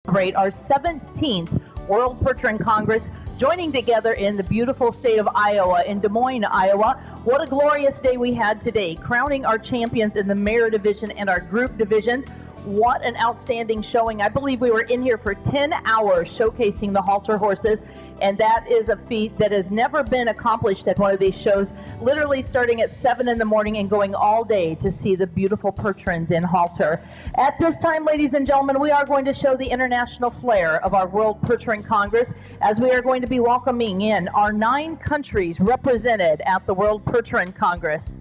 celebrate our 17th World Percheron Congress, joining together in the beautiful state of Iowa, in Des Moines, Iowa. What a glorious day we had today, crowning our champions in the mare division and our group divisions. What an outstanding showing. I believe we were in here for 10 hours showcasing the halter horses, and that is a feat that has never been accomplished at one of these shows, literally starting at 7 in the morning and going all day to see the beautiful Percherons in halter. At this time, ladies and gentlemen, we are going to show the international flair of our World Percheron Congress, as we are going to be welcoming in our 9 countries represented at the World Percheron Congress.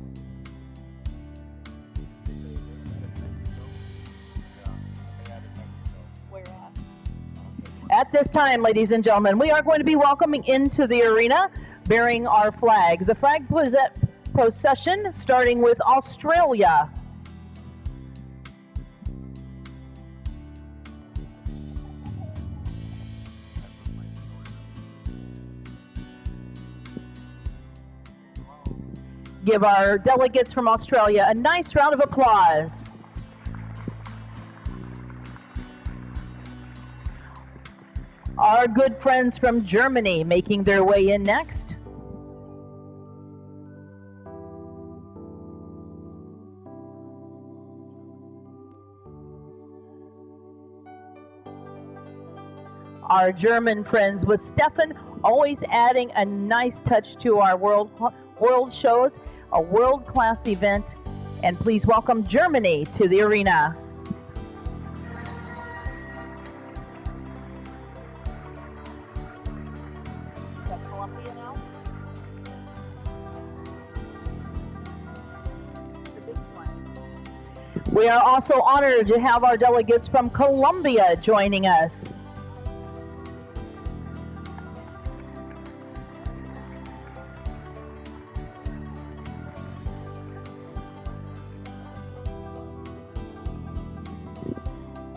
At this time, ladies and gentlemen, we are going to be welcoming into the arena, bearing our flag. The flag procession starting with Australia. Give our delegates from Australia a nice round of applause. Our good friends from Germany making their way in next. Our German friends with Stefan, always adding a nice touch to our world shows, a world-class event. And please welcome Germany to the arena. We are also honored to have our delegates from Colombia joining us.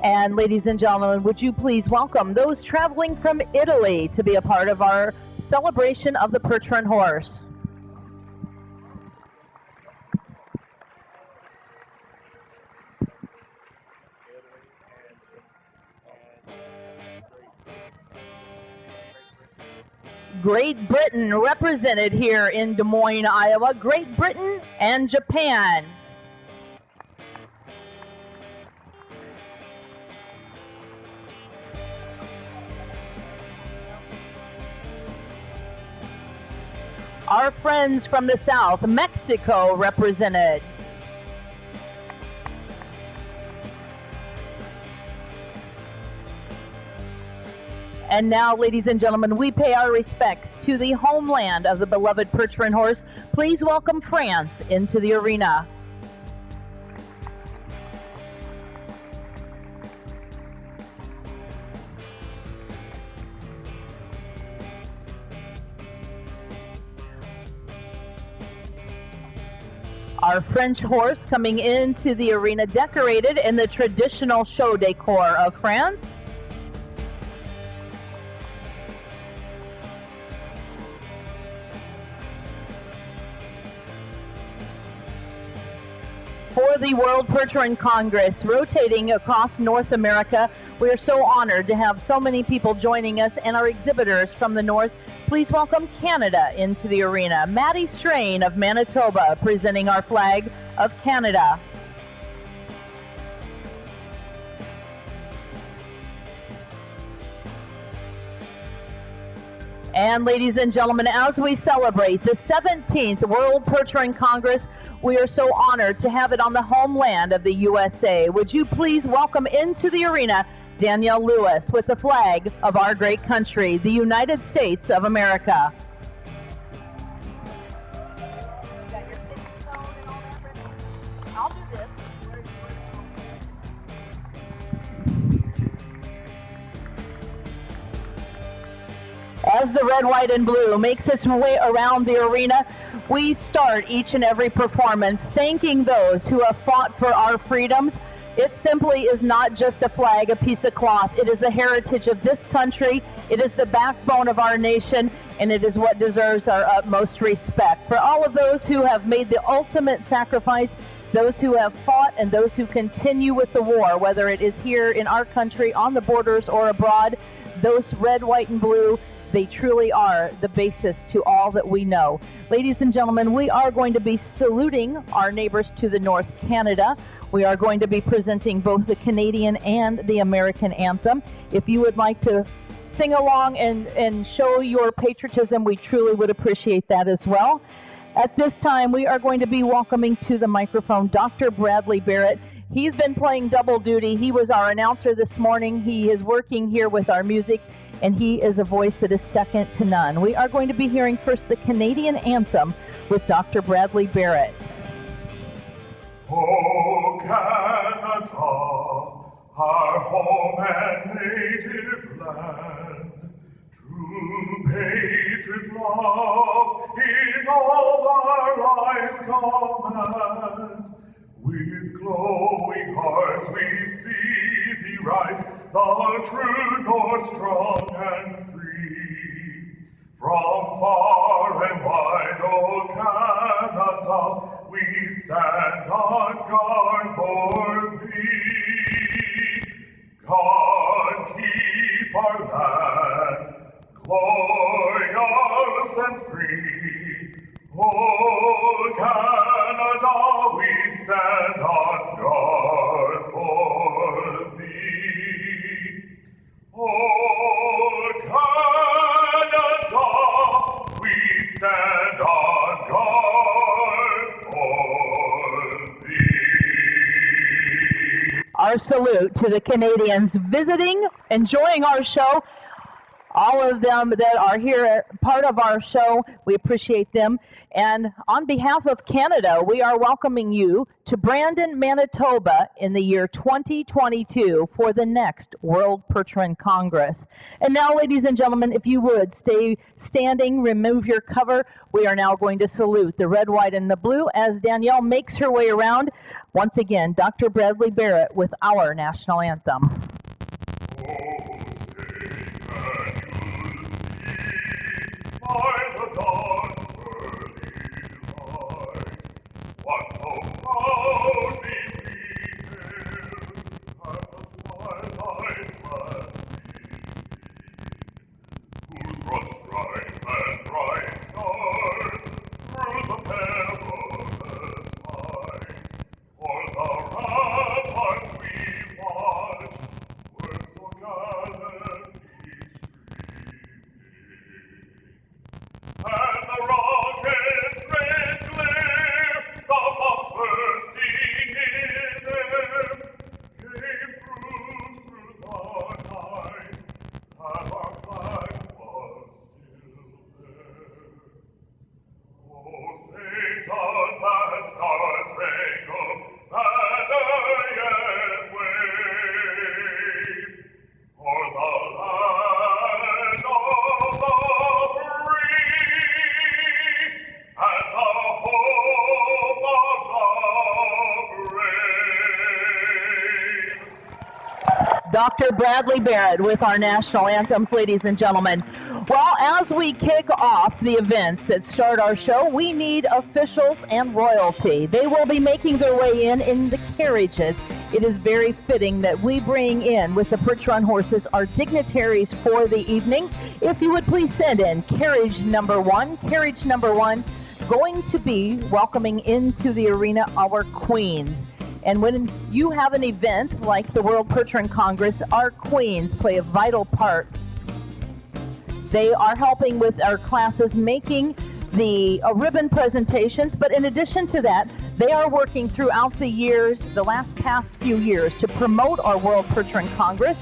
And ladies and gentlemen, would you please welcome those traveling from Italy to be a part of our celebration of the Percheron horse. Great Britain represented here in Des Moines, Iowa. Great Britain and Japan. Our friends from the South, Mexico represented. And now, ladies and gentlemen, we pay our respects to the homeland of the beloved Percheron horse. Please welcome France into the arena. Our French horse coming into the arena decorated in the traditional show decor of France. For the World Percheron Congress, rotating across North America, we are so honored to have so many people joining us and our exhibitors from the North. Please welcome Canada into the arena. Maddie Strain of Manitoba presenting our flag of Canada. And ladies and gentlemen, as we celebrate the 17th World Percheron Congress, we are so honored to have it on the homeland of the USA. Would you please welcome into the arena Danielle Lewis with the flag of our great country, the United States of America. As the red, white, and blue makes its way around the arena, we start each and every performance thanking those who have fought for our freedoms, It simply is not just a flag, a piece of cloth. It is the heritage of this country. It is the backbone of our nation, and it is what deserves our utmost respect. For all of those who have made the ultimate sacrifice, those who have fought, and those who continue with the war, whether it is here in our country, on the borders, or abroad, those red, white, and blue, they truly are the basis to all that we know. Ladies and gentlemen, we are going to be saluting our neighbors to the north, Canada. We are going to be presenting both the Canadian and the American anthem. If you would like to sing along and show your patriotism, we truly would appreciate that as well. At this time, we are going to be welcoming to the microphone Dr. Bradley Barrett. He's been playing double duty. He was our announcer this morning. He is working here with our music, and he is a voice that is second to none. We are going to be hearing first the Canadian anthem with Dr. Bradley Barrett. Oh, Canada, our home and native land, true patriot love in all our lives command. With glowing hearts we see thee rise, the true north strong and free. From far and wide, O Canada, we stand on guard for thee. God keep our land glorious and free. O Canada, we stand on guard for thee. O Canada, we stand on guard for thee. Our salute to the Canadians visiting, enjoying our show. All of them that are here, part of our show, we appreciate them. And on behalf of Canada, we are welcoming you to Brandon, Manitoba in the year 2022 for the next World Percheron Congress. And now, ladies and gentlemen, if you would stay standing, remove your cover. We are now going to salute the red, white, and the blue as Danielle makes her way around. Once again, Dr. Bradley Barrett with our national anthem. By the dawn's early light, what so proudly we hailed at the twilight's last gleaming, whose broad stripes and bright stars through the perilous fight, o'er the ramparts we watched, were so gallantly and the rocket's red glare, the bombs bursting in air, gave proof through the night that our flag was still there. Oh, say does that star-spangled banner yet wave o'er the land of the free and the hope of the brave? Dr. Bradley Barrett with our national anthems, ladies and gentlemen. Well, as we kick off the events that start our show, we need officials and royalty. They will be making their way in the carriages. It is very fitting that we bring in, with the Percheron horses, our dignitaries for the evening. If you would please send in carriage number one, going to be welcoming into the arena our queens. And when you have an event like the World Percheron Congress, our queens play a vital part. They are helping with our classes, making the ribbon presentations, but in addition to that, they are working throughout the years, the past few years, to promote our World Percheron Congress.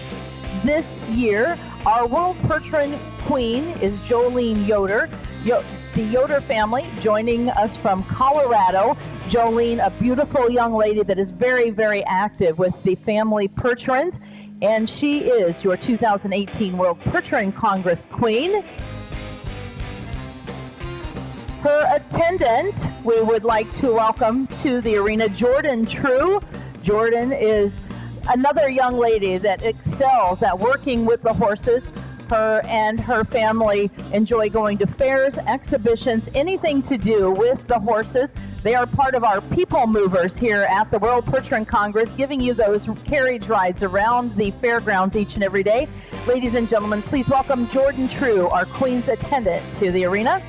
This year, our World Percheron Queen is Jolene Yoder. The Yoder family joining us from Colorado. Jolene, a beautiful young lady that is very, very active with the family Percherons, and she is your 2018 World Percheron Congress Queen. Her attendant, we would like to welcome to the arena Jordan True. Jordan is another young lady that excels at working with the horses. Her and her family enjoy going to fairs, exhibitions, anything to do with the horses. They are part of our people movers here at the World Percheron Congress, giving you those carriage rides around the fairgrounds each and every day. Ladies and gentlemen, please welcome Jordan True, our Queen's attendant, to the arena.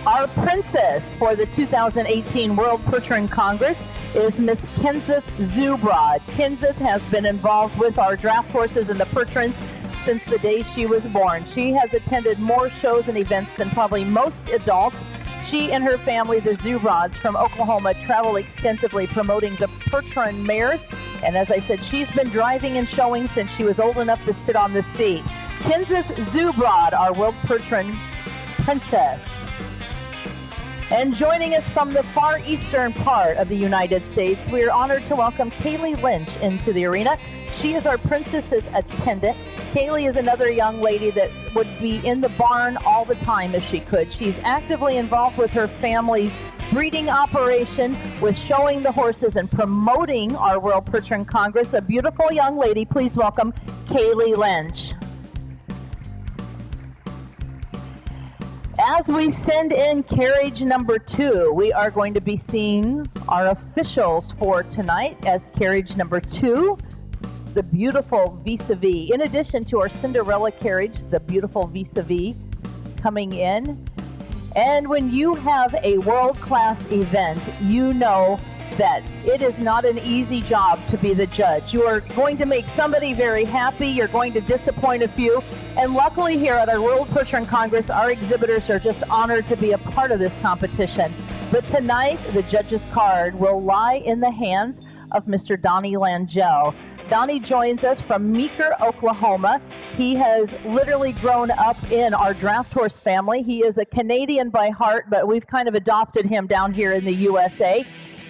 Our princess for the 2018 World Percheron Congress is Miss Kenseth Zubrod. Kenseth has been involved with our draft horses and the Percherons since the day she was born. She has attended more shows and events than probably most adults. She and her family, the Zubrods from Oklahoma, travel extensively promoting the Percheron mares. And as I said, she's been driving and showing since she was old enough to sit on the seat. Kenseth Zubrod, our World Percheron princess. And joining us from the far eastern part of the United States, we are honored to welcome Kaylee Lynch into the arena. She is our princess's attendant. Kaylee is another young lady that would be in the barn all the time if she could. She's actively involved with her family's breeding operation with showing the horses and promoting our World Percheron Congress. A beautiful young lady. Please welcome Kaylee Lynch. As we send in carriage number 2, we are going to be seeing our officials for tonight as carriage number 2, the beautiful Vis-a-Vis. In addition to our Cinderella carriage, the beautiful Vis-a-Vis coming in. And when you have a world-class event, you know that it is not an easy job to be the judge. You are going to make somebody very happy. You're going to disappoint a few. And luckily here at our World Percheron Congress, our exhibitors are just honored to be a part of this competition. But tonight, the judge's card will lie in the hands of Mr. Donnie Langell. Donnie joins us from Meeker, Oklahoma. He has literally grown up in our draft horse family. He is a Canadian by heart, but we've kind of adopted him down here in the USA.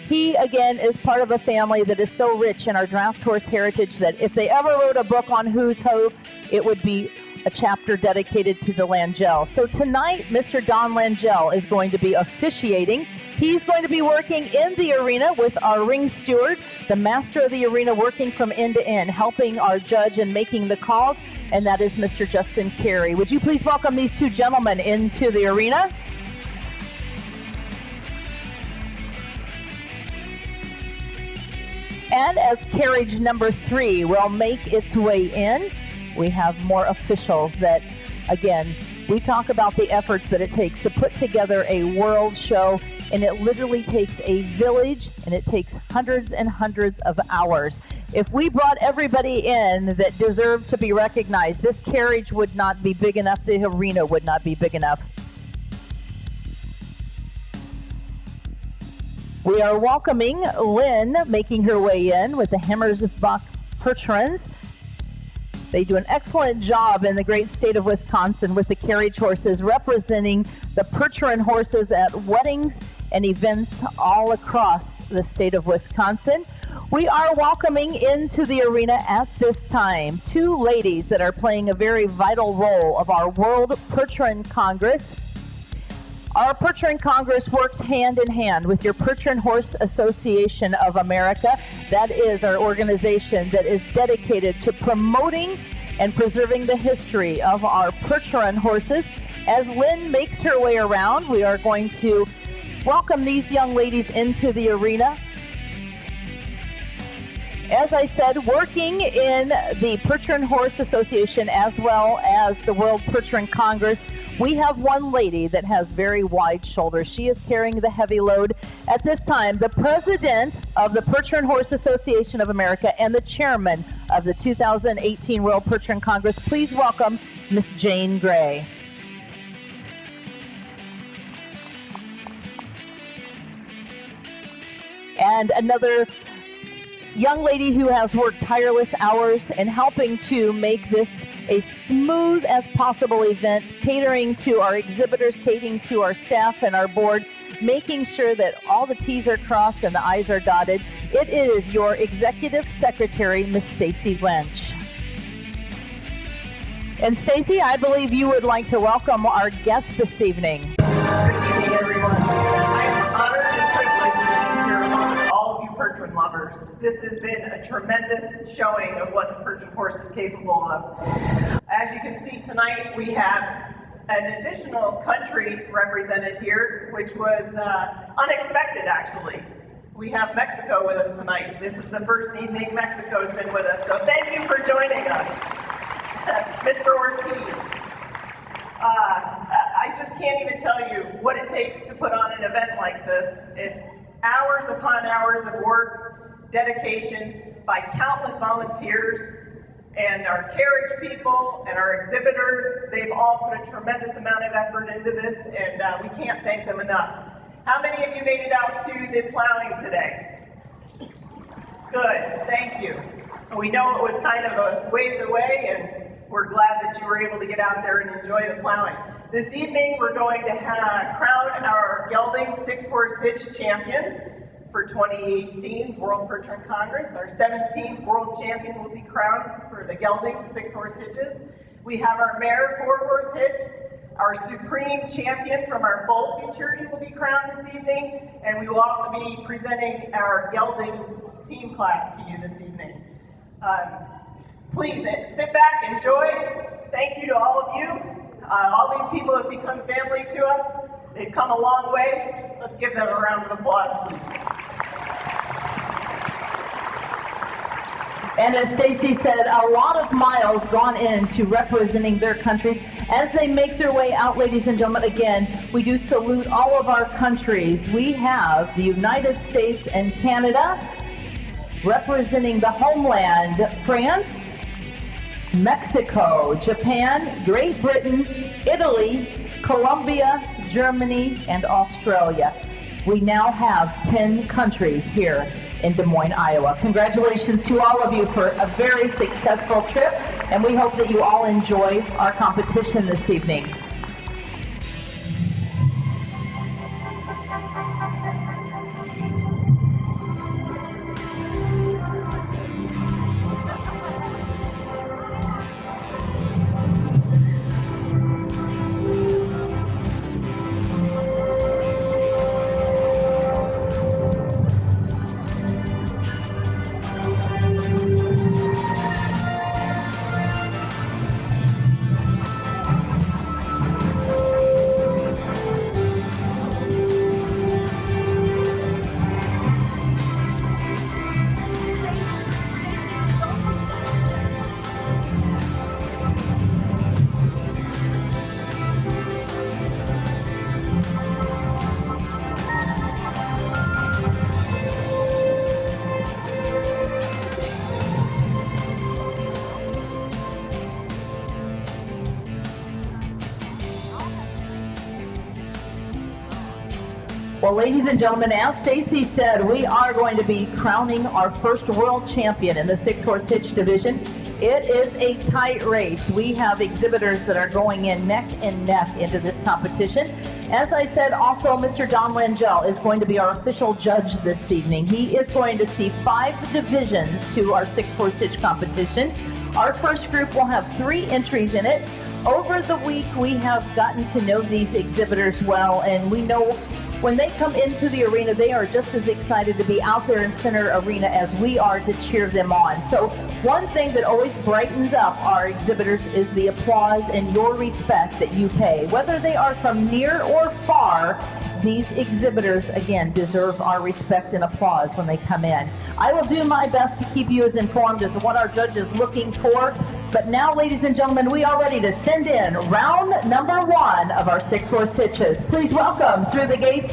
He, again, is part of a family that is so rich in our draft horse heritage that if they ever wrote a book on who's who, it would be a chapter dedicated to the Langell. So tonight, Mr. Don Langell is going to be officiating. He's going to be working in the arena with our ring steward, the master of the arena, working from end to end, helping our judge and making the calls, and that is Mr. Justin Carey. Would you please welcome these two gentlemen into the arena? And as carriage number 3 will make its way in, we have more officials that, again, we talk about the efforts that it takes to put together a world show, and it literally takes a village, and it takes hundreds and hundreds of hours. If we brought everybody in that deserved to be recognized, this carriage would not be big enough, the arena would not be big enough. We are welcoming Lynn, making her way in with the Hammersbach Percherons. They do an excellent job in the great state of Wisconsin with the carriage horses, representing the Percheron horses at weddings and events all across the state of Wisconsin. We are welcoming into the arena at this time 2 ladies that are playing a very vital role of our World Percheron Congress. Our Percheron Congress works hand in hand with your Percheron Horse Association of America. That is our organization that is dedicated to promoting and preserving the history of our Percheron horses. As Lynn makes her way around, we are going to welcome these young ladies into the arena. As I said, working in the Percheron Horse Association as well as the World Percheron Congress, we have one lady that has very wide shoulders. She is carrying the heavy load. At this time, the president of the Percheron Horse Association of America and the chairman of the 2018 World Percheron Congress, please welcome Miss Jane Gray. And another young lady who has worked tireless hours in helping to make this a smooth as possible event, catering to our exhibitors, catering to our staff and our board, making sure that all the T's are crossed and the I's are dotted. It is your executive secretary, Miss Stacy Lynch. And Stacy, I believe you would like to welcome our guest this evening. Good evening, everyone. I am honored This has been a tremendous showing of what the Persian horse is capable of. As you can see tonight, we have an additional country represented here, which was unexpected actually. We have Mexico with us tonight. This is the first evening Mexico's been with us, so thank you for joining us. Mr. Ortiz. I just can't even tell you what it takes to put on an event like this. It's hours upon hours of work, dedication by countless volunteers, and our carriage people and our exhibitors. They've all put a tremendous amount of effort into this, and we can't thank them enough. How many of you made it out to the plowing today? Good, thank you. We know it was kind of a ways away, and we're glad that you were able to get out there and enjoy the plowing. This evening, we're going to crown our gelding 6-horse hitch champion for 2018's World Percheron Congress. Our 17th world champion will be crowned for the gelding 6-horse hitches. We have our mare 4-horse hitch. Our supreme champion from our foal futurity will be crowned this evening, and we will also be presenting our gelding team class to you this evening. Please sit back, enjoy. Thank you to all of you. All these people have become family to us. They've come a long way. Let's give them a round of applause, please. And as Stacy said, a lot of miles gone into representing their countries. As they make their way out, ladies and gentlemen, again, we do salute all of our countries. We have the United States and Canada, representing the homeland, France, Mexico, Japan, Great Britain, Italy, Colombia, Germany, and Australia. We now have 10 countries here in Des Moines, Iowa. Congratulations to all of you for a very successful trip, and we hope that you all enjoy our competition this evening. Well, ladies and gentlemen, as Stacy said, we are going to be crowning our first world champion in the 6-horse hitch division. It is a tight race. We have exhibitors that are going in neck and neck into this competition. As I said, also Mr. Don Langell is going to be our official judge this evening. He is going to see 5 divisions to our 6-horse hitch competition. Our first group will have 3 entries in it. Over the week, we have gotten to know these exhibitors well, and we know when they come into the arena, they are just as excited to be out there in center arena as we are to cheer them on. So one thing that always brightens up our exhibitors is the applause and your respect that you pay. Whether they are from near or far, these exhibitors, again, deserve our respect and applause when they come in. I will do my best to keep you as informed as to what our judge is looking for. But now, ladies and gentlemen, we are ready to send in round number 1 of our 6-horse hitches. Please welcome through the gates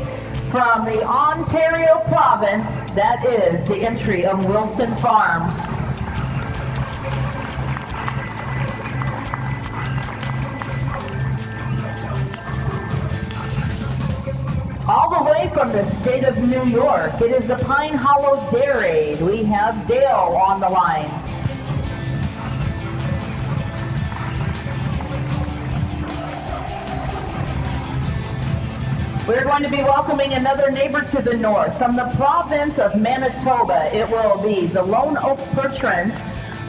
from the Ontario province, that is the entry of Wilson Farms. All the way from the state of New York, it is the Pine Hollow Dairy. We have Dale on the lines. We're going to be welcoming another neighbor to the north. From the province of Manitoba, it will be the Lone Oak Percherons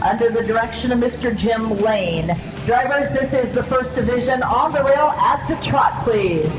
under the direction of Mr. Jim Lane. Drivers, this is the first division. On the rail at the trot, please.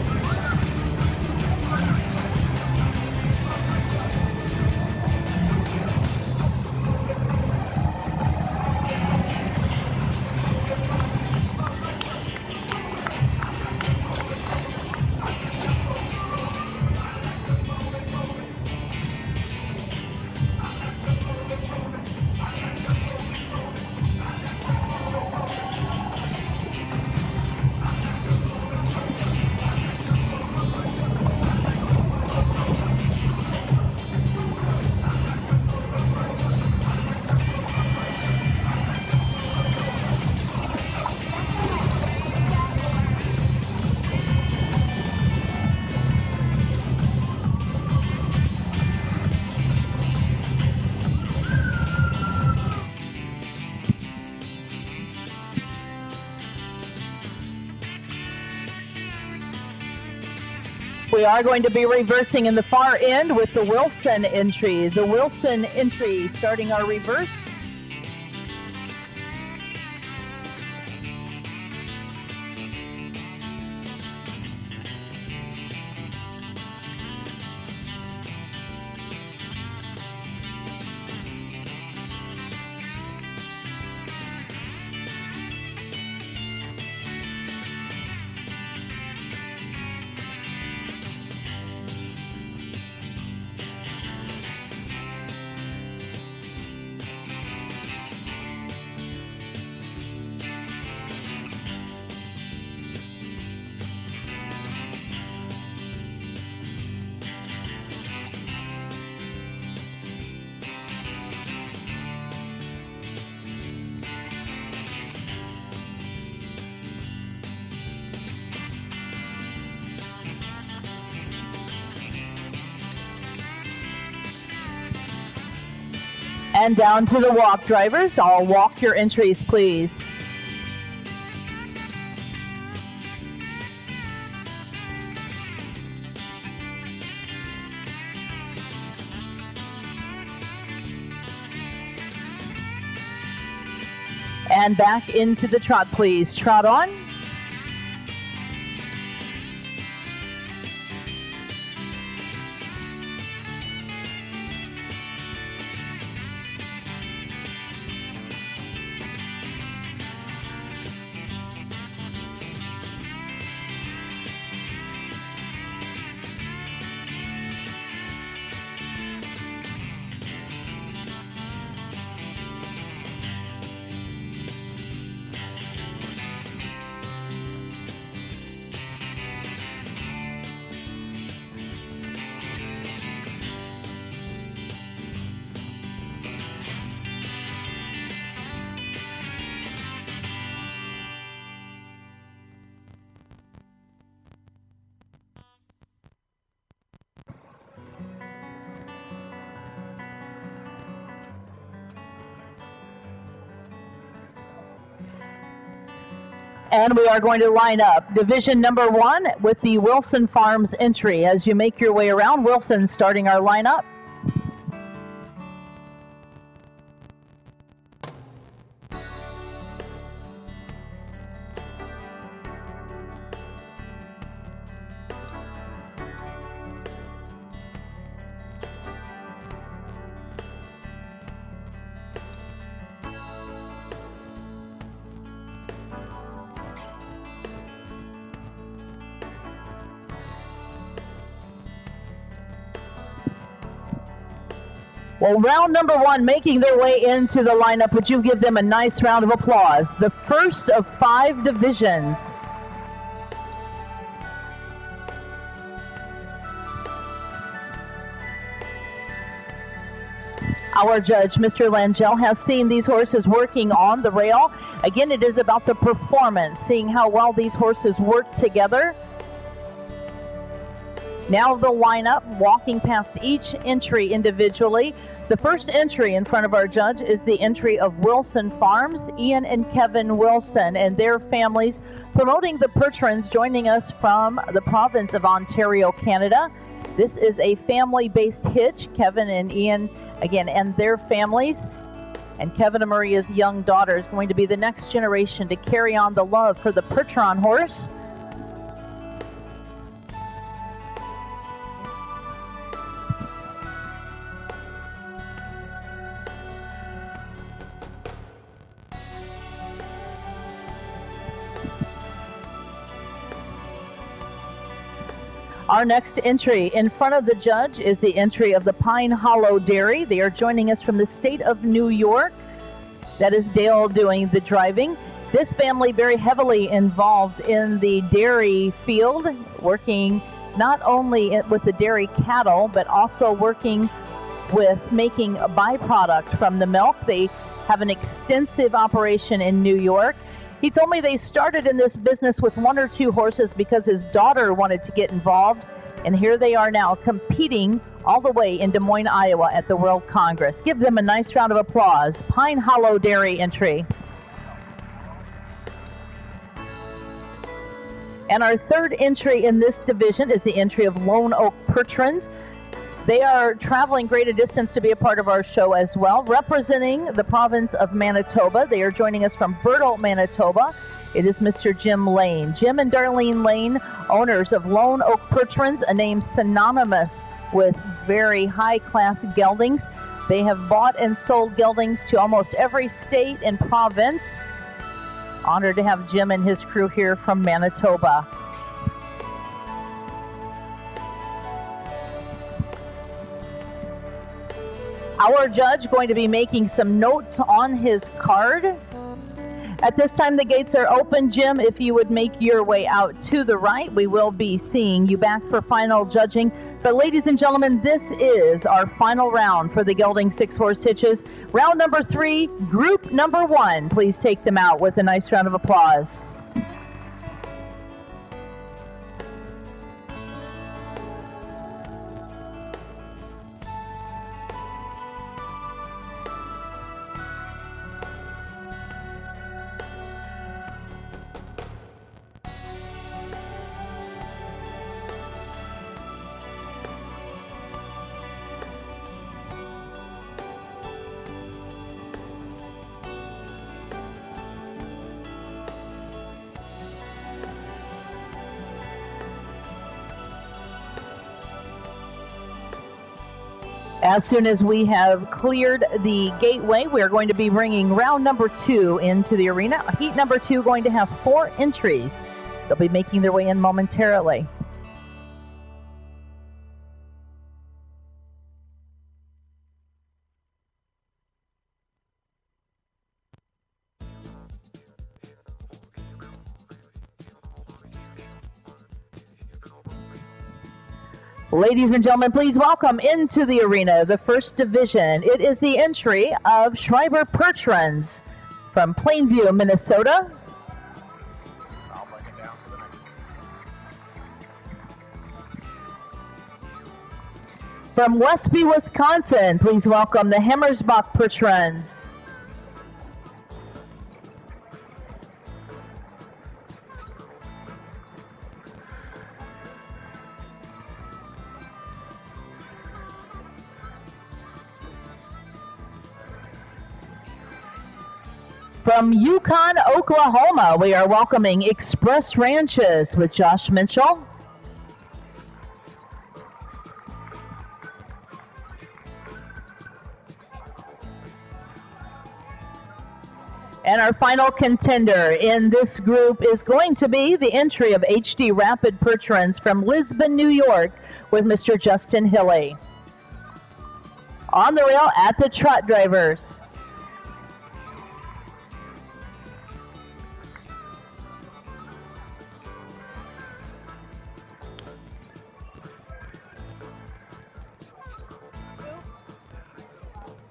We are going to be reversing in the far end with the Wilson entry. The Wilson entry starting our reverse. And down to the walk, drivers. I'll walk your entries, please. And back into the trot, please. Trot on. And we are going to line up division number 1 with the Wilson Farms entry. As you make your way around, Wilson starting our lineup. Well, round number 1 making their way into the lineup. Would you give them a nice round of applause? The first of 5 divisions. Our judge, Mr. Langell, has seen these horses working on the rail. Again, it is about the performance, seeing how well these horses work together. Now the lineup, walking past each entry individually. The first entry in front of our judge is the entry of Wilson Farms, Ian and Kevin Wilson and their families, promoting the Pertrons, joining us from the province of Ontario, Canada. This is a family-based hitch, Kevin and Ian, again, and their families. And Kevin and Maria's young daughter is going to be the next generation to carry on the love for the Pertron horse. Our next entry in front of the judge is the entry of the Pine Hollow Dairy. They are joining us from the state of New York. That is Dale doing the driving. This family very heavily involved in the dairy field, working not only with the dairy cattle, but also working with making a byproduct from the milk. They have an extensive operation in New York. He told me they started in this business with 1 or 2 horses because his daughter wanted to get involved, and here they are now competing all the way in Des Moines, Iowa at the World Congress. Give them a nice round of applause. Pine Hollow Dairy entry. And our third entry in this division is the entry of Lone Oak Pertrons. They are traveling great a distance to be a part of our show as well. Representing the province of Manitoba, they are joining us from Bertle, Manitoba. It is Mr. Jim Lane. Jim and Darlene Lane, owners of Lone Oak Pertrons, a name synonymous with very high-class geldings. They have bought and sold geldings to almost every state and province. Honored to have Jim and his crew here from Manitoba. Our judge going to be making some notes on his card. At this time, the gates are open. Jim, if you would make your way out to the right, we will be seeing you back for final judging. But ladies and gentlemen, this is our final round for the gelding 6-horse hitches. Round number 3, group number 1. Please take them out with a nice round of applause. As soon as we have cleared the gateway, we are going to be bringing round number 2 into the arena. Heat number 2 going to have 4 entries. They'll be making their way in momentarily. Ladies and gentlemen, please welcome into the arena the first division. It is the entry of Schreiber Pertrons from Plainview, Minnesota. From Westby, Wisconsin, please welcome the Hammersbach Pertrons. From Yukon, Oklahoma, we are welcoming Express Ranches with Josh Mitchell. And our final contender in this group is going to be the entry of HD Rapid Pertrons from Lisbon, New York with Mr. Justin Hilley. On the rail at the trot drivers.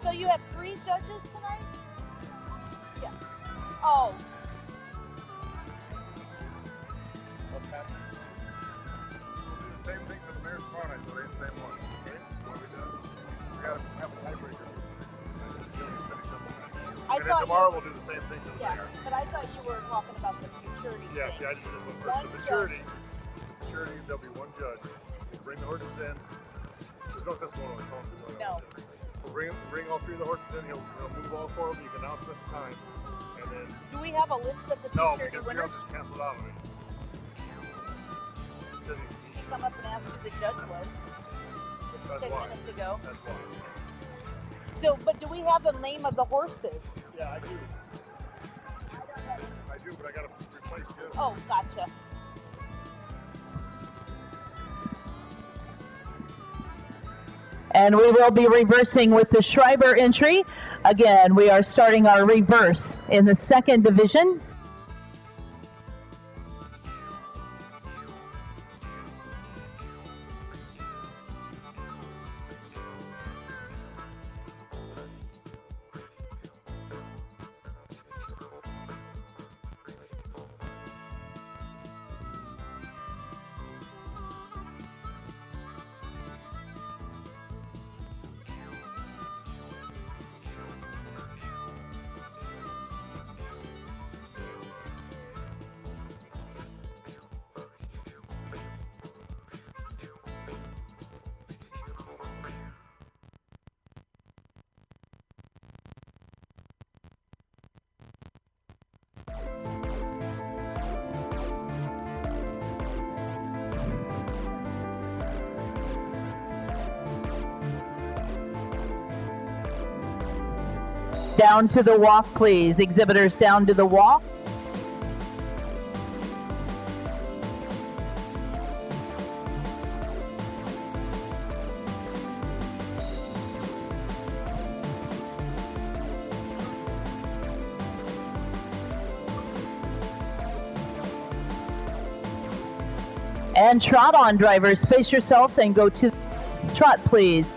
So you have 3 judges tonight? Yeah. Oh. Same thing for the mayor's tomorrow night, so they the same one. Okay? What we done? We gotta have a tiebreaker. I And then thought tomorrow we'll do the same thing to the Yeah, mayor. but I thought you were talking about the maturity Yeah, thing. see, I just did one One first. The maturity, there'll be one judge. We'll bring the horses in. There's no sense going on the phone. No. We'll bring all 3 of the horses in. He'll move all 4 of them. You can announce them at the time. And then, Do we have a list of the no, maturity because winners? Cheryl just canceled out on it. Because You come up and ask who the judge was That's 10 why. minutes ago. That's why. So, but do we have the name of the horses? Yeah, I do. I do, but I gotta replace you. Oh, gotcha. And we will be reversing with the Schreiber entry. Again, we are starting our reverse in the second division. Down to the walk, please. Exhibitors down to the walk. And trot on, drivers. Space yourselves and go to trot, please.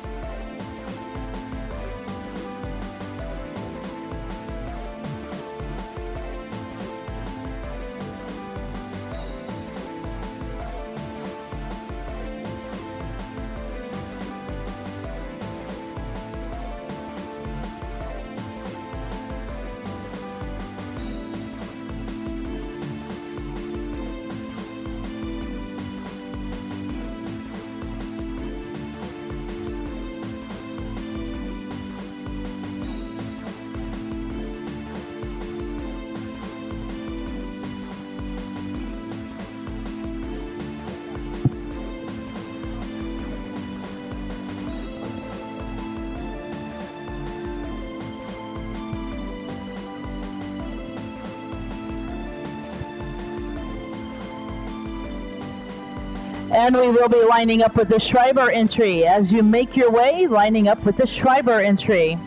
And we will be lining up with the Schreiber entry. As you make your way, lining up with the Schreiber entry.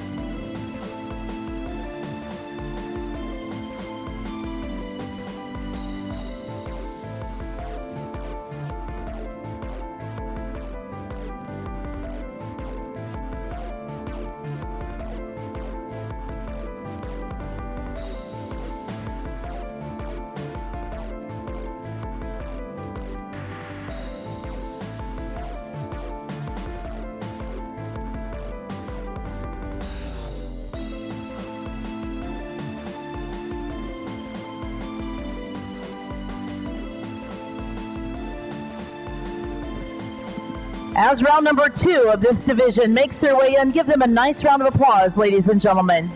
As round number 2 of this division makes their way in, give them a nice round of applause, ladies and gentlemen.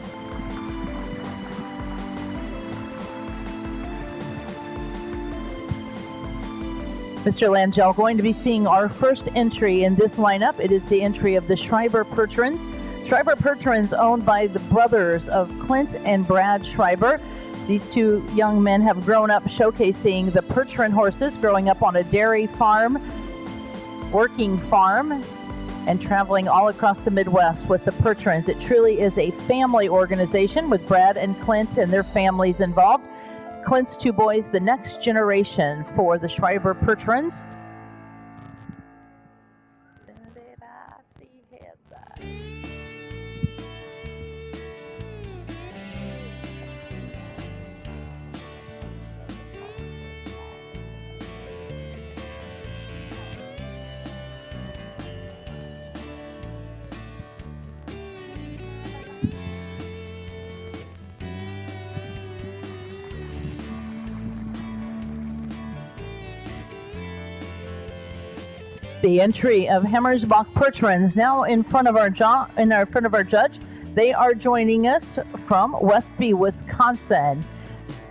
Mr. Langell going to be seeing our first entry in this lineup. It is the entry of the Schreiber Pertrons. Schreiber Pertrons owned by the brothers of Clint and Brad Schreiber. These two young men have grown up showcasing the Pertron horses, growing up on a dairy farm, working farm, and traveling all across the Midwest with the Pertrons. It truly is a family organization with Brad and Clint and their families involved. Clint's two boys, the next generation for the Schreiber Pertrons. The entry of Hammersbach Pertrons now in front of our judge. They are joining us from Westby, Wisconsin.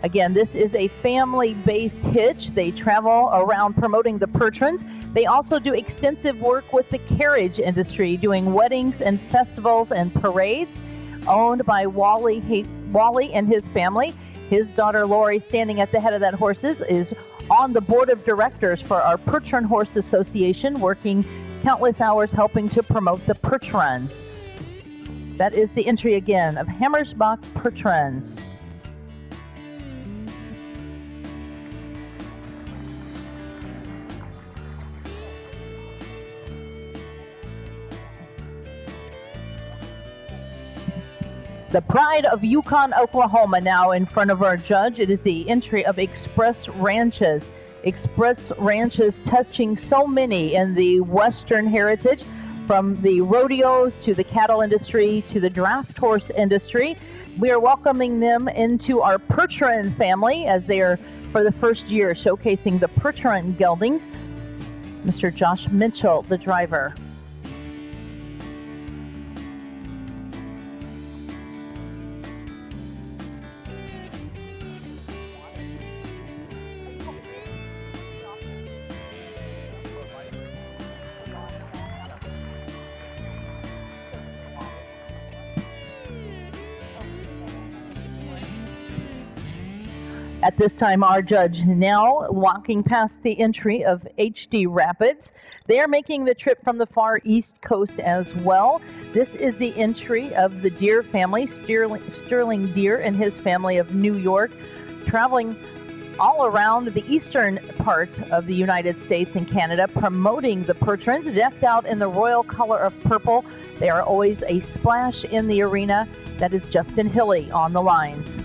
Again, this is a family-based hitch. They travel around promoting the Pertrons. They also do extensive work with the carriage industry, doing weddings and festivals and parades. Owned by Wally and his family. His daughter Lori, standing at the head of that horses, is on the board of directors for our Pertron Horse Association, working countless hours helping to promote the Pertrons. That is the entry again of Hammersbach Pertrons. The Pride of Yukon, Oklahoma now in front of our judge. It is the entry of Express Ranches. Express Ranches touching so many in the Western heritage, from the rodeos to the cattle industry to the draft horse industry. We are welcoming them into our Pertron family as they are, for the first year, showcasing the Pertron geldings. Mr. Josh Mitchell, the driver. At this time, our judge now walking past the entry of HD Rapids. They are making the trip from the far east coast as well. This is the entry of the Deer family, Sterling Deer and his family of New York, traveling all around the eastern part of the United States and Canada, promoting the Percherons, decked out in the royal color of purple. They are always a splash in the arena. That is Justin Hilly on the lines.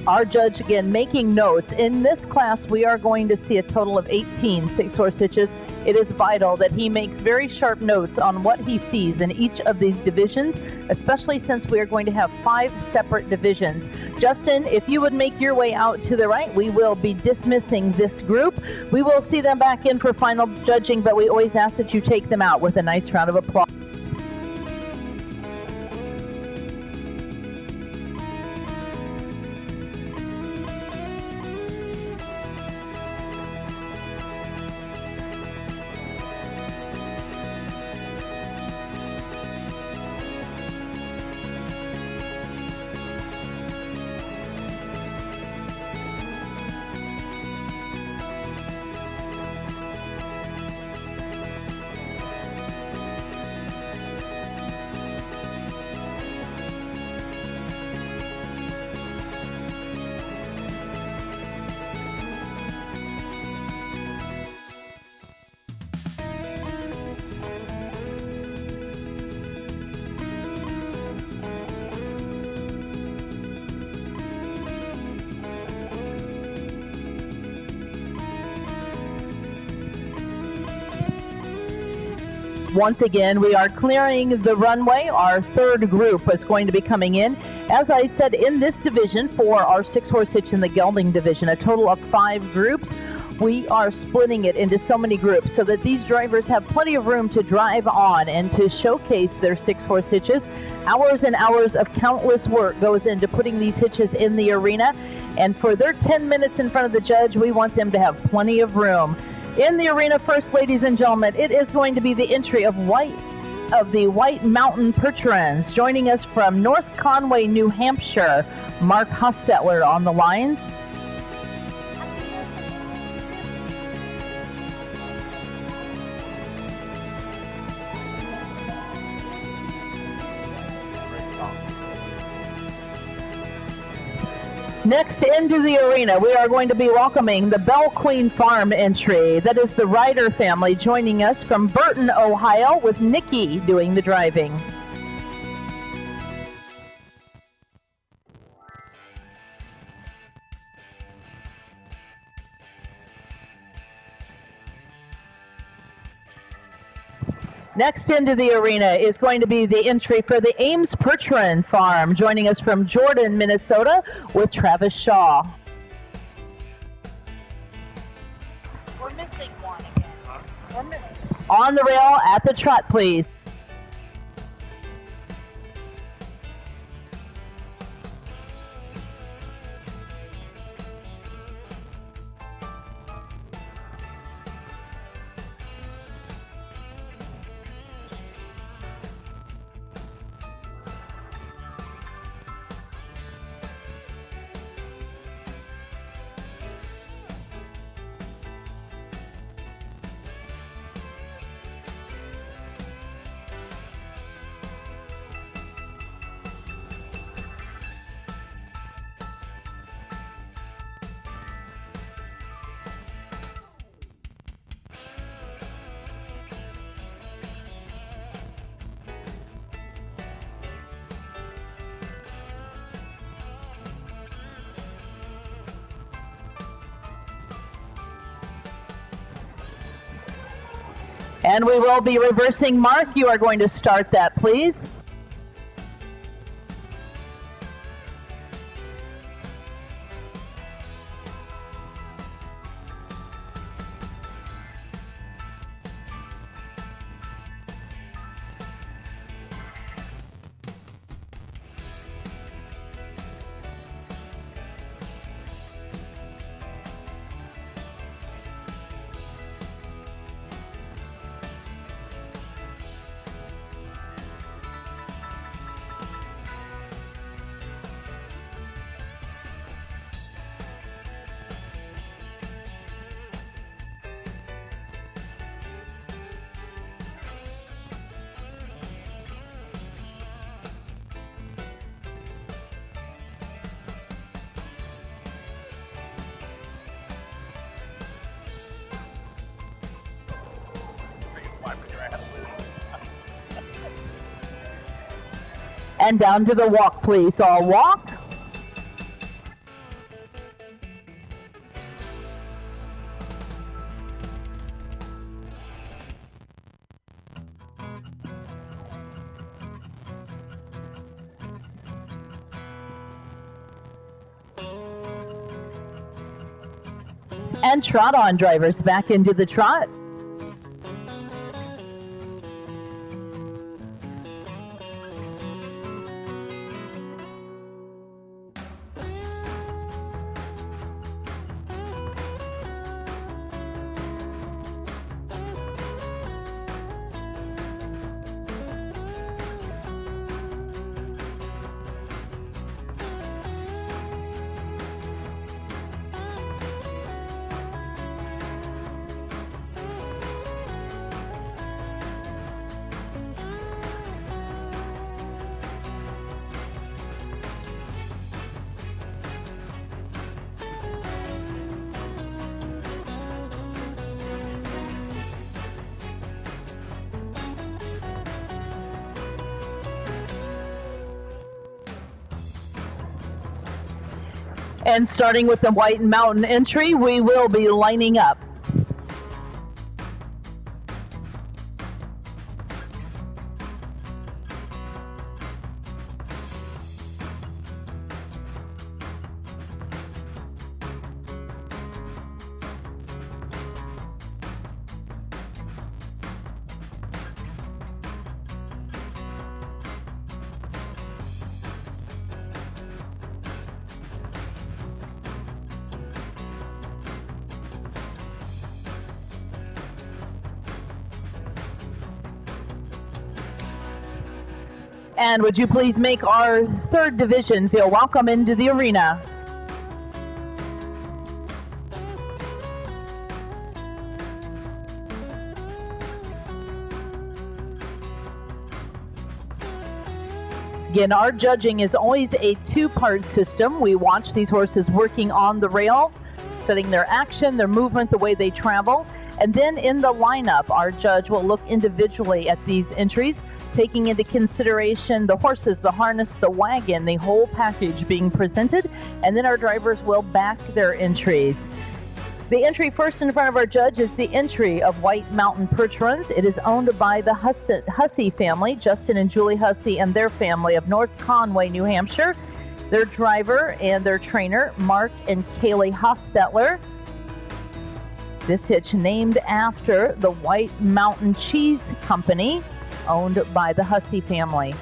Our judge again making notes. In this class, we are going to see a total of 18 six-horse hitches. It is vital that he makes very sharp notes on what he sees in each of these divisions, especially since we are going to have 5 separate divisions. Justin, if you would make your way out to the right, we will be dismissing this group. We will see them back in for final judging, but we always ask that you take them out with a nice round of applause. Once again, we are clearing the runway. Our third group is going to be coming in. As I said, in this division, for our six-horse hitch in the gelding division, a total of 5 groups. We are splitting it into so many groups so that these drivers have plenty of room to drive on and to showcase their six-horse hitches. Hours and hours of countless work goes into putting these hitches in the arena. And for their 10 minutes in front of the judge, we want them to have plenty of room. In the arena first, ladies and gentlemen, it is going to be the entry of the White Mountain Percherons. Joining us from North Conway, New Hampshire, Mark Hostetler on the lines. Next into the arena, we are going to be welcoming the Bell Queen Farm entry. That is the Ryder family joining us from Burton, Ohio, with Nikki doing the driving. Next into the arena is going to be the entry for the Ames Percheron Farm, joining us from Jordan, Minnesota, with Travis Shaw. We're missing one again. We're missing. On the rail at the trot, please. And we will be reversing. Mark, you are going to start that, please. And down to the walk, please. All walk. And trot on, drivers, back into the trot. And starting with the White Mountain entry, we will be lining up. And would you please make our third division feel welcome into the arena? Again, our judging is always a two-part system. We watch these horses working on the rail, studying their action, their movement, the way they travel. And then in the lineup, our judge will look individually at these entries, taking into consideration the horses, the harness, the wagon, the whole package being presented, and then our drivers will back their entries. The entry first in front of our judge is the entry of White Mountain Perch Runs. It is owned by the Hussey family, Justin and Julie Hussey and their family of North Conway, New Hampshire. Their driver and their trainer, Mark and Kaylee Hostetler. This hitch named after the White Mountain Cheese Company, owned by the Hussey family.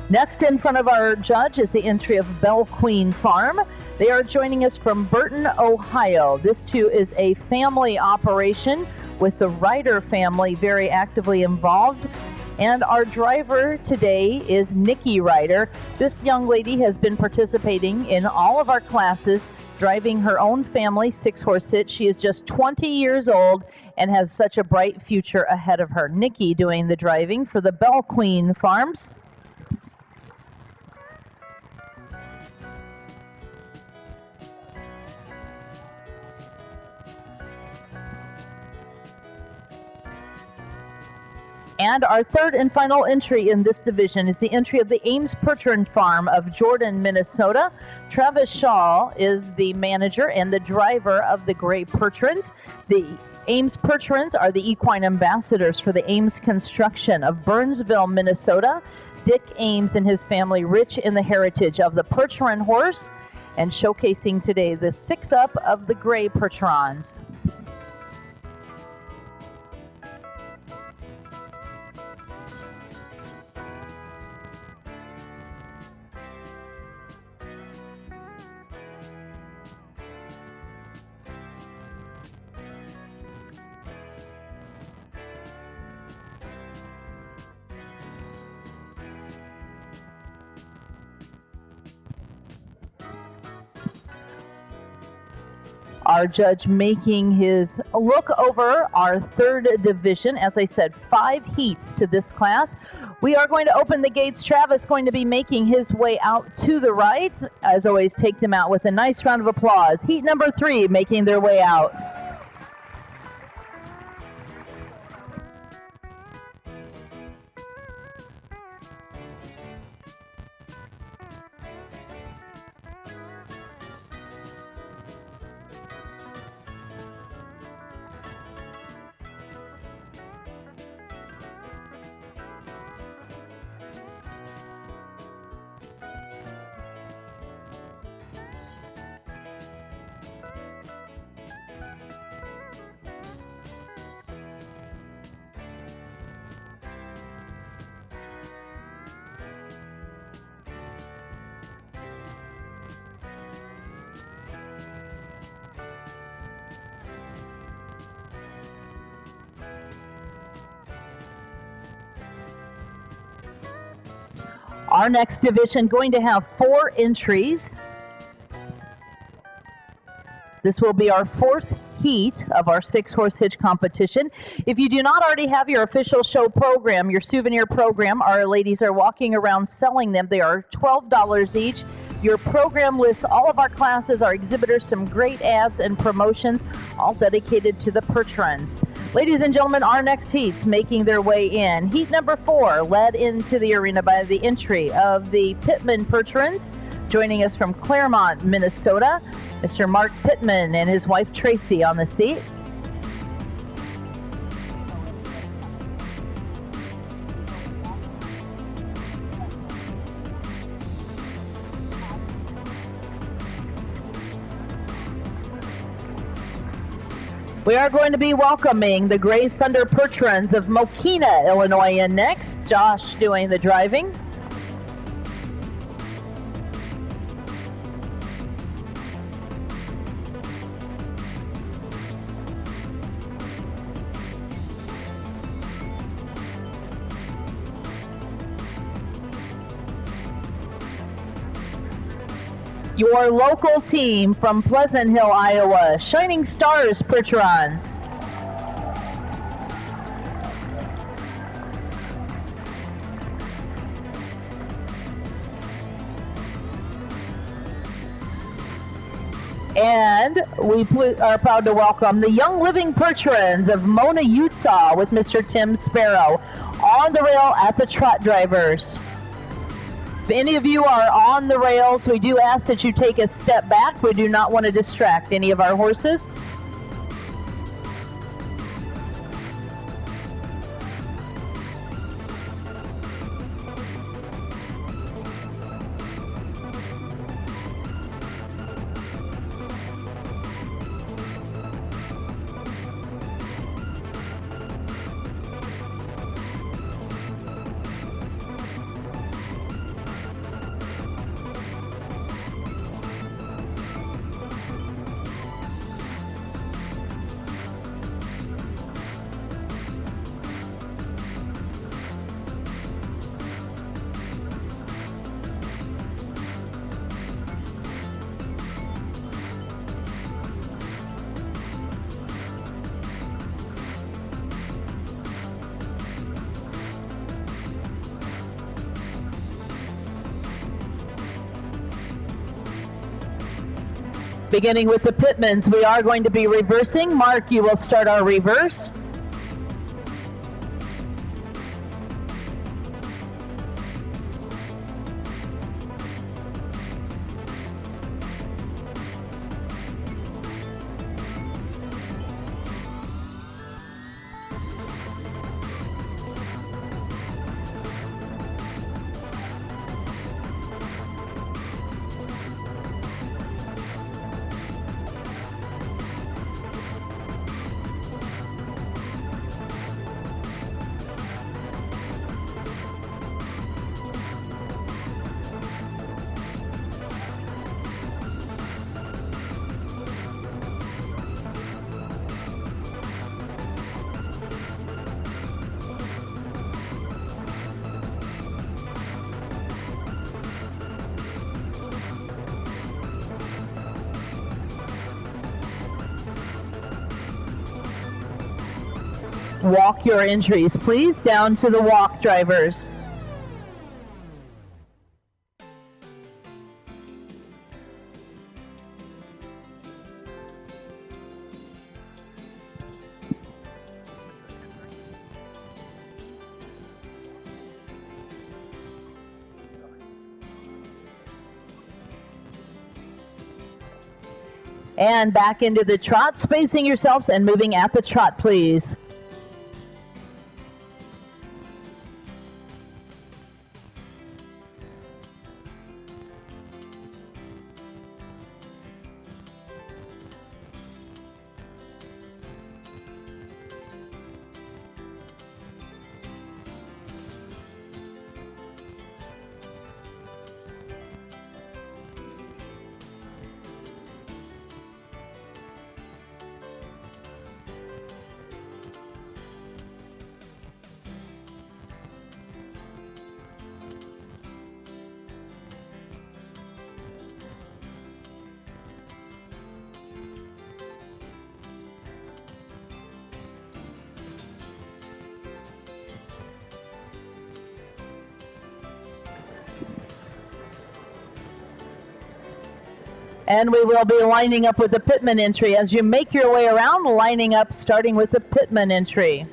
Next in front of our judge is the entry of Bell Queen Farm. They are joining us from Burton, Ohio. This too is a family operation with the Ryder family very actively involved. And our driver today is Nikki Ryder. This young lady has been participating in all of our classes, driving her own family 6-horse hitch. She is just 20 years old and has such a bright future ahead of her. Nikki doing the driving for the Bell Queen Farms. And our third and final entry in this division is the entry of the Ames Perchern Farm of Jordan, Minnesota. Travis Shaw is the manager and the driver of the Gray Percherons. The Ames Percherons are the equine ambassadors for the Ames Construction of Burnsville, Minnesota. Dick Ames and his family rich in the heritage of the Percheron horse, and showcasing today the 6-up of the Gray Percherons. Our judge making his look over our third division. As I said, 5 heats to this class. We are going to open the gates. Travis going to be making his way out to the right. As always, take them out with a nice round of applause. Heat number 3 making their way out. Our next division going to have 4 entries. This will be our 4th heat of our 6-horse hitch competition. If you do not already have your official show program, your souvenir program, our ladies are walking around selling them. They are $12 each. Your program lists all of our classes, our exhibitors, some great ads and promotions, all dedicated to the perch runs. Ladies and gentlemen, our next heats making their way in. Heat number 4 led into the arena by the entry of the Pittman Perch Runs. Joining us from Claremont, Minnesota, Mr. Mark Pittman and his wife Tracy on the seat. We are going to be welcoming the Gray Thunder Perch Runs of Mokina, Illinois in next. Josh doing the driving. Your local team from Pleasant Hill, Iowa, Shining Stars Perch Runs. And we are proud to welcome the Young Living Perch Runs of Mona, Utah with Mr. Tim Sparrow on the rail at the trot drivers. If any of you are on the rails, we do ask that you take a step back. We do not want to distract any of our horses. Beginning with the Pittmans, we are going to be reversing. Mark, you will start our reverse. Walk your entries, please, down to the walk drivers. And back into the trot, spacing yourselves and moving at the trot, please. And we will be lining up with the Pittman entry as you make your way around, lining up, starting with the Pittman entry.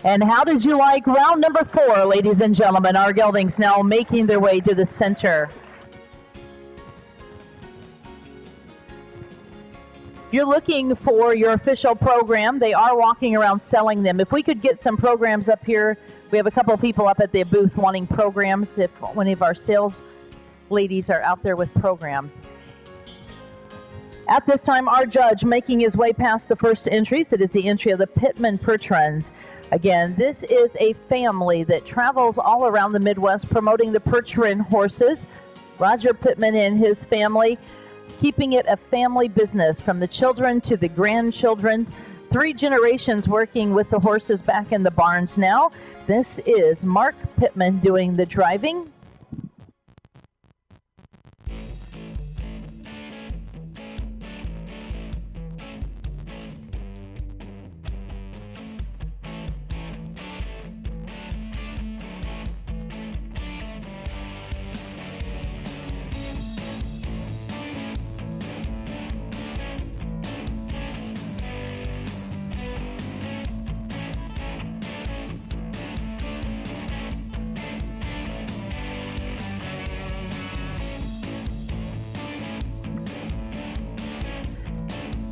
And how did you like round number 4, ladies and gentlemen? Our geldings now making their way to the center. If you're looking for your official program, they are walking around selling them. If we could get some programs up here, we have a couple of people up at the booth wanting programs, if one of our sales ladies are out there with programs. At this time, our judge making his way past the first entries. It is the entry of the Pittman Percherons. Again, this is a family that travels all around the Midwest promoting the Percheron horses. Roger Pittman and his family keeping it a family business from the children to the grandchildren. 3 generations working with the horses back in the barns now. This is Mark Pittman doing the driving.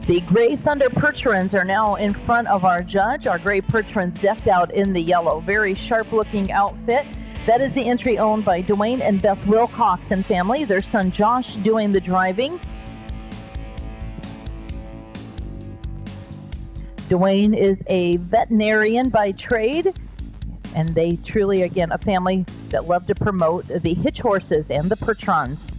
The Gray Thunder Percherons are now in front of our judge. Our Gray Percherons decked out in the yellow. Very sharp looking outfit. That is the entry owned by Dwayne and Beth Wilcox and family. Their son Josh doing the driving. Dwayne is a veterinarian by trade. And they truly, again, a family that love to promote the hitch horses and the Percherons.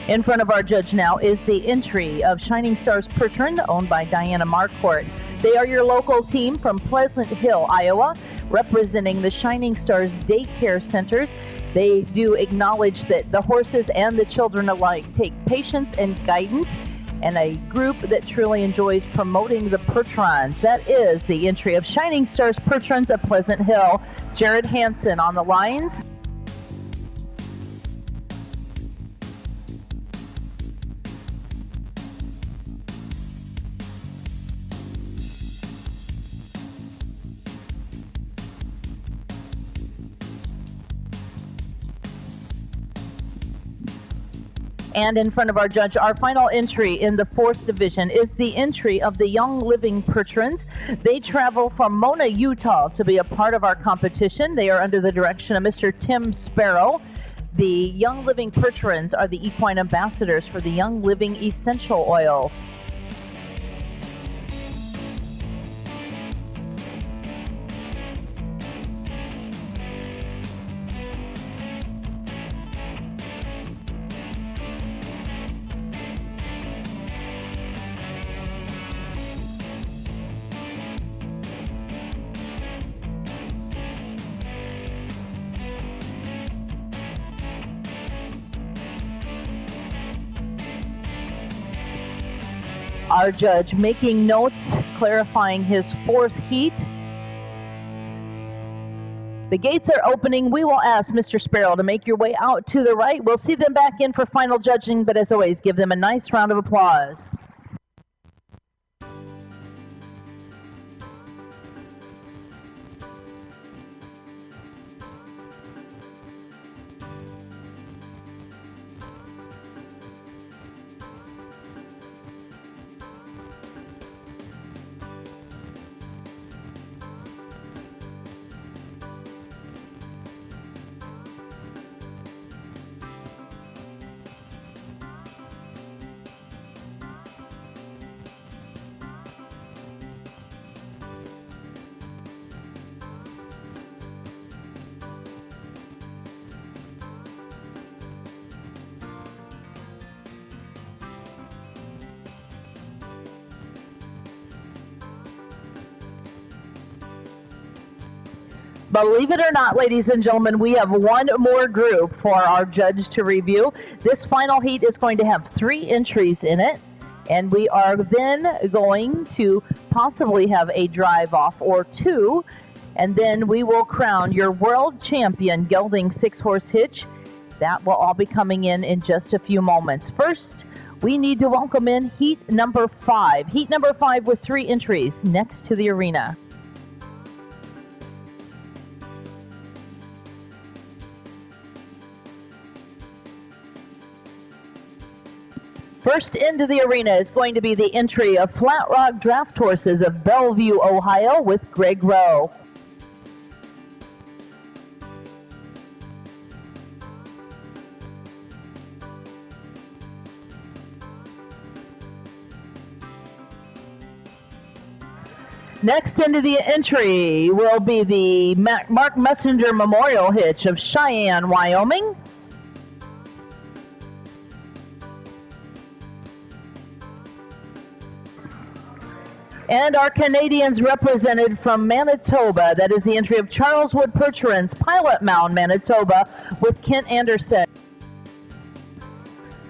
In front of our judge now is the entry of Shining Stars Percheron, owned by Diana Marquardt. They are your local team from Pleasant Hill, Iowa, representing the Shining Stars Daycare Centers. They do acknowledge that the horses and the children alike take patience and guidance, and a group that truly enjoys promoting the Percherons. That is the entry of Shining Stars Percherons of Pleasant Hill. Jared Hansen on the lines. And in front of our judge, our final entry in the 4th division is the entry of the Young Living Percherons. They travel from Mona, Utah to be a part of our competition. They are under the direction of Mr. Tim Sparrow. The Young Living Percherons are the equine ambassadors for the Young Living essential oils. Our judge making notes, clarifying his 4th heat. The gates are opening. We will ask Mr. Sparrow to make your way out to the right. We'll see them back in for final judging, but as always, give them a nice round of applause. Believe it or not, ladies and gentlemen, we have one more group for our judge to review. This final heat is going to have 3 entries in it, and we are then going to possibly have a drive-off or 2, and then we will crown your world champion gelding 6-horse hitch. That will all be coming in just a few moments. First, we need to welcome in heat number 5. Heat number 5 with 3 entries next to the arena. First into the arena is going to be the entry of Flat Rock Draft Horses of Bellevue, Ohio, with Greg Rowe. Next into the entry will be the Mark Messenger Memorial Hitch of Cheyenne, Wyoming. And our Canadians represented from Manitoba, that is the entry of Charles Wood Percherons, Pilot Mound, Manitoba, with Kent Anderson.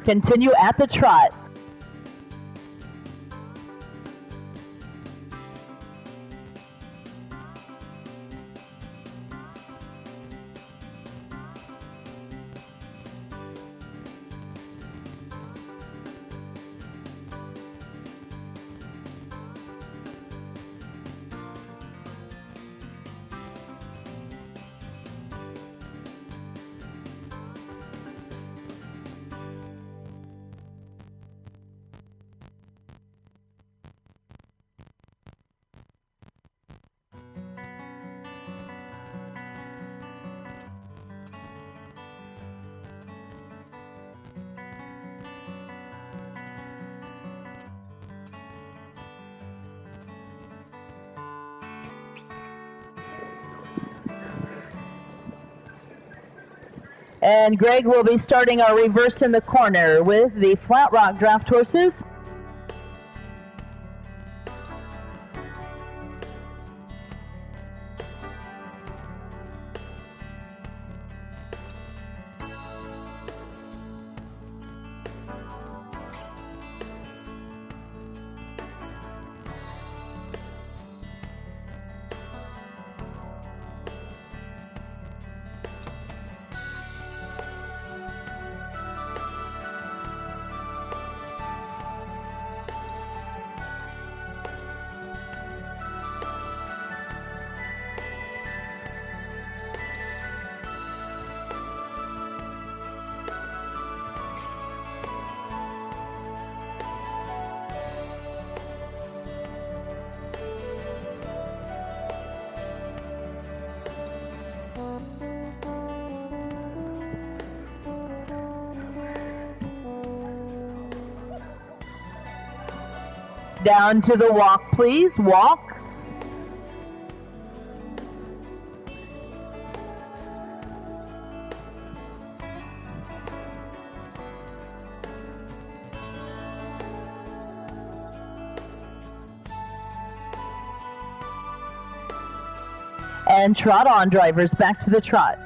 Continue at the trot. And Greg will be starting our reverse in the corner with the Flat Rock Draft Horses. Down to the walk, please. Walk. And trot on, drivers, back to the trot.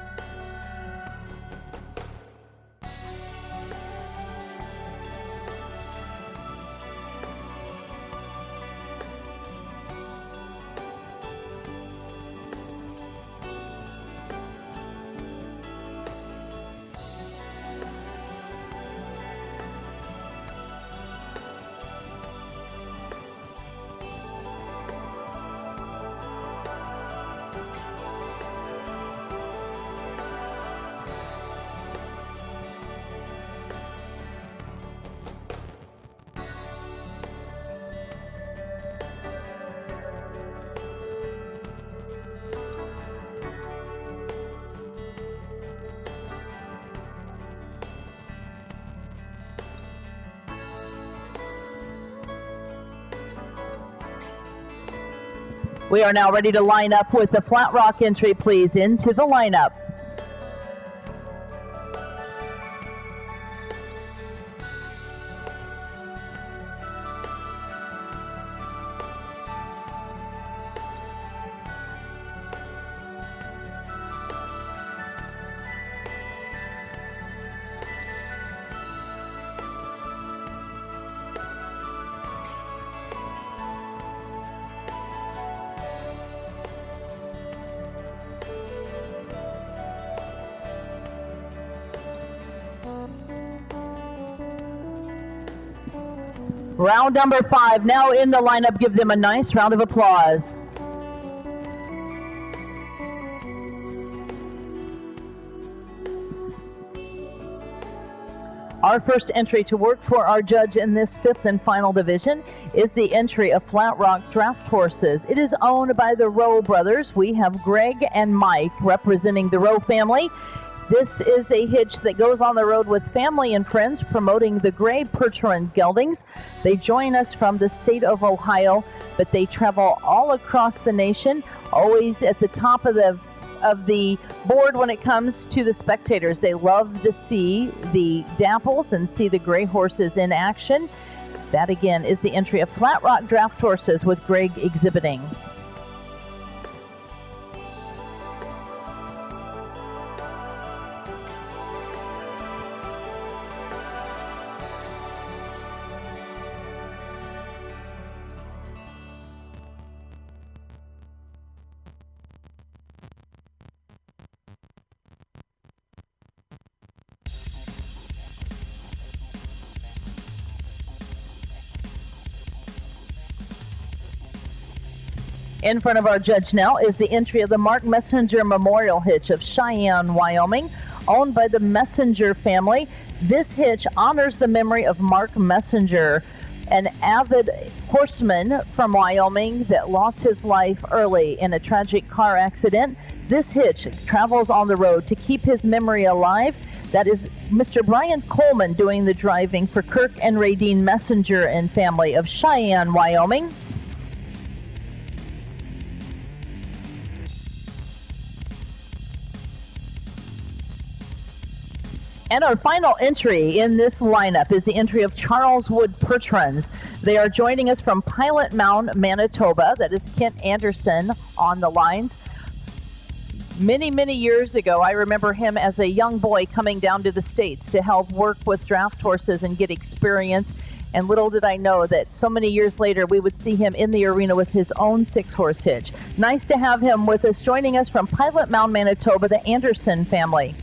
We are now ready to line up with the Flat Rock entry, please, into the lineup. Round number 5 now in the lineup. Give them a nice round of applause. Our first entry to work for our judge in this 5th and final division is the entry of Flat Rock Draft Horses. It is owned by the Rowe brothers. We have Greg and Mike representing the Rowe family. This is a hitch that goes on the road with family and friends promoting the Gray Percheron geldings. They join us from the state of Ohio, but they travel all across the nation, always at the top of the board when it comes to the spectators. They love to see the dapples and see the gray horses in action. That again is the entry of Flat Rock Draft Horses with Greg exhibiting. In front of our judge now is the entry of the Mark Messenger Memorial Hitch of Cheyenne, Wyoming, owned by the Messenger family. This hitch honors the memory of Mark Messenger, an avid horseman from Wyoming that lost his life early in a tragic car accident. This hitch travels on the road to keep his memory alive. That is Mr. Brian Coleman doing the driving for Kirk and Radine Messenger and family of Cheyenne, Wyoming. And our final entry in this lineup is the entry of Charles Wood Percherons. They are joining us from Pilot Mound, Manitoba. That is Kent Anderson on the lines. Many, many years ago, I remember him as a young boy coming down to the States to help work with draft horses and get experience. And little did I know that so many years later, we would see him in the arena with his own 6-horse hitch. Nice to have him with us, joining us from Pilot Mound, Manitoba, the Anderson family.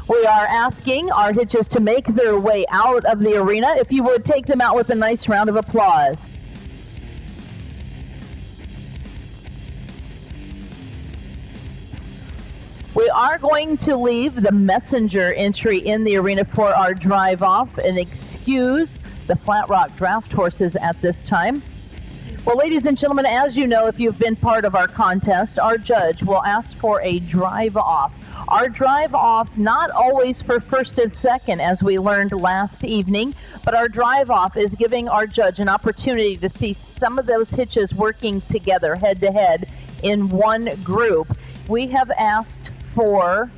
We are asking our hitches to make their way out of the arena. If you would take them out with a nice round of applause. We are going to leave the Messenger entry in the arena for our drive off and excuse the Flat Rock Draft Horses at this time. Well, ladies and gentlemen, as you know, if you've been part of our contest, our judge will ask for a drive off. Our drive off, not always for first and second, as we learned last evening, but our drive off is giving our judge an opportunity to see some of those hitches working together head to head in one group. We have asked for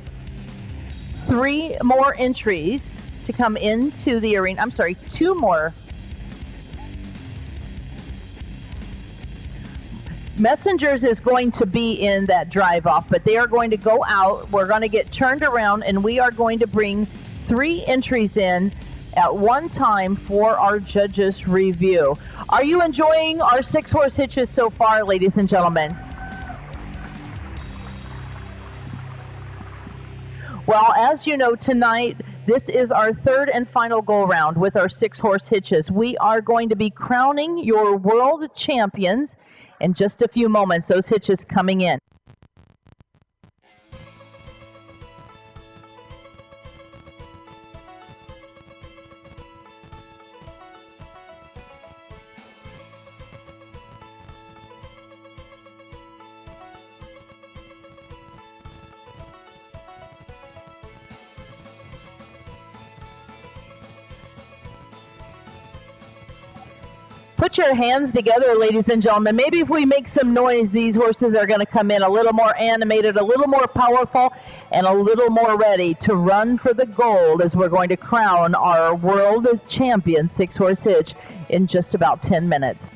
3 more entries to come into the arena. I'm sorry, 2 more. Messengers is going to be in that drive off, but they are going to go out. We're going to get turned around, and we are going to bring 3 entries in at one time for our judges' review. Are you enjoying our 6-horse hitches so far, ladies and gentlemen? Well, as you know, tonight, this is our 3rd and final go-round with our 6-horse hitches. We are going to be crowning your world champions in just a few moments. Those hitches coming in. Put your hands together, ladies and gentlemen. Maybe if we make some noise, these horses are going to come in a little more animated, a little more powerful, and a little more ready to run for the gold as we're going to crown our world champion 6-horse hitch in just about 10 minutes.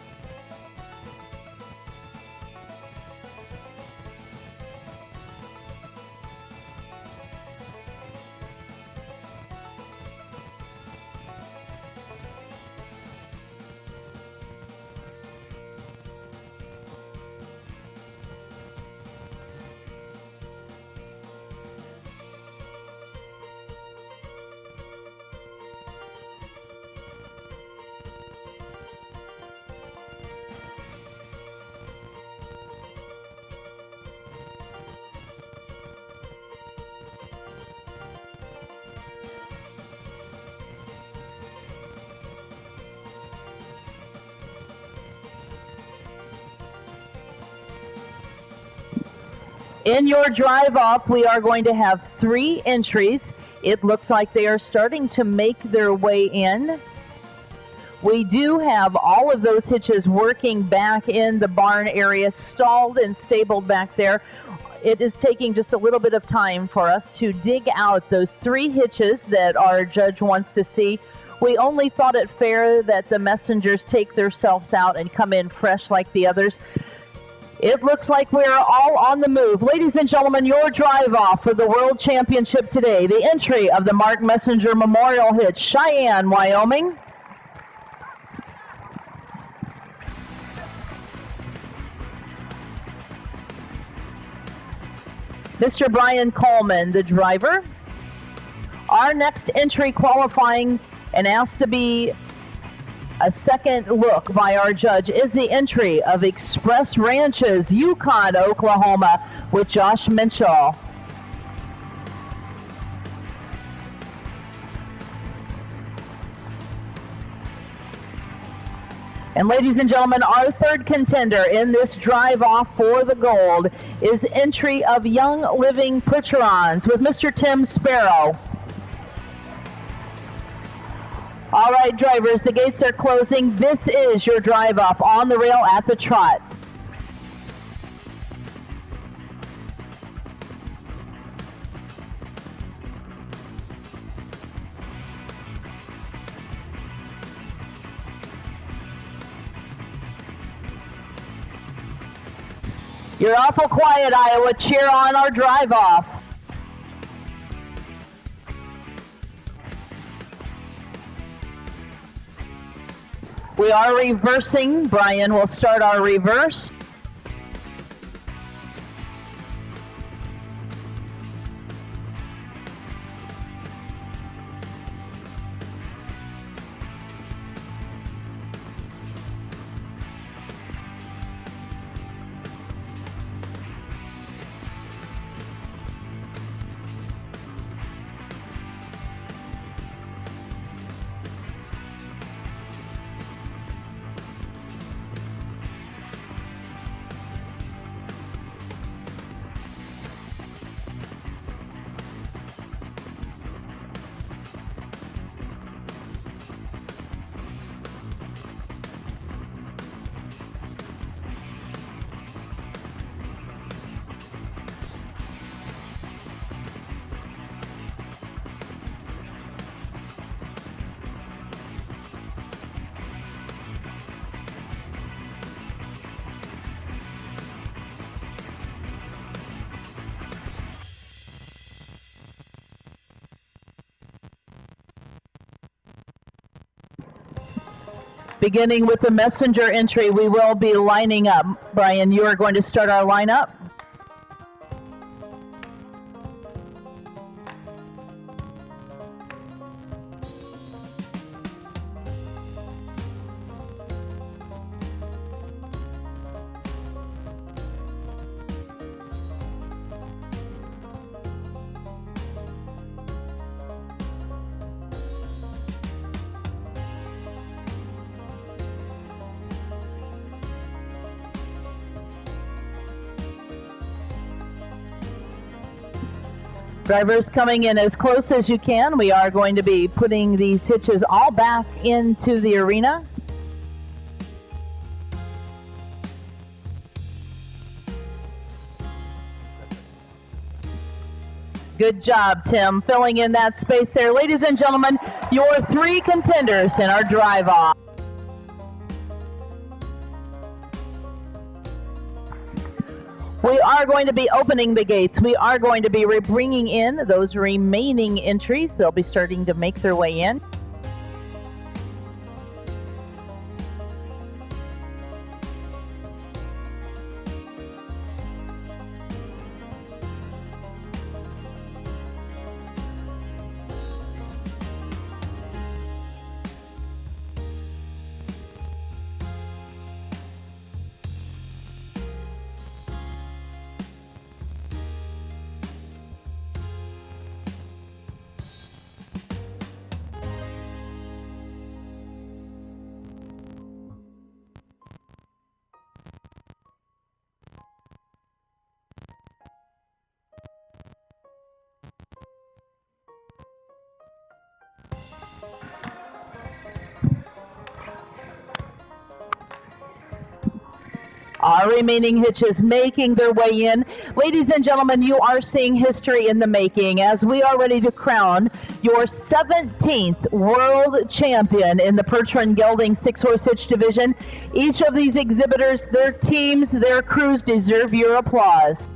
In your drive off, we are going to have 3 entries. It looks like they are starting to make their way in. We do have all of those hitches working back in the barn area, stalled and stabled back there. It is taking just a little bit of time for us to dig out those 3 hitches that our judge wants to see. We only thought it fair that the messengers take themselves out and come in fresh like the others. It looks like we're all on the move. Ladies and gentlemen, your drive off for the World Championship today. The entry of the Mark Messenger Memorial Hitch, Cheyenne, Wyoming. Mr. Brian Coleman, the driver. Our next entry qualifying and asked to be a second look by our judge is the entry of Express Ranches, Yukon, Oklahoma, with Josh Minchall. And ladies and gentlemen, our third contender in this drive off for the gold is entry of Young Living Percherons with Mr. Tim Sparrow. All right, drivers, the gates are closing. This is your drive off on the rail at the trot. You're awful quiet, Iowa. Cheer on our drive off. We are reversing. Brian will start our reverse. Beginning with the messenger entry, we will be lining up. Brian, you are going to start our lineup. Drivers coming in as close as you can. We are going to be putting these hitches all back into the arena. Good job, Tim, filling in that space there. Ladies and gentlemen, your 3 contenders in our drive-off. We are going to be opening the gates. We are going to be bringing in those remaining entries. They'll be starting to make their way in. Our remaining hitches making their way in. Ladies and gentlemen, you are seeing history in the making as we are ready to crown your 17th world champion in the Percheron Gelding 6-horse hitch division. Each of these exhibitors, their teams, their crews deserve your applause.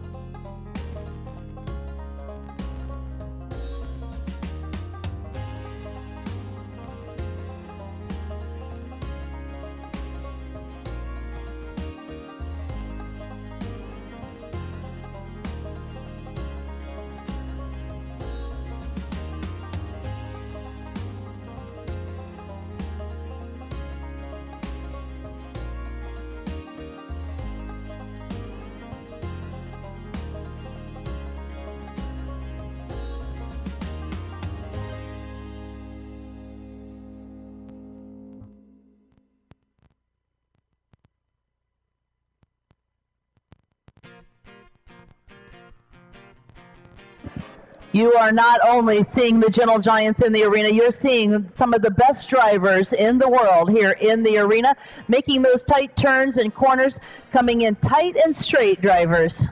You are not only seeing the gentle giants in the arena, you're seeing some of the best drivers in the world here in the arena, making those tight turns and corners, coming in tight and straight drivers.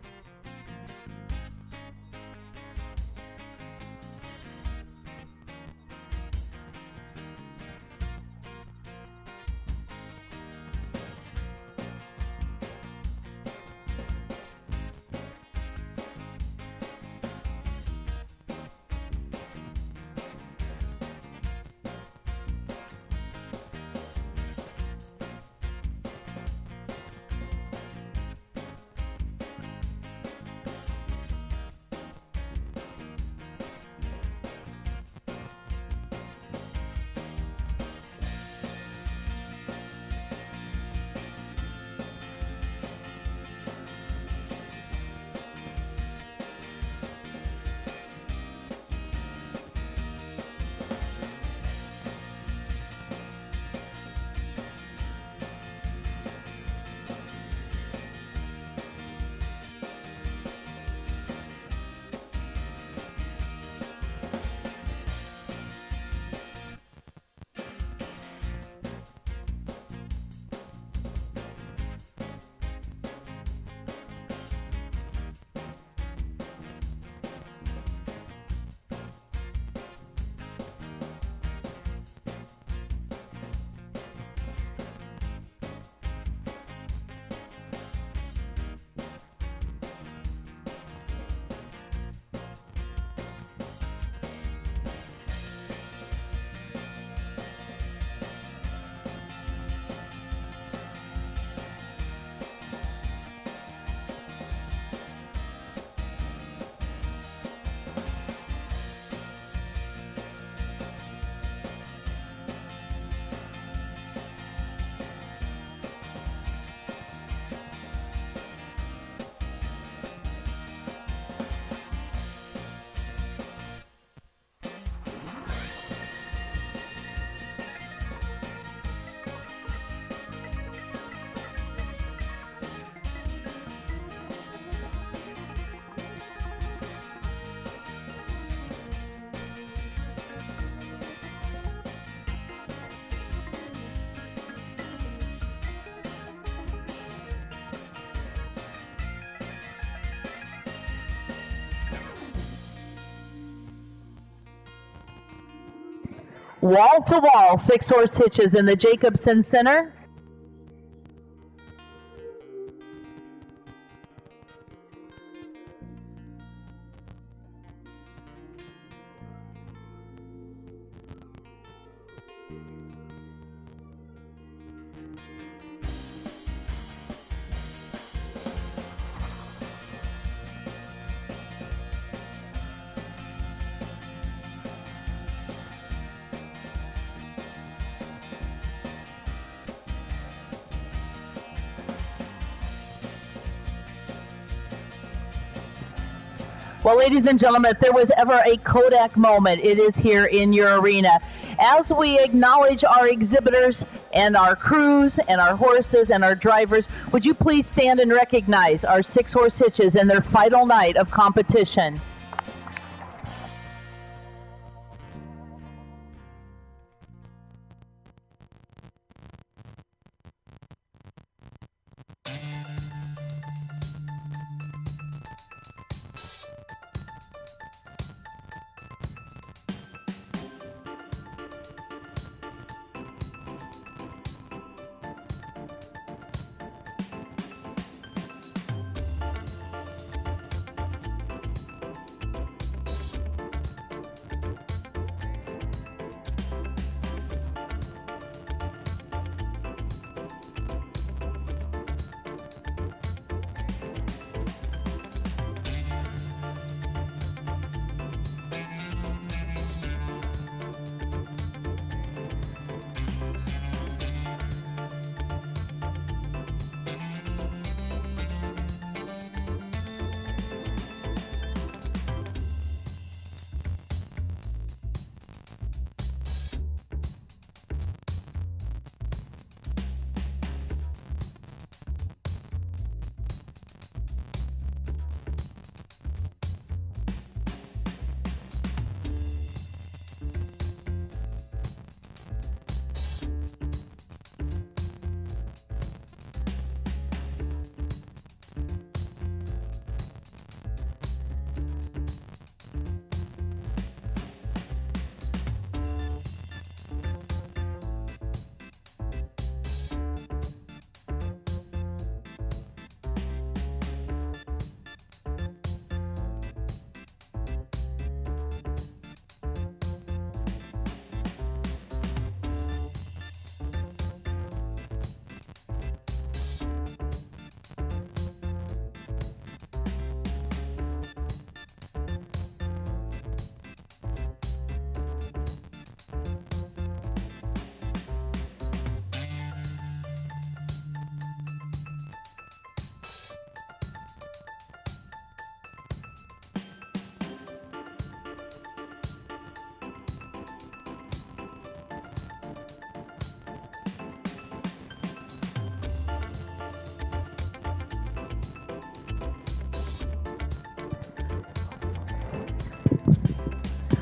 Wall-to-wall 6-horse hitches in the Jacobson Center. Well, ladies and gentlemen, if there was ever a Kodak moment, it is here in your arena. As we acknowledge our exhibitors and our crews and our horses and our drivers, would you please stand and recognize our 6-horse hitches in their final night of competition?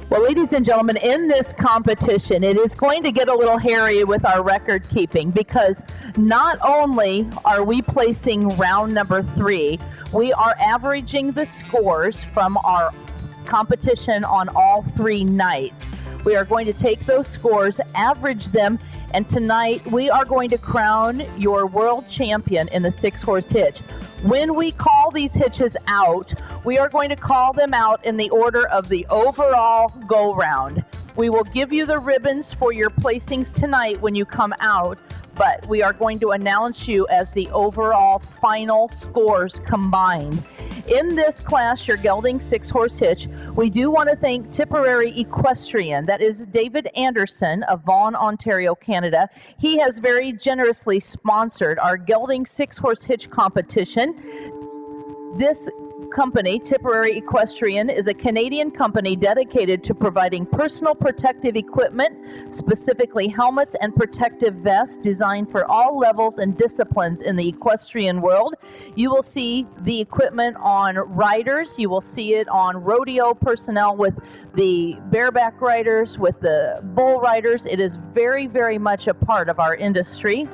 Well, ladies and gentlemen, in this competition, it is going to get a little hairy with our record keeping, because not only are we placing round number 3, we are averaging the scores from our competition on all 3 nights. We are going to take those scores, average them, and tonight we are going to crown your world champion in the 6-horse hitch. When we call these hitches out, we are going to call them out in the order of the overall go-round. We will give you the ribbons for your placings tonight when you come out, but we are going to announce you as the overall final scores combined. In this class, your gelding 6-horse hitch, we do want to thank Tipperary Equestrian. That is David Anderson of Vaughan, Ontario, Canada. He has very generously sponsored our gelding 6-horse hitch competition. This company, Tipperary Equestrian, is a Canadian company dedicated to providing personal protective equipment, specifically helmets and protective vests designed for all levels and disciplines in the equestrian world. You will see the equipment on riders, you will see it on rodeo personnel with the bareback riders, with the bull riders. It is very, very much a part of our industry.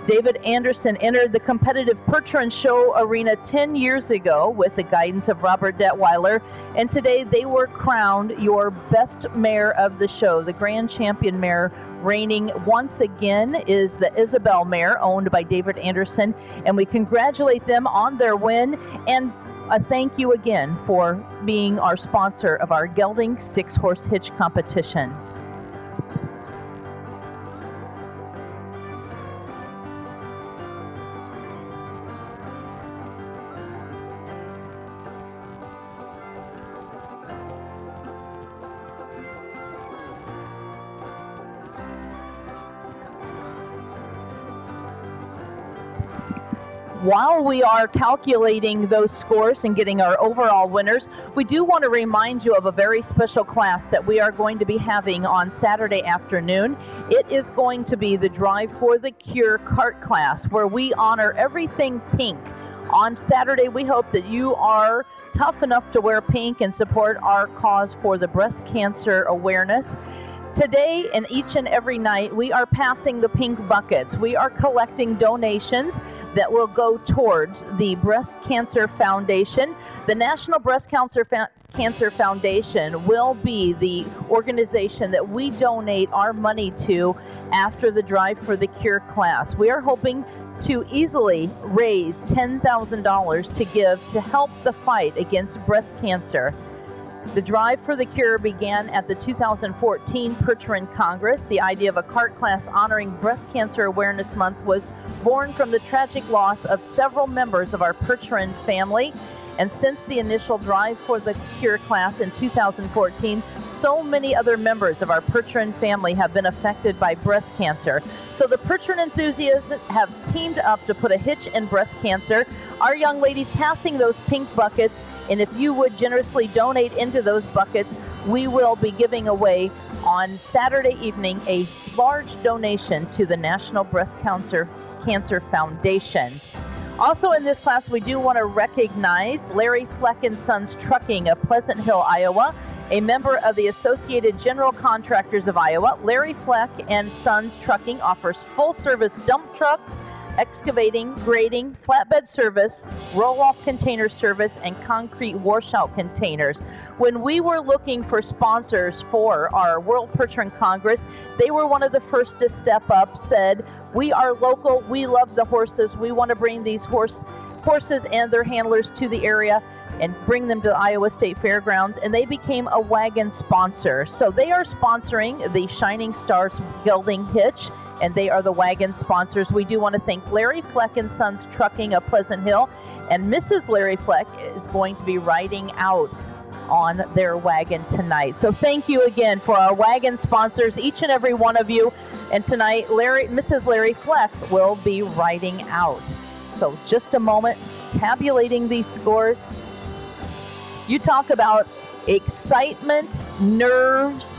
David Anderson entered the competitive Percheron Show arena 10 years ago with the guidance of Robert Detweiler, and today they were crowned your best mare of the show. The grand champion mare reigning once again is the Isabel mare, owned by David Anderson, and we congratulate them on their win, and a thank you again for being our sponsor of our gelding 6-horse hitch competition. While we are calculating those scores and getting our overall winners, we do want to remind you of a very special class that we are going to be having on Saturday afternoon. It is going to be the Drive for the Cure cart class, where we honor everything pink. On Saturday, we hope that you are tough enough to wear pink and support our cause for the breast cancer awareness. Today and each and every night, we are passing the pink buckets. We are collecting donations that will go towards the Breast Cancer Foundation. The National Breast Cancer Foundation will be the organization that we donate our money to after the Drive for the Cure class. We are hoping to easily raise $10,000 to give to help the fight against breast cancer. The Drive for the Cure began at the 2014 Percheron Congress. The idea of a cart class honoring Breast Cancer Awareness Month was born from the tragic loss of several members of our Percheron family. And since the initial Drive for the Cure class in 2014, so many other members of our Percheron family have been affected by breast cancer. So the Percheron enthusiasts have teamed up to put a hitch in breast cancer. Our young ladies passing those pink buckets, and if you would generously donate into those buckets, we will be giving away on Saturday evening a large donation to the National Breast Cancer Foundation. Also in this class, we do want to recognize Larry Fleck and Sons Trucking of Pleasant Hill, Iowa, a member of the Associated General Contractors of Iowa. Larry Fleck and Sons Trucking offers full-service dump trucks, excavating, grading, flatbed service, roll-off container service, and concrete washout containers. When we were looking for sponsors for our World Percheron Congress, they were one of the first to step up, said, "We are local, we love the horses, we want to bring these horses and their handlers to the area and bring them to the Iowa State Fairgrounds," and they became a wagon sponsor. So they are sponsoring the Shining Stars Gelding Hitch, and they are the wagon sponsors. We do want to thank Larry Fleck and Sons Trucking of Pleasant Hill, and Mrs. Larry Fleck is going to be riding out on their wagon tonight. So thank you again for our wagon sponsors, each and every one of you. And tonight, Mrs. Larry Fleck will be riding out. So just a moment, tabulating these scores. You talk about excitement, nerves,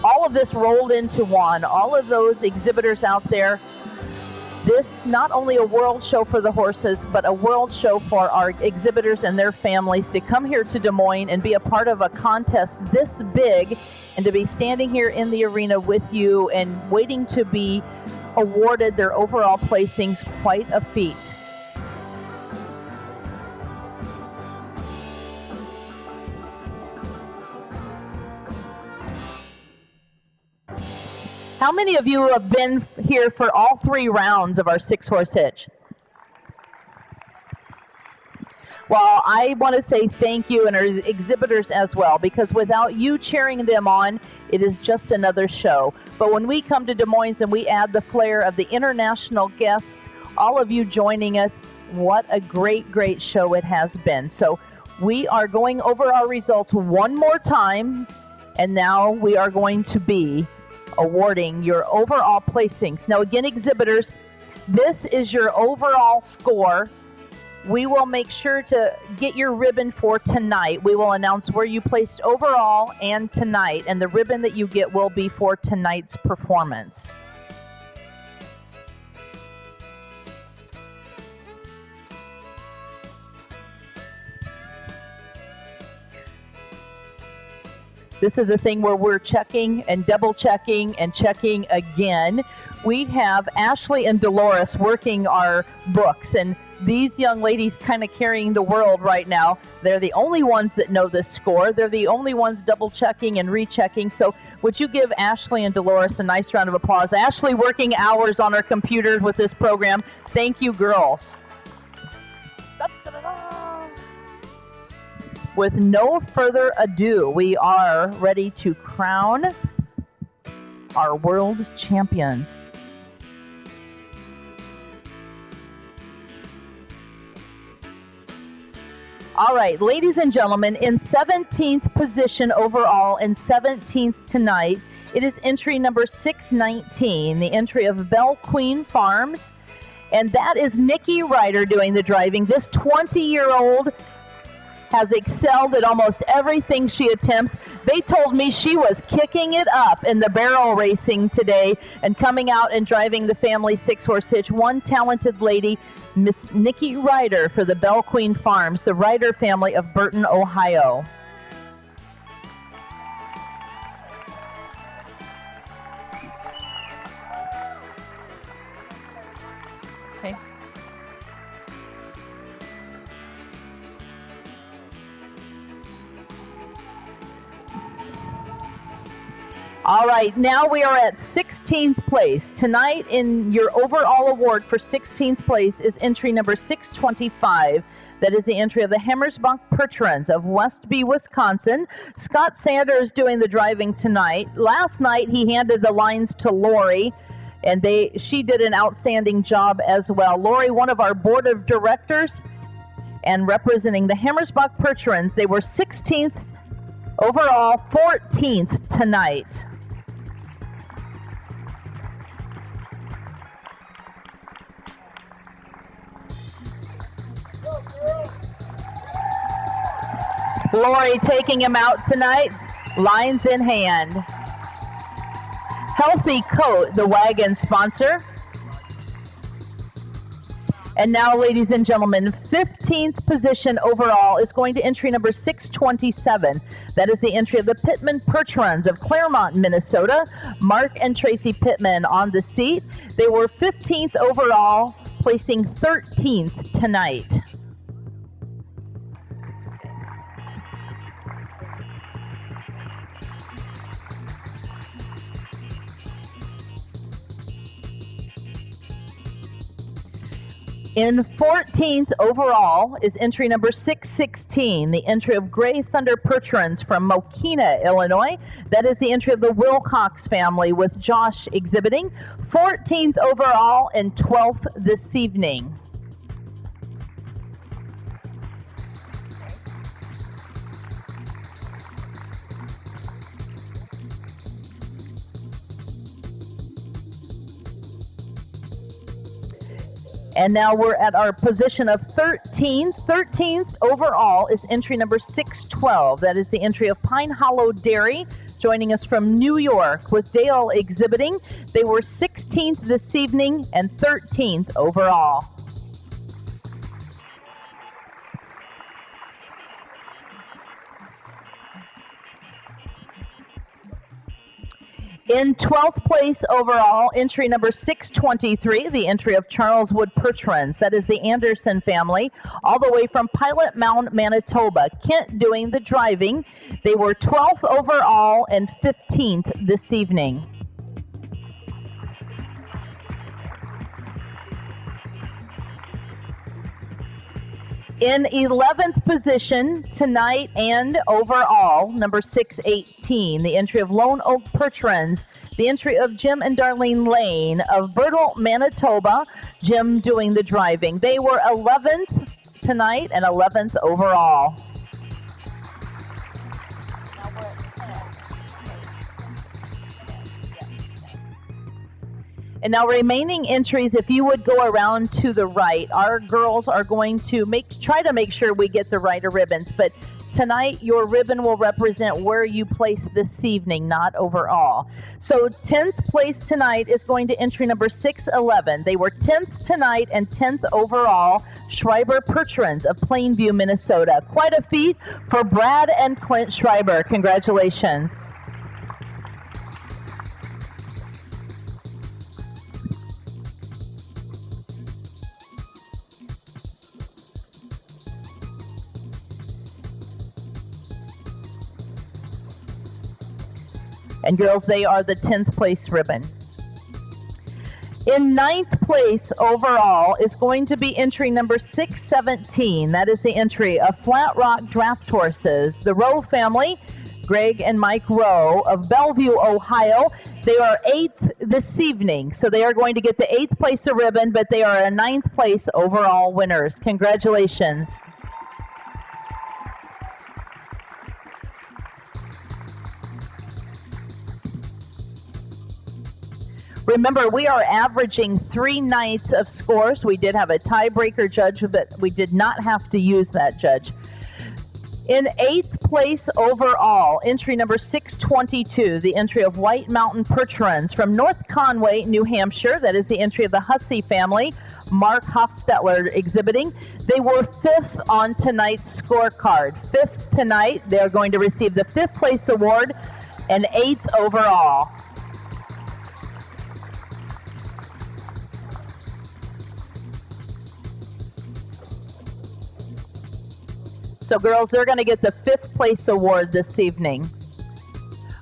all of this rolled into one. All of those exhibitors out there. This, not only a world show for the horses, but a world show for our exhibitors and their families to come here to Des Moines and be a part of a contest this big, and to be standing here in the arena with you and waiting to be awarded their overall placings, quite a feat. How many of you have been here for all 3 rounds of our 6-horse hitch? Well, I want to say thank you, and our exhibitors as well, because without you cheering them on, it is just another show. But when we come to Des Moines and we add the flair of the international guests, all of you joining us, what a great, great show it has been. So we are going over our results one more time, and now we are going to be awarding your overall placings. Now again, exhibitors, this is your overall score. We will make sure to get your ribbon for tonight. We will announce where you placed overall and tonight, and the ribbon that you get will be for tonight's performance. This is a thing where we're checking and double checking and checking again. we have Ashley and Dolores working our books, and these young ladies kind of carrying the world right now. They're the only ones that know this score. They're the only ones double checking and rechecking. So would you give Ashley and Dolores a nice round of applause? Ashley working hours on her computer with this program. Thank you, girls. With no further ado, we are ready to crown our world champions. All right, ladies and gentlemen, in 17th position overall and 17th tonight, it is entry number 619, the entry of Belle Queen Farms, and that is Nikki Ryder doing the driving. This 20-year-old has excelled at almost everything she attempts. They told me she was kicking it up in the barrel racing today and coming out and driving the family 6-horse hitch. One talented lady, Miss Nikki Ryder for the Belle Queen Farms, the Ryder family of Burton, Ohio. Okay. All right, now we are at 16th place. Tonight in your overall award for 16th place is entry number 625. That is the entry of the Hammersbach Percherons of Westby, Wisconsin. Scott Sanders doing the driving tonight. Last night he handed the lines to Lori, and she did an outstanding job as well. Lori, one of our board of directors, and representing the Hammersbach Percherons. They were 16th overall, 14th tonight. Lori taking him out tonight, lines in hand. Healthy Coat, the wagon sponsor. And now, ladies and gentlemen, 15th position overall is going to entry number 627. That is the entry of the Pittman Percherons of Claremont, Minnesota. Mark and Tracy Pittman on the seat. They were 15th overall, placing 13th tonight. In 14th overall is entry number 616, the entry of Gray Thunder Percherons from Mokina, Illinois. That is the entry of the Wilcox family with Josh exhibiting. 14th overall and 12th this evening. And now we're at our position of 13th. 13th overall is entry number 612. That is the entry of Pine Hollow Dairy, joining us from New York with Dale exhibiting. They were 16th this evening and 13th overall. In 12th place overall, entry number 623, the entry of Charleswood Percherons. That is the Anderson family, all the way from Pilot Mound, Manitoba. Kent doing the driving. They were 12th overall and 15th this evening. In 11th position tonight and overall, number 618, the entry of Lone Oak Percherons, the entry of Jim and Darlene Lane of Bertle, Manitoba, Jim doing the driving. They were 11th tonight and 11th overall. And now remaining entries, if you would go around to the right, our girls are going to try to make sure we get the Ryder ribbons. But tonight, your ribbon will represent where you place this evening, not overall. So 10th place tonight is going to entry number 611. They were 10th tonight and 10th overall. Schreiber Percherons of Plainview, Minnesota. Quite a feat for Brad and Clint Schreiber. Congratulations. And girls, they are the 10th place ribbon. In 9th place overall is going to be entry number 617. That is the entry of Flat Rock Draft Horses, the Rowe family, Greg and Mike Rowe of Bellevue, Ohio. They are 8th this evening, so they are going to get the 8th place ribbon, but they are a 9th place overall winners. Congratulations. Remember, we are averaging 3 nights of scores. We did have a tiebreaker judge, but we did not have to use that judge. In 8th place overall, entry number 622, the entry of White Mountain Percherons from North Conway, New Hampshire. That is the entry of the Hussey family, Mark Hofstetler exhibiting. They were 5th on tonight's scorecard. 5th tonight. They are going to receive the 5th place award and 8th overall. So girls, they're going to get the 5th place award this evening.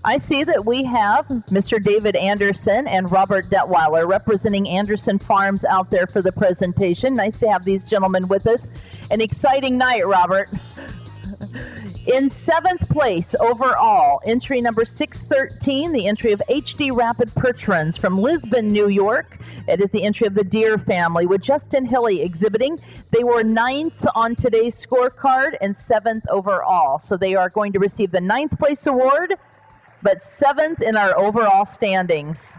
I see that we have Mr. David Anderson and Robert Detweiler representing Anderson Farms out there for the presentation. Nice to have these gentlemen with us. An exciting night, Robert. In 7th place overall, entry number 613, the entry of HD Rapid Percherons from Lisbon, New York. It is the entry of the Deer family with Justin Hilly exhibiting. They were 9th on today's scorecard and 7th overall. So they are going to receive the 9th place award, but 7th in our overall standings.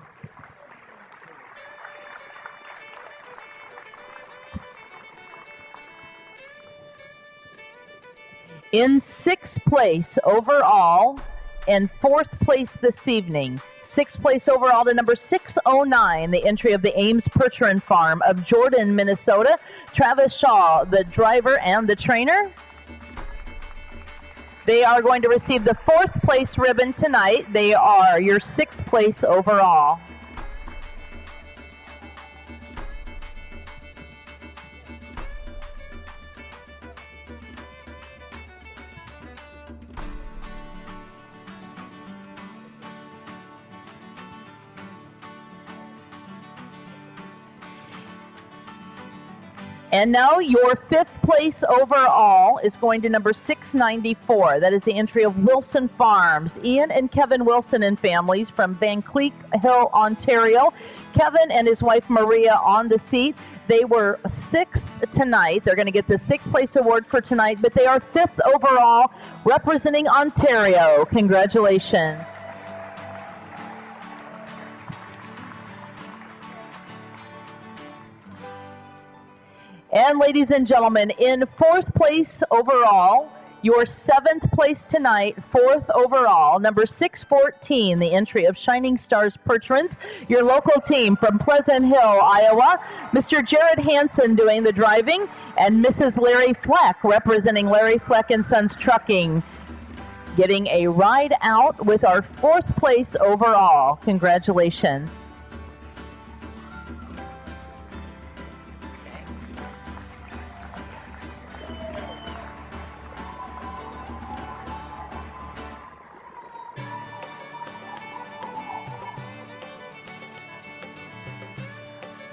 In 6th place overall and 4th place this evening, 6th place overall to number 609, the entry of the Ames Percheron Farm of Jordan, Minnesota. Travis Shaw, the driver and the trainer. They are going to receive the 4th place ribbon tonight. They are your 6th place overall. And now your 5th place overall is going to number 694. That is the entry of Wilson Farms. Ian and Kevin Wilson and families from Van Cleek Hill, Ontario. Kevin and his wife Maria on the seat. They were 6th tonight. They're going to get the 6th place award for tonight, but they are 5th overall representing Ontario. Congratulations. And ladies and gentlemen, in 4th place overall, your 7th place tonight, 4th overall, number 614, the entry of Shining Stars Percherons, your local team from Pleasant Hill, Iowa. Mr. Jared Hansen doing the driving, and Mrs. Larry Fleck representing Larry Fleck and Sons Trucking, getting a ride out with our 4th place overall. Congratulations.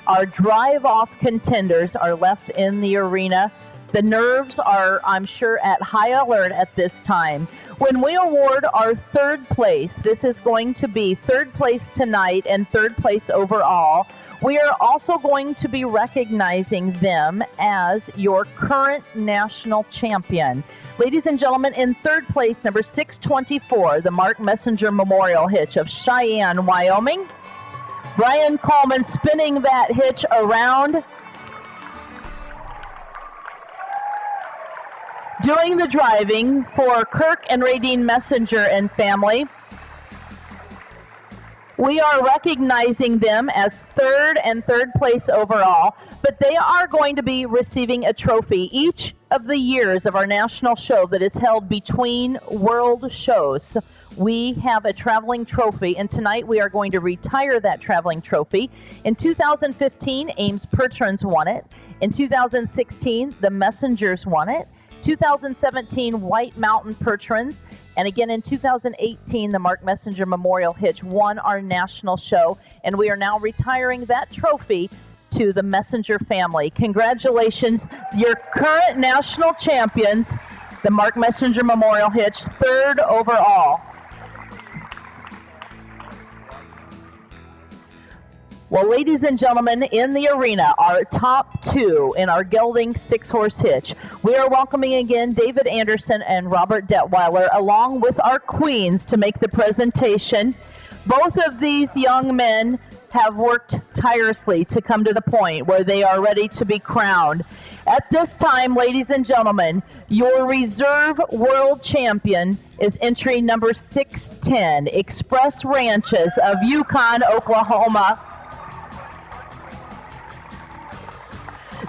Our drive-off contenders are left in the arena. The nerves are, I'm sure, at high alert at this time. When we award our 3rd place, this is going to be 3rd place tonight and 3rd place overall. We are also going to be recognizing them as your current national champion. Ladies and gentlemen, in 3rd place, number 624, the Mark Messenger Memorial Hitch of Cheyenne, Wyoming. Brian Coleman spinning that hitch around, doing the driving for Kirk and Radine Messenger and family. We are recognizing them as 3rd and 3rd place overall, but they are going to be receiving a trophy each of the years of our national show that is held between world shows. We have a traveling trophy, and tonight we are going to retire that traveling trophy. In 2015, Ames Percherons won it. In 2016, the Messengers won it. 2017 White Mountain Percherons, and again in 2018 the Mark Messenger Memorial Hitch won our national show, and we are now retiring that trophy to the Messenger family. Congratulations, your current national champions, the Mark Messenger Memorial Hitch, 3rd overall. Well, ladies and gentlemen, in the arena, our top 2 in our gelding 6-horse hitch. We are welcoming again David Anderson and Robert Detweiler, along with our queens, to make the presentation. Both of these young men have worked tirelessly to come to the point where they are ready to be crowned. At this time, ladies and gentlemen, your reserve world champion is entry number 610, Express Ranches of Yukon, Oklahoma.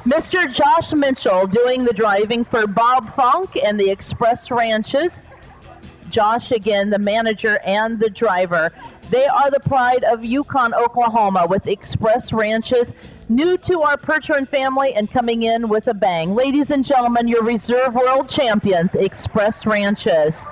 Mr. Josh Mitchell doing the driving for Bob Funk and the Express Ranches. Josh, again, the manager and the driver. They are the pride of Yukon, Oklahoma, with Express Ranches, new to our Percheron family and coming in with a bang. Ladies and gentlemen, your reserve world champions, Express Ranches.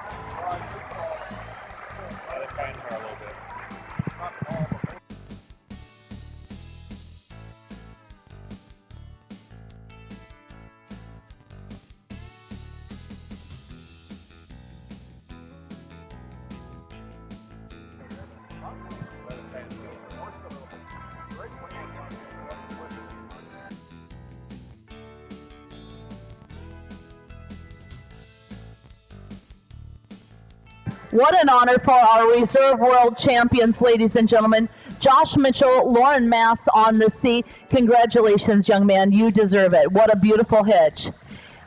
What an honor for our reserve world champions, ladies and gentlemen. Josh Mitchell, Lauren Mast on the seat. Congratulations, young man. You deserve it. What a beautiful hitch.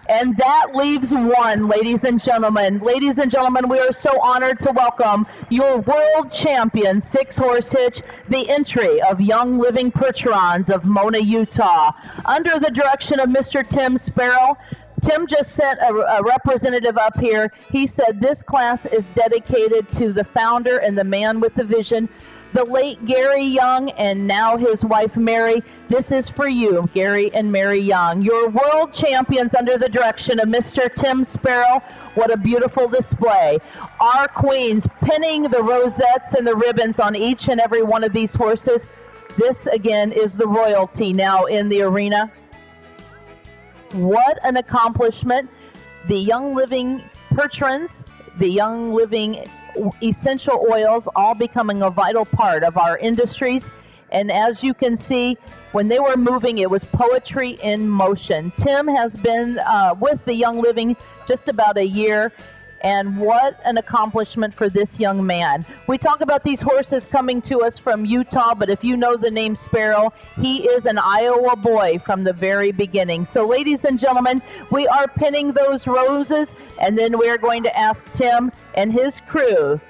And that leaves one, ladies and gentlemen. Ladies and gentlemen, we are so honored to welcome your world champion 6-horse hitch, the entry of Young Living Percherons of Mona, Utah. Under the direction of Mr. Tim Sparrow, Tim just sent a representative up here. He said this class is dedicated to the founder and the man with the vision, the late Gary Young, and now his wife Mary. This is for you, Gary and Mary Young. Your world champions under the direction of Mr. Tim Sparrow. What a beautiful display. Our queens pinning the rosettes and the ribbons on each and every one of these horses. This, again, is the royalty now in the arena. What an accomplishment. The Young Living Percherons, the Young Living essential oils, all becoming a vital part of our industries. And as you can see, when they were moving, it was poetry in motion. Tim has been with the Young Living just about a year, and what an accomplishment for this young man. We talk about these horses coming to us from Utah, but if you know the name Sparrow, he is an Iowa boy from the very beginning. So ladies and gentlemen, we are pinning those roses, and then we are going to ask Tim and his crew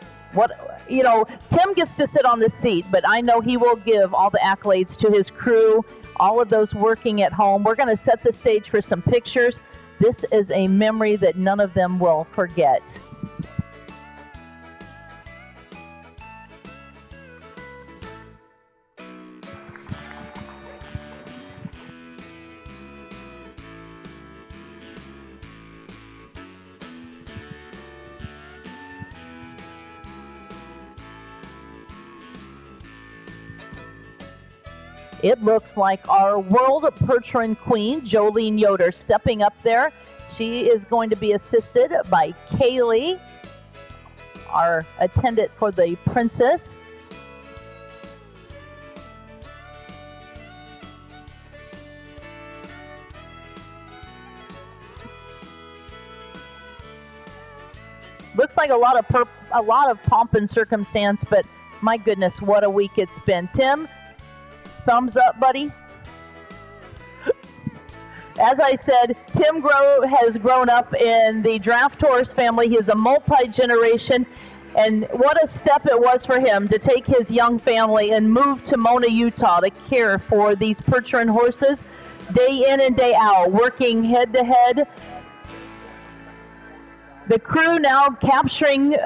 Tim gets to sit on the seat, but I know he will give all the accolades to his crew, all of those working at home. We're going to set the stage for some pictures. This is a memory that none of them will forget. It looks like our World Percheron Queen, Jolene Yoder, stepping up there. She is going to be assisted by Kaylee, our attendant for the Princess. Looks like a lot of pomp and circumstance, but my goodness, what a week it's been. Tim, thumbs up, buddy. As I said, Tim has grown up in the draft horse family. He is a multi-generation, and what a step it was for him to take his young family and move to Mona, Utah to care for these Percheron horses day in and day out, working head to head. The crew now capturing.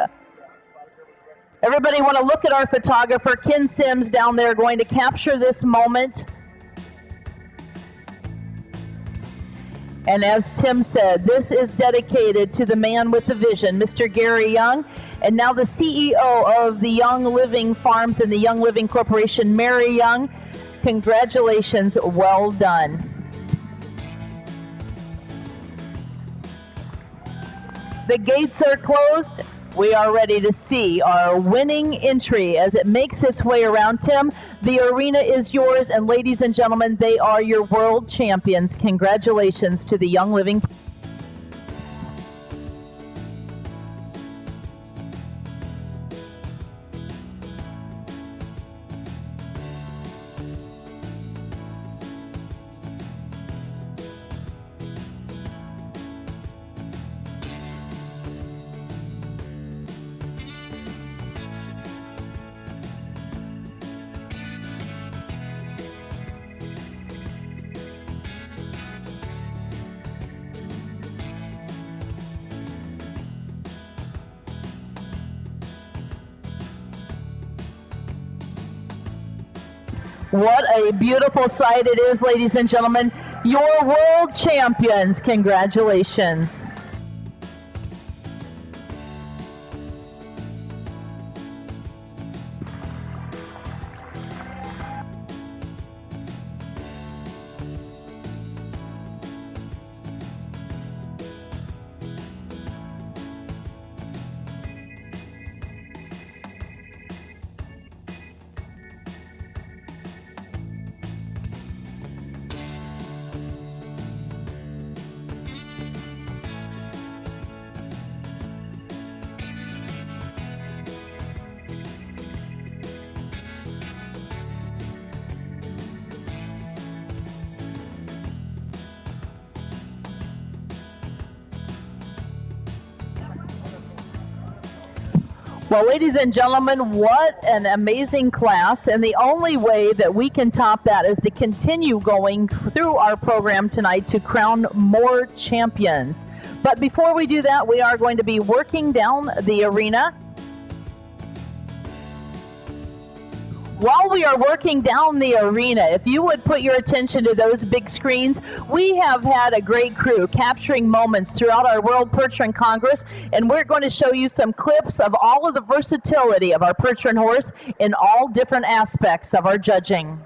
Everybody want to look at our photographer, Ken Sims, down there going to capture this moment. And as Tim said, this is dedicated to the man with the vision, Mr. Gary Young, and now the CEO of the Young Living Farms and the Young Living Corporation, Mary Young. Congratulations, well done. The gates are closed. We are ready to see our winning entry as it makes its way around. Tim, the arena is yours, and ladies and gentlemen, they are your world champions. Congratulations to the Young Living. What a beautiful sight it is, ladies and gentlemen. Your world champions, congratulations. Well, ladies and gentlemen, what an amazing class, and the only way that we can top that is to continue going through our program tonight to crown more champions. But before we do that, we are going to be working down the arena. While we are working down the arena, if you would put your attention to those big screens, we have had a great crew capturing moments throughout our World Percheron Congress, and we're going to show you some clips of all of the versatility of our Percheron horse in all different aspects of our judging.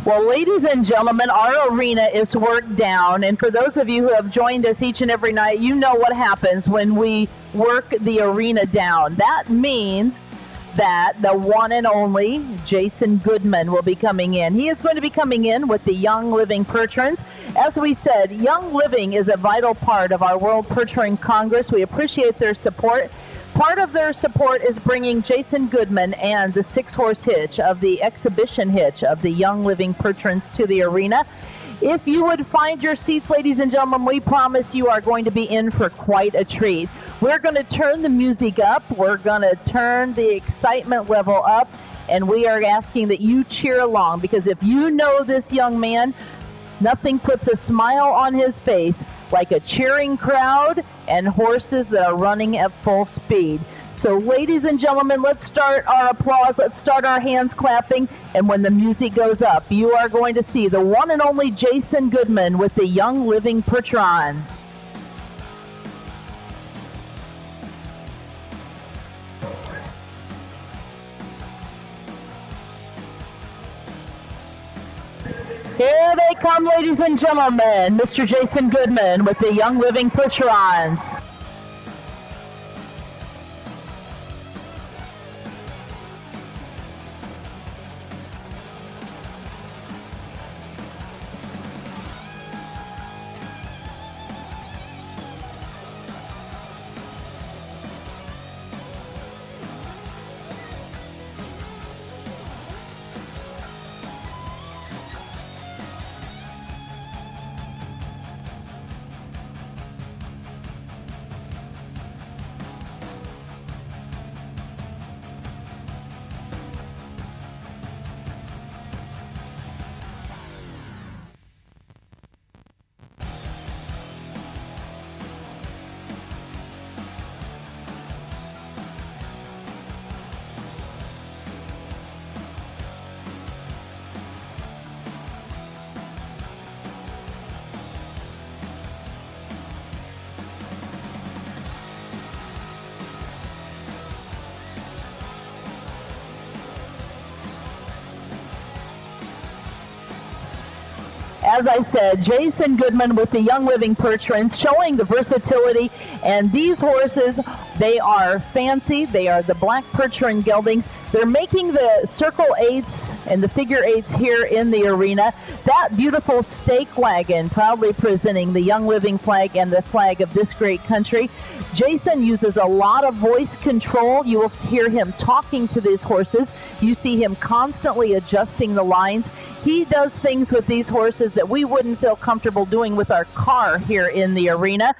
Well, ladies and gentlemen, our arena is worked down, and for those of you who have joined us each and every night, you know what happens when we work the arena down. That means that the one and only Jason Goodman will be coming in. He is going to be coming in with the Young Living Patrons. As we said, Young Living is a vital part of our World Percheron Congress. We appreciate their support. Part of their support is bringing Jason Goodman and the 6-horse hitch of the exhibition hitch of the Young Living Percherons to the arena. If you would find your seats, ladies and gentlemen, we promise you are going to be in for quite a treat. We're going to turn the music up. We're going to turn the excitement level up, and we are asking that you cheer along, because if you know this young man, nothing puts a smile on his face like a cheering crowd and horses that are running at full speed. So ladies and gentlemen, let's start our applause, let's start our hands clapping, and when the music goes up, you are going to see the one and only Jason Goodman with the Young Living Percherons. Here they come, ladies and gentlemen, Mr. Jason Goodman with the Young Living Percherons. As I said, Jason Goodman with the Young Living Percherons, showing the versatility. And these horses, they are fancy. They are the black Percheron geldings. They're making the circle eights and the figure eights here in the arena. That beautiful stake wagon proudly presenting the Young Living flag and the flag of this great country. Jason uses a lot of voice control. You will hear him talking to these horses. You see him constantly adjusting the lines. He does things with these horses that we wouldn't feel comfortable doing with our car here in the arena.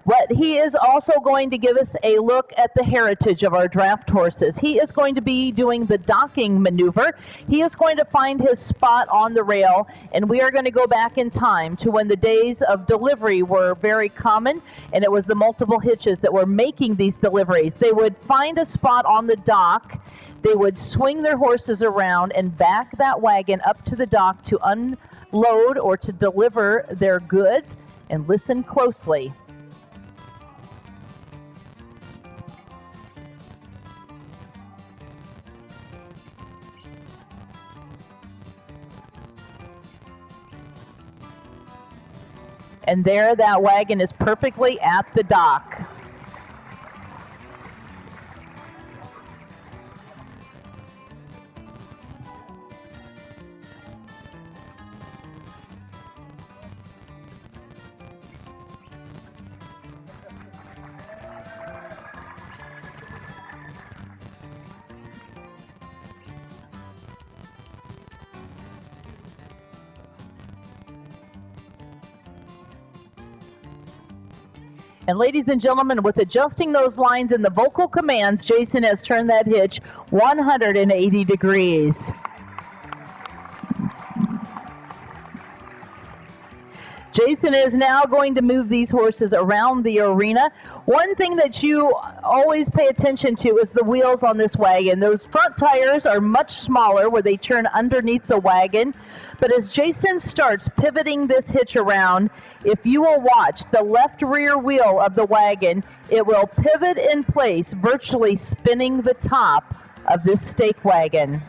But he is also going to give us a look at the heritage of our draft horses. He is going to be doing the docking maneuver. He is going to find his spot on the rail, and we are going to go back in time to when the days of delivery were very common, and it was the multiple hitches that were making these deliveries. They would find a spot on the dock. They would swing their horses around and back that wagon up to the dock to unload or to deliver their goods. And listen closely. And there that wagon is perfectly at the dock. And ladies and gentlemen, with adjusting those lines and the vocal commands, Jason has turned that hitch 180 degrees. Jason is now going to move these horses around the arena. One thing that you always pay attention to is the wheels on this wagon. Those front tires are much smaller where they turn underneath the wagon. But as Jason starts pivoting this hitch around, if you will watch the left rear wheel of the wagon, it will pivot in place, virtually spinning the top of this stake wagon.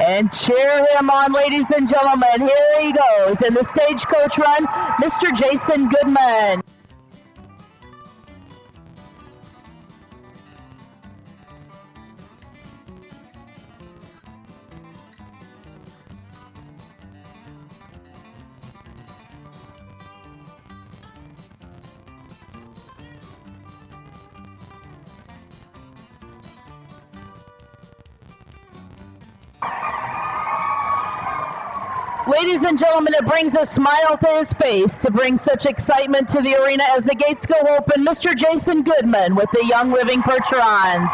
And cheer him on, ladies and gentlemen. Here he goes in the stagecoach run, Mr. Jason Goodman. Ladies and gentlemen, it brings a smile to his face to bring such excitement to the arena as the gates go open. Mr. Jason Goodman with the Young Living Percherons.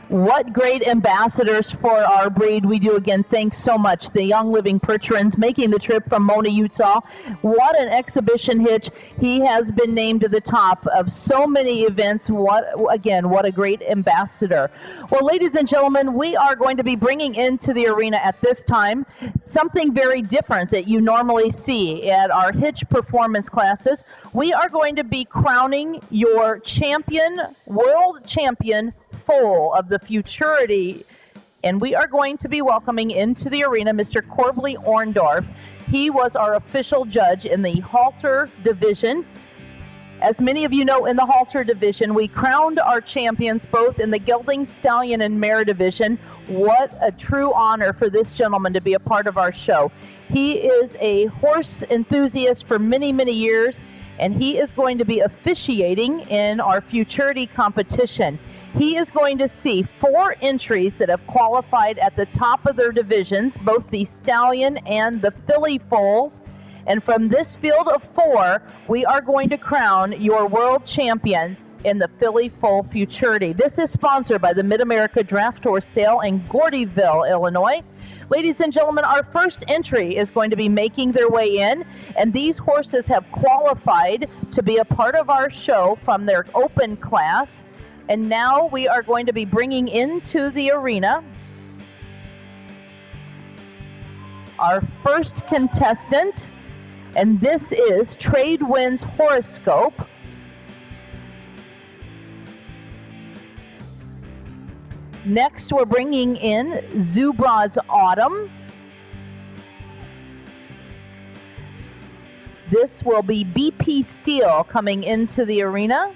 What great ambassadors for our breed. We do again. Thanks so much. The Young Living Percherons making the trip from Mona, Utah. What an exhibition hitch. He has been named to the top of so many events. What a great ambassador. Well, ladies and gentlemen, we are going to be bringing into the arena at this time something very different that you normally see at our hitch performance classes. We are going to be crowning your champion, world champion, foal of the Futurity, and we are going to be welcoming into the arena Mr. Corbly Orndorff. He was our official judge in the halter division. As many of you know, in the halter division, we crowned our champions both in the gelding, stallion, and mare division. What a true honor for this gentleman to be a part of our show. He is a horse enthusiast for many, many years, and he is going to be officiating in our Futurity competition. He is going to see 4 entries that have qualified at the top of their divisions, both the stallion and the filly foals. And from this field of 4, we are going to crown your world champion in the filly foal Futurity. This is sponsored by the Mid-America Draft Horse Sale in Gordyville, Illinois. Ladies and gentlemen, our first entry is going to be making their way in, and these horses have qualified to be a part of our show from their open class. And now we are going to be bringing into the arena our first contestant, and this is Trade Winds Horoscope. Next, we're bringing in Zubrod's Autumn. This will be BP Steel coming into the arena.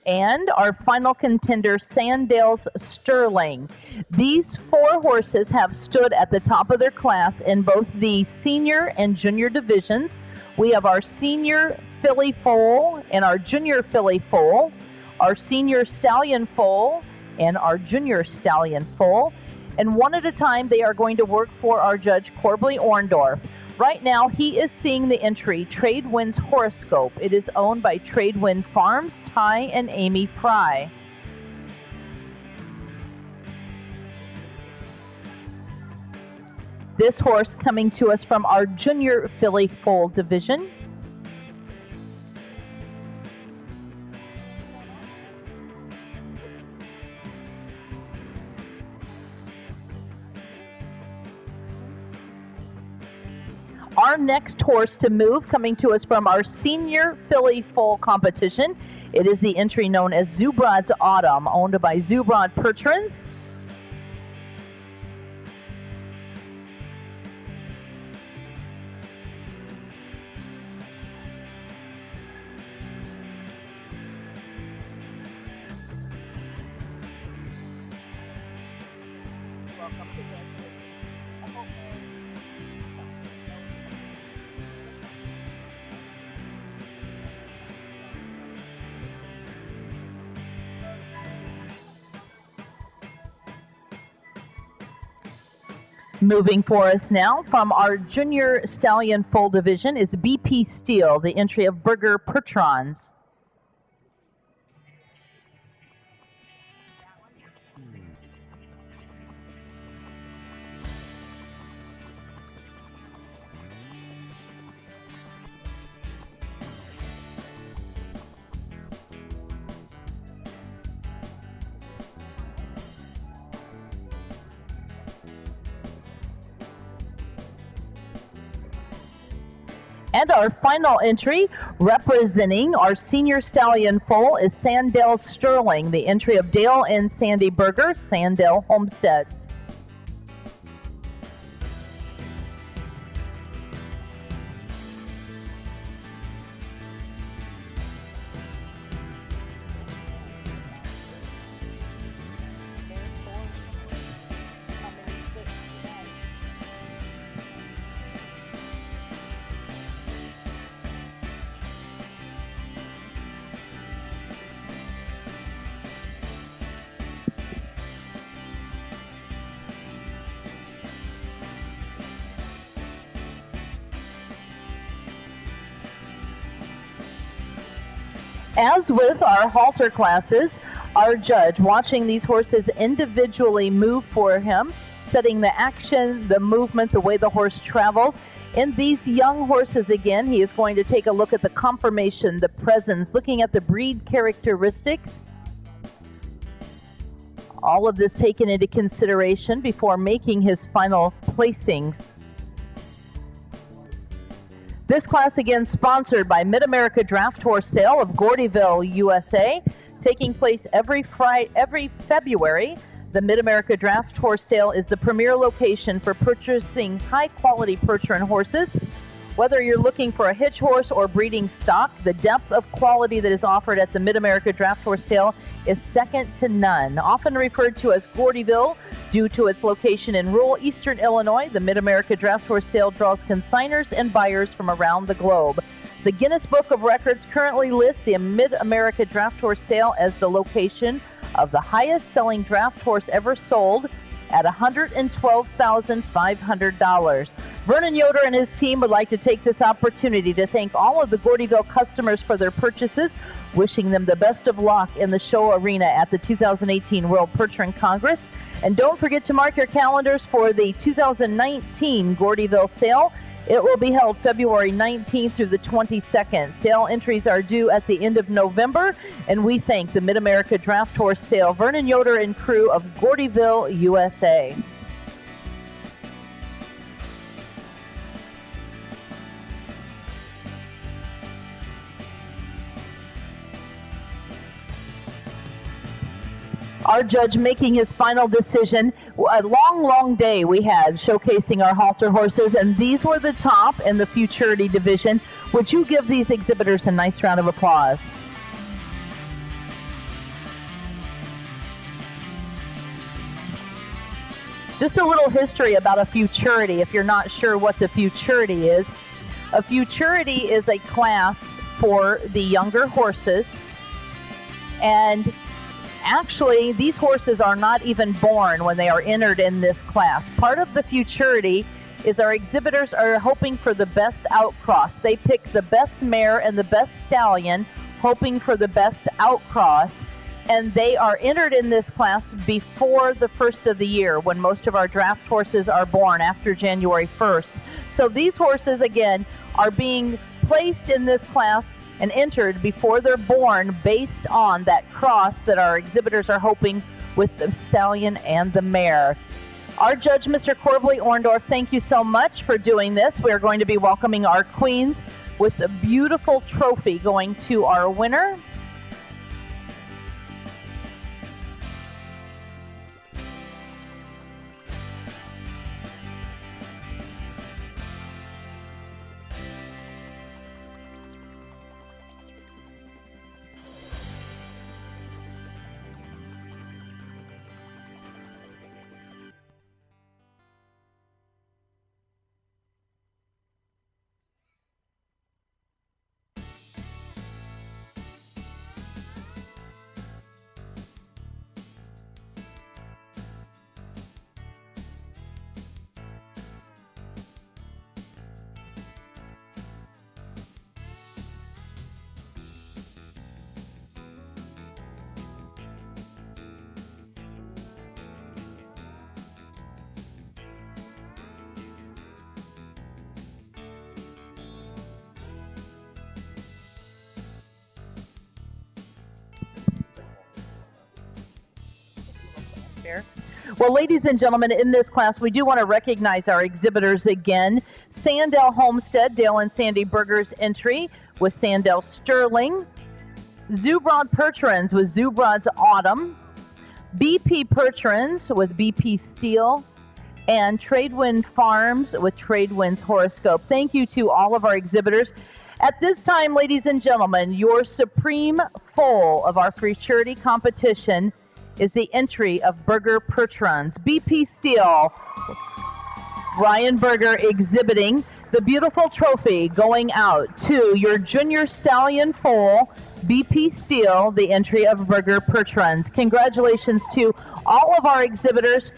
And our final contender, Sandales Sterling. These 4 horses have stood at the top of their class in both the senior and junior divisions. We have our senior filly foal and our junior filly foal, our senior stallion foal and our junior stallion foal. And one at a time, they are going to work for our judge, Corbly Orndorff. Right now, he is seeing the entry, Trade Winds Horoscope. It is owned by Trade Wind Farms, Ty and Amy Fry. This horse coming to us from our junior filly foal division. Our next horse to move, coming to us from our senior filly foal competition, it is the entry known as Zubrod's Autumn, owned by Zubrod Percherons. Moving for us now from our junior stallion foal division is BP Steel, the entry of Burger Percherons. And our final entry, representing our senior stallion foal, is Sandale Sterling, the entry of Dale and Sandy Berger, Sandale Homestead. As with our halter classes, our judge watching these horses individually move for him, setting the action, the movement, the way the horse travels. In these young horses, again, he is going to take a look at the conformation, the presence, looking at the breed characteristics. All of this taken into consideration before making his final placings. This class, again, sponsored by Mid-America Draft Horse Sale of Gordyville, USA, taking place every February. The Mid-America Draft Horse Sale is the premier location for purchasing high-quality Percheron horses. Whether you're looking for a hitch horse or breeding stock, the depth of quality that is offered at the Mid-America Draft Horse Sale is second to none. Often referred to as Gordyville due to its location in rural eastern Illinois, the Mid-America Draft Horse Sale draws consigners and buyers from around the globe. The Guinness Book of Records currently lists the Mid-America Draft Horse Sale as the location of the highest selling draft horse ever sold at $112,500. Vernon Yoder and his team would like to take this opportunity to thank all of the Gordyville customers for their purchases, wishing them the best of luck in the show arena at the 2018 World Percheron Congress. And don't forget to mark your calendars for the 2019 Gordyville sale. It will be held February 19th through the 22nd. Sale entries are due at the end of November, and we thank the Mid-America Draft Horse Sale, Vernon Yoder and crew of Gordyville, USA. Our judge making his final decision. A long day we had showcasing our halter horses, and these were the top in the futurity division. Would you give these exhibitors a nice round of applause? Just a little history about a futurity if you're not sure what the futurity is. A futurity is a class for the younger horses, and actually, these horses are not even born when they are entered in this class. Part of the futurity is our exhibitors are hoping for the best outcross. They pick the best mare and the best stallion, hoping for the best outcross, and they are entered in this class before the first of the year, when most of our draft horses are born after January 1st. So these horses, again, are being placed in this class and entered before they're born based on that cross that our exhibitors are hoping with the stallion and the mare. Our judge, Mr. Corbly Orndorff, thank you so much for doing this. We're going to be welcoming our queens with a beautiful trophy going to our winner. Well, ladies and gentlemen, in this class, we do want to recognize our exhibitors again. Sandell Homestead, Dale and Sandy Berger's entry with Sandell Sterling. Zubrod Pertrins with Zubrod's Autumn. BP Pertrins with BP Steel. And Tradewind Farms with Tradewind's Horoscope. Thank you to all of our exhibitors. At this time, ladies and gentlemen, your supreme foal of our futurity competition is the entry of Berger Pertrins. BP Steel, Ryan Berger exhibiting the beautiful trophy going out to your junior stallion foal, BP Steel, the entry of Berger Pertrins. Congratulations to all of our exhibitors,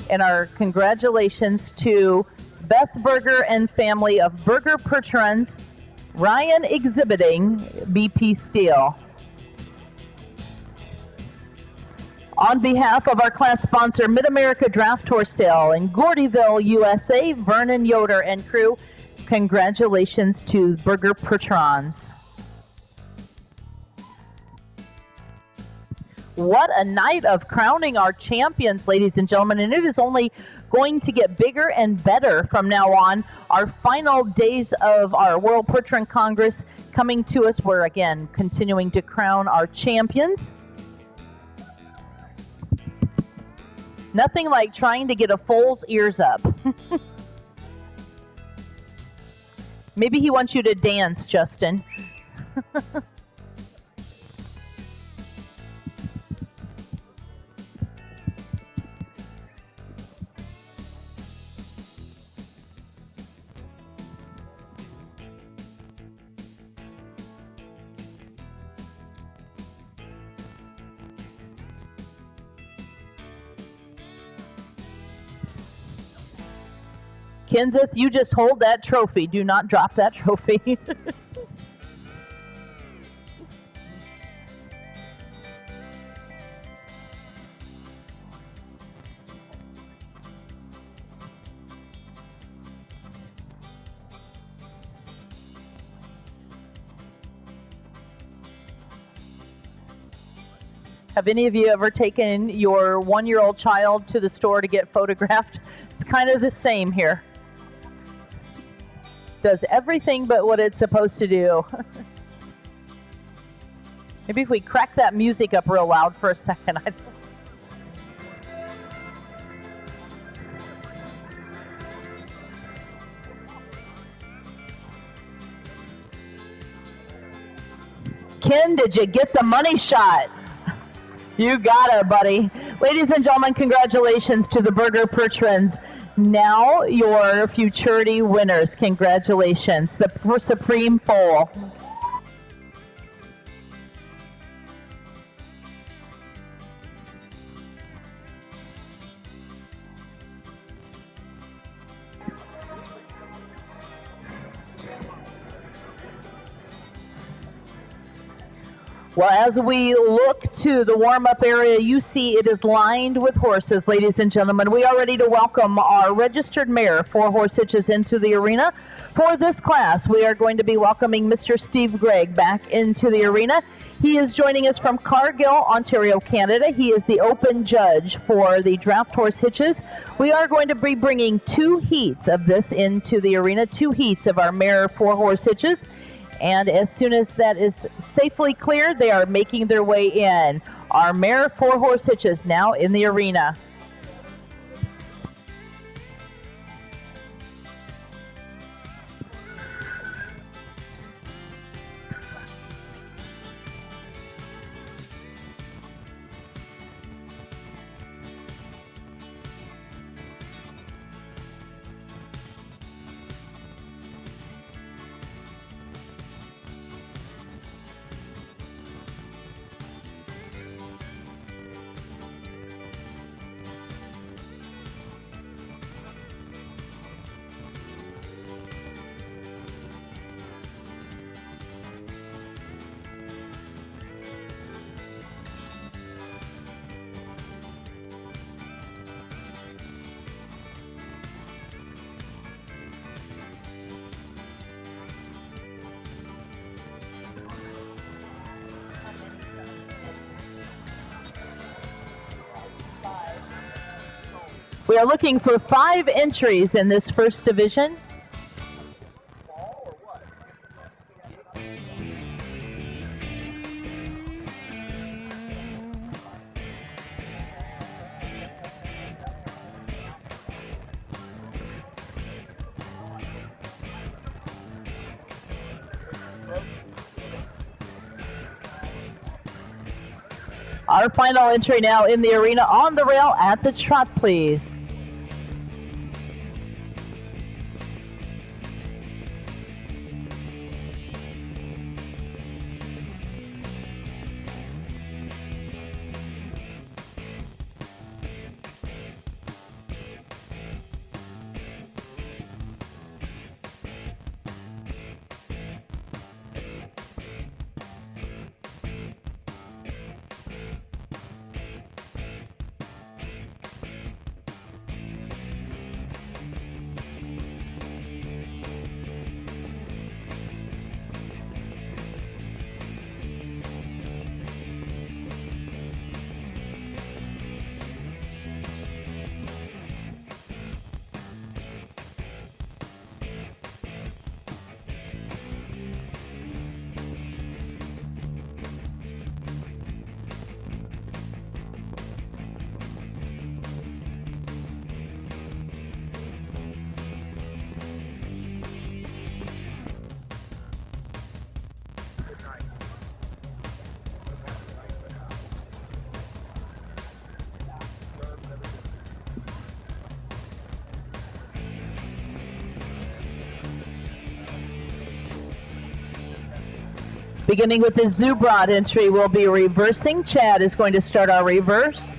and our congratulations to Beth Berger and family of Berger Pertrins, Ryan exhibiting BP Steel. On behalf of our class sponsor, Mid-America Draft Horse Sale in Gordyville, USA, Vernon Yoder and crew, congratulations to Berger Pertrins. What a night of crowning our champions, ladies and gentlemen, and it is only going to get bigger and better from now on. Our final days of our World Pertrin Congress coming to us. We're again continuing to crown our champions. Nothing like trying to get a foal's ears up. Maybe he wants you to dance, Justin. Kenseth, you just hold that trophy. Do not drop that trophy. Have any of you ever taken your one-year-old child to the store to get photographed? It's kind of the same here. Does everything but what it's supposed to do. Maybe if we crack that music up real loud for a second. Ken, did you get the money shot? You got it, buddy. Ladies and gentlemen, congratulations to the Berger Pertrins. Now your futurity winners. Congratulations. The Supreme Foal. Well, as we look to the warm-up area, you see it is lined with horses, ladies and gentlemen. We are ready to welcome our registered mare, 4 Horse Hitches, into the arena. For this class, we are going to be welcoming Mr. Steve Gregg back into the arena. He is joining us from Cargill, Ontario, Canada. He is the open judge for the Draft Horse Hitches. We are going to be bringing 2 heats of this into the arena, 2 heats of our mare 4 Horse Hitches. And as soon as that is safely cleared, they are making their way in. Our mare 4 Horse Hitches now in the arena. We are looking for 5 entries in this first division. Our final entry now in the arena on the rail at the trot, please. Beginning with the Zubrod entry, we'll be reversing. Chad is going to start our reverse.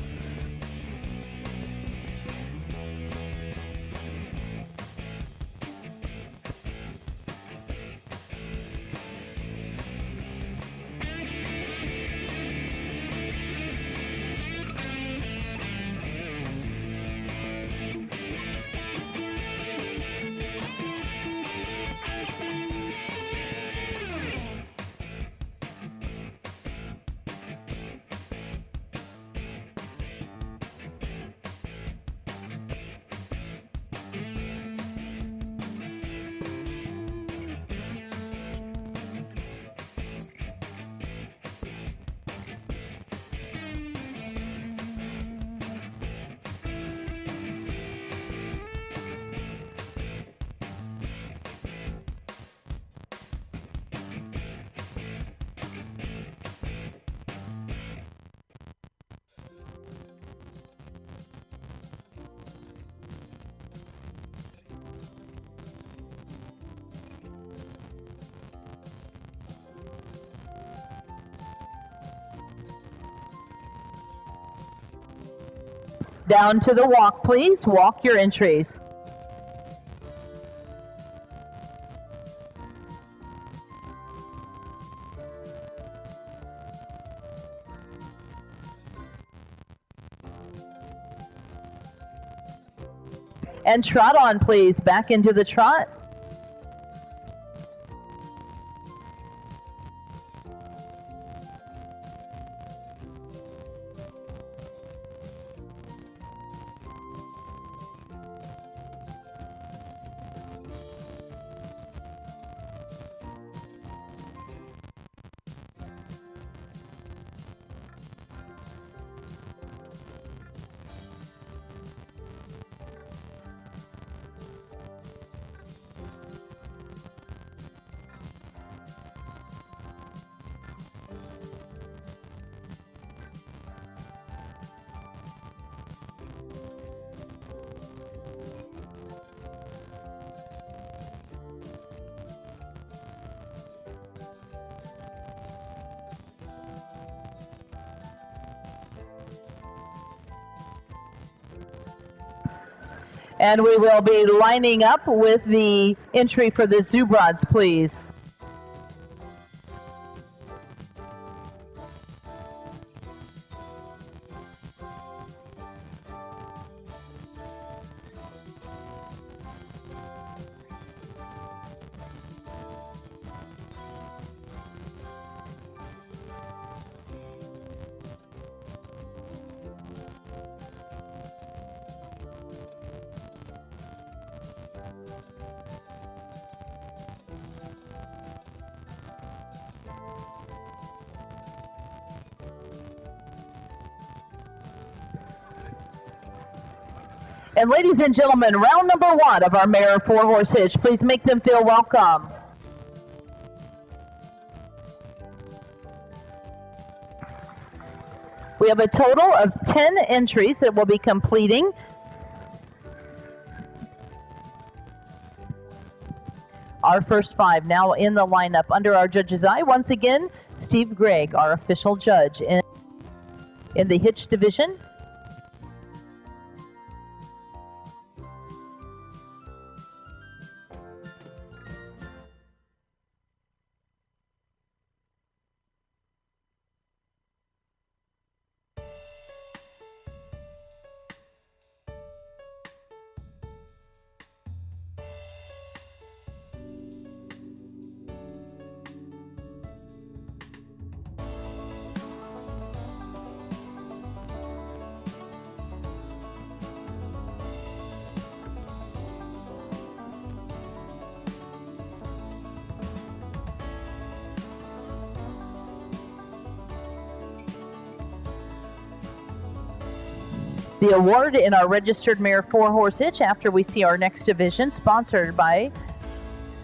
Down to the walk, please. Walk your entries. And trot on, please. Back into the trot. And we will be lining up with the entry for the Zubrods, please. And ladies and gentlemen, round number 1 of our Mare 4-horse hitch. Please make them feel welcome. We have a total of 10 entries that will be completing. Our first 5 now in the lineup under our judge's eye. Once again, Steve Gregg, our official judge in the hitch division. The award in our registered Mare 4-horse hitch after we see our next division, sponsored by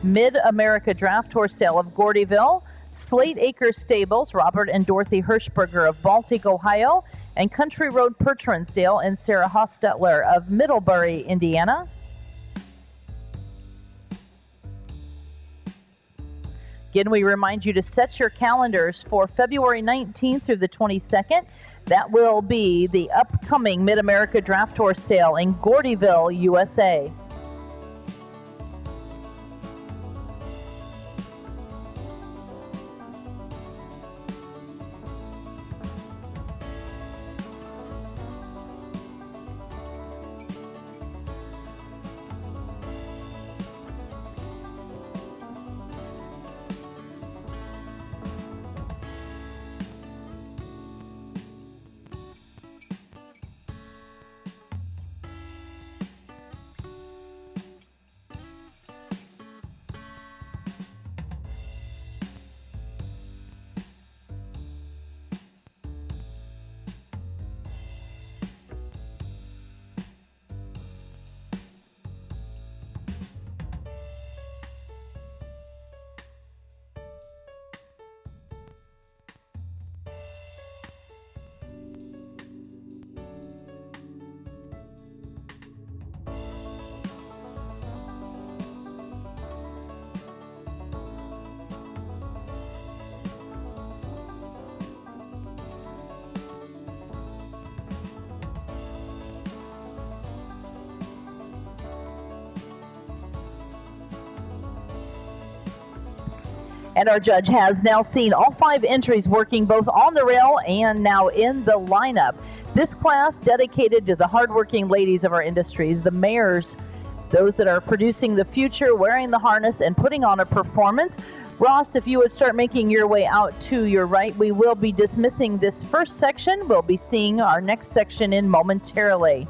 Mid-America Draft Horse Sale of Gordyville, Slate Acres Stables, Robert and Dorothy Hirschberger of Baltic, Ohio, and Country Road Pertransdale and Sarah Hostetler of Middlebury, Indiana. Again, we remind you to set your calendars for February 19th through the 22nd. That will be the upcoming Mid-America Draft Horse Sale in Gordyville, USA. And our judge has now seen all 5 entries working both on the rail and now in the lineup. This class dedicated to the hardworking ladies of our industry, the mares, those that are producing the future, wearing the harness and putting on a performance. Ross, if you would start making your way out to your right, we will be dismissing this first section. We'll be seeing our next section in momentarily.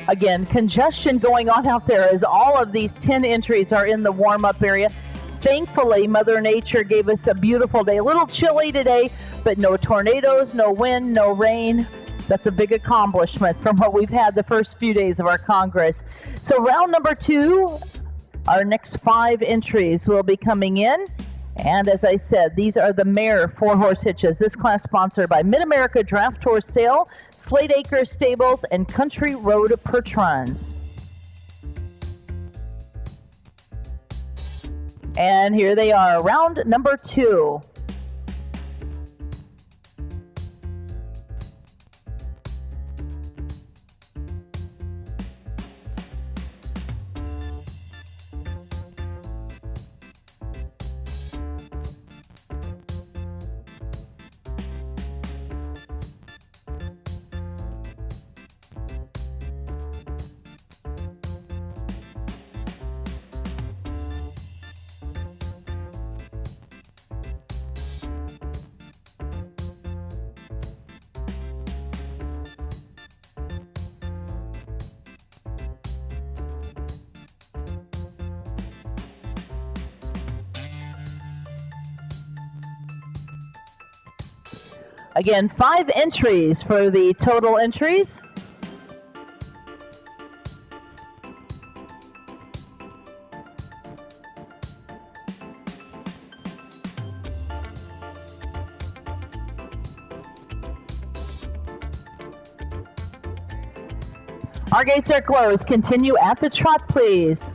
Again, congestion going on out there as all of these 10 entries are in the warm-up area. Thankfully, Mother Nature gave us a beautiful day. A little chilly today, but no tornadoes, no wind, no rain. That's a big accomplishment from what we've had the first few days of our Congress. So round number 2, our next 5 entries will be coming in. And as I said, these are the Mare 4-horse hitches. This class sponsored by Mid-America Draft Horse Sale, Slate Acres Stables, and Country Road Pertrans. And here they are, round number 2. Again, 5 entries for the total entries. Our gates are closed. Continue at the trot, please.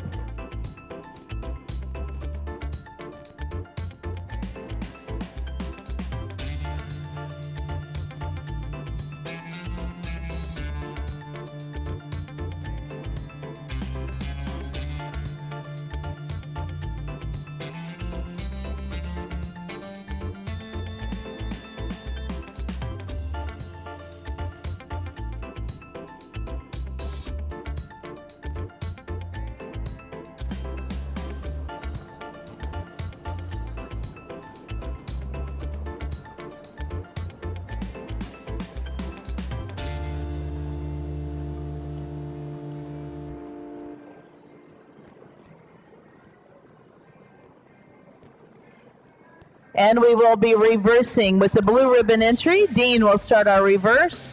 And we will be reversing with the blue ribbon entry. Dean will start our reverse.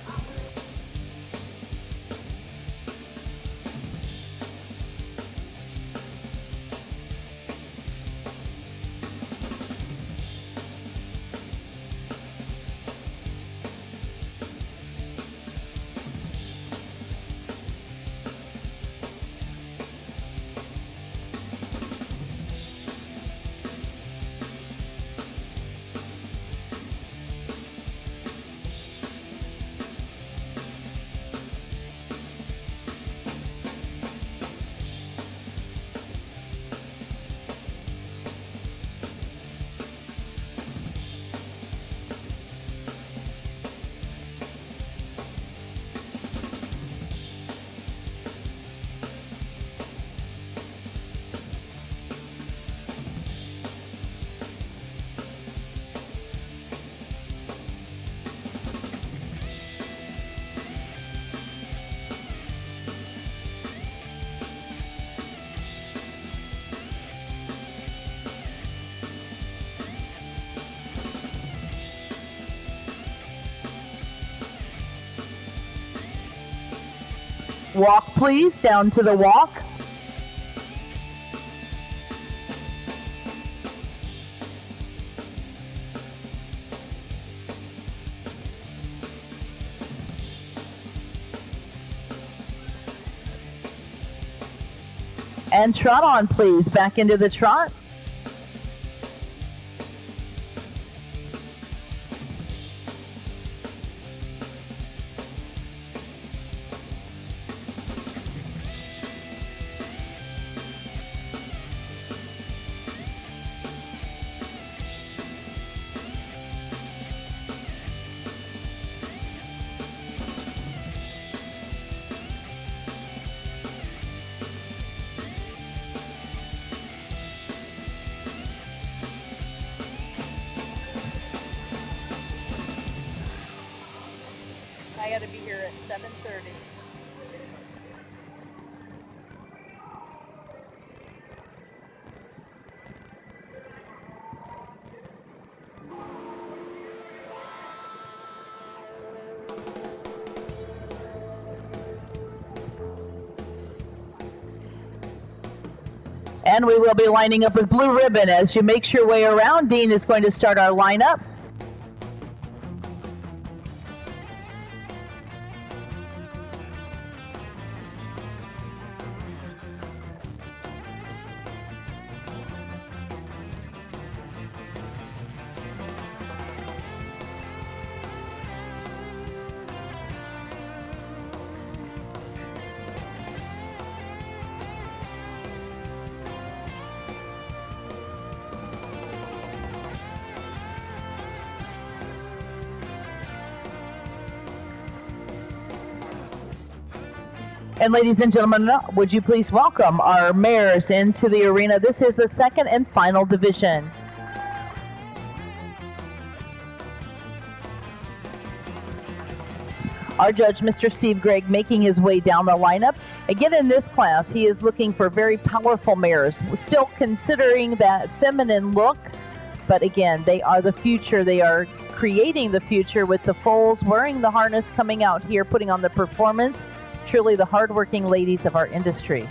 Walk, please, down to the walk. And trot on, please, back into the trot. I gotta be here at 7:30. And we will be lining up with blue ribbon. As you make your way around, Dean is going to start our lineup. And ladies and gentlemen, would you please welcome our mares into the arena. This is the second and final division. Our judge, Mr. Steve Gregg, making his way down the lineup. Again, in this class, he is looking for very powerful mares, still considering that feminine look But again, they are the future. They are creating the future with the foals wearing the harness, coming out here, putting on the performance. Truly the hardworking ladies of our industry.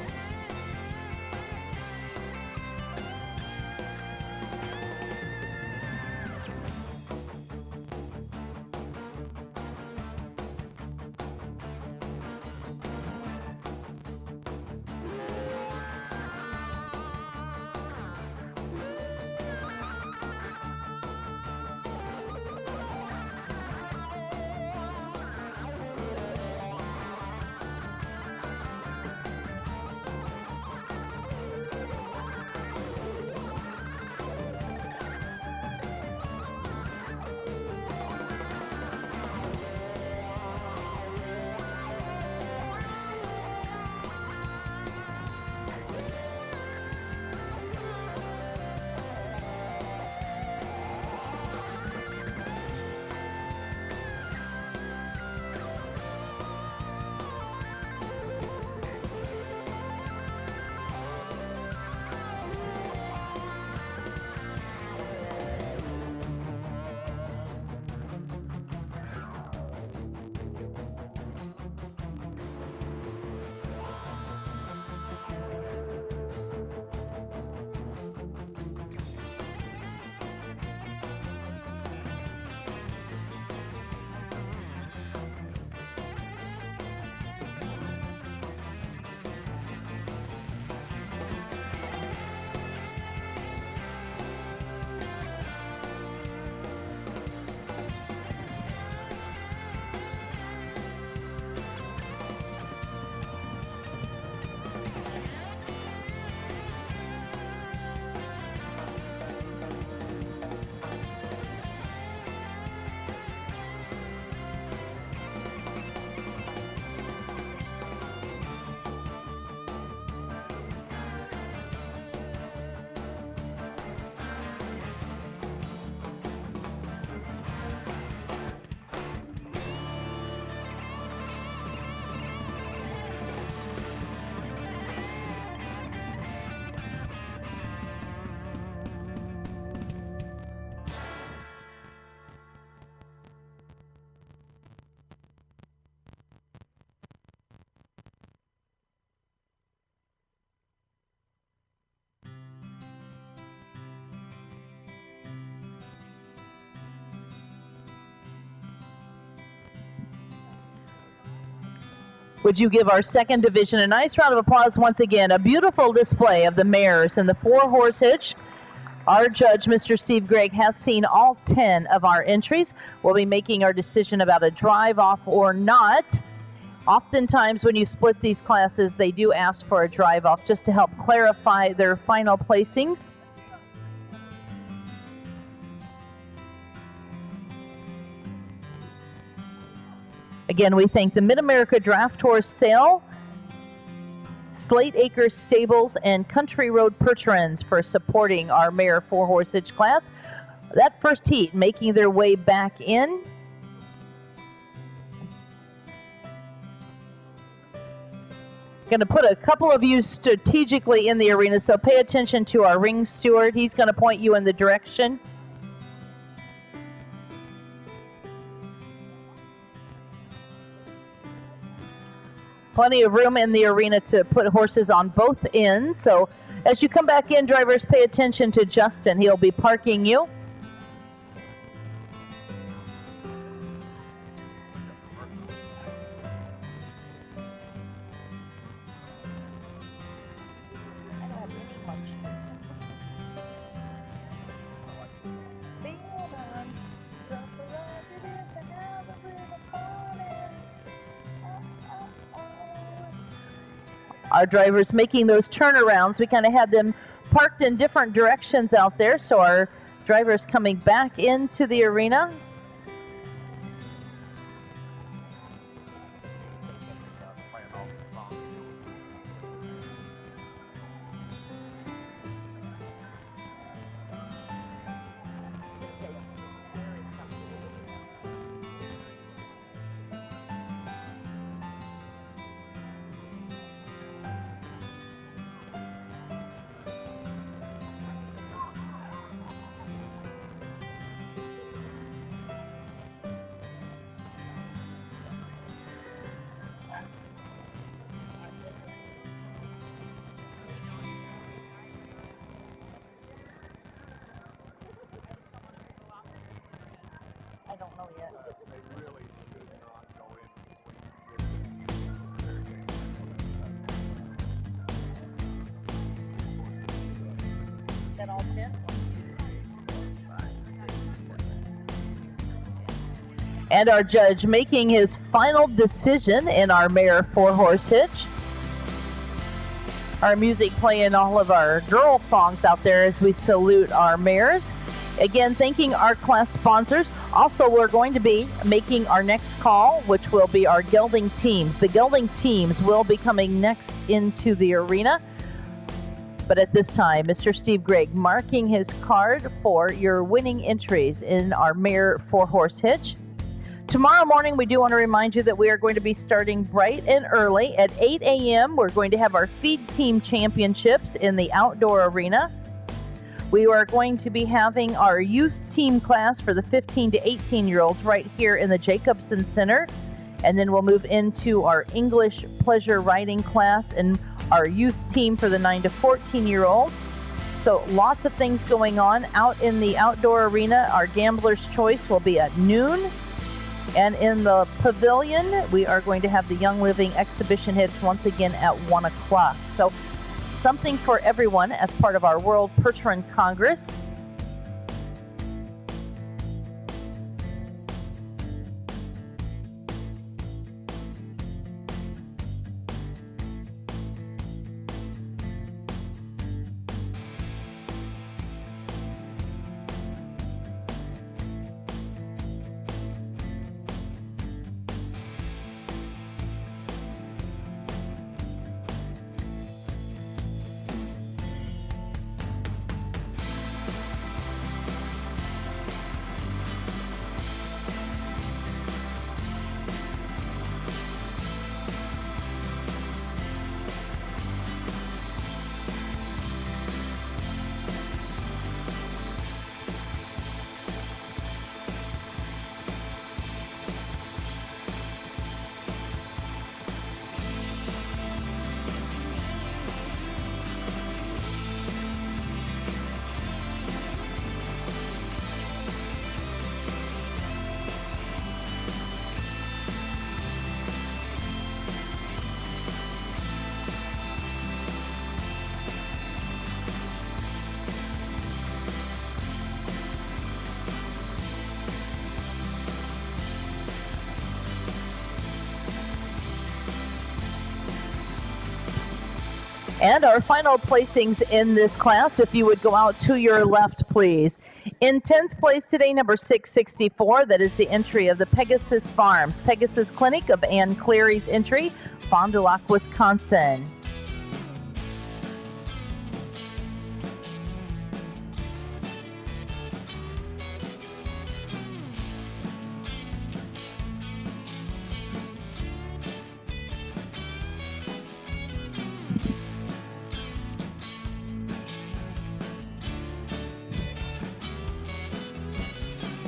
Would you give our second division a nice round of applause once again? A beautiful display of the mares and the 4-horse hitch. Our judge, Mr. Steve Gregg, has seen all 10 of our entries. We'll be making our decision about a drive-off or not. Oftentimes when you split these classes, they do ask for a drive-off just to help clarify their final placings. Again, we thank the Mid-America Draft Horse Sale, Slate Acres Stables, and Country Road Percherons for supporting our mare 4-horse hitch class. That first heat making their way back in. Going to put a couple of you strategically in the arena, so pay attention to our ring steward. He's going to point you in the direction. Plenty of room in the arena to put horses on both ends. So as you come back in, drivers, pay attention to Justin. He'll be parking you. Our drivers making those turnarounds, we kind of had them parked in different directions out there, so our drivers coming back into the arena. don't know yet. They really should not go in between Is that all 10? And our judge making his final decision in our mare 4-horse hitch. Our music playing all of our girl songs out there as we salute our mares. Again, thanking our class sponsors. Also, we're going to be making our next call, which will be our gelding teams. The gelding teams will be coming next into the arena. But at this time, Mr. Steve Gregg marking his card for your winning entries in our mare 4-horse hitch. Tomorrow morning, we do want to remind you that we are going to be starting bright and early. At 8 a.m., we're going to have our feed team championships in the outdoor arena. We are going to be having our youth team class for the 15 to 18-year-olds right here in the Jacobson Center. And then we'll move into our English pleasure riding class and our youth team for the 9 to 14-year-olds. So lots of things going on out in the outdoor arena. Our Gambler's Choice will be at noon. And in the pavilion, we are going to have the Young Living exhibition hitch once again at 1 o'clock. So something for everyone as part of our World Perch Run Congress. And our final placings in this class, if you would go out to your left, please. In 10th place today, number 664, that is the entry of the Pegasus Farms. Pegasus Clinic of Ann Cleary's entry, Fond du Lac, Wisconsin.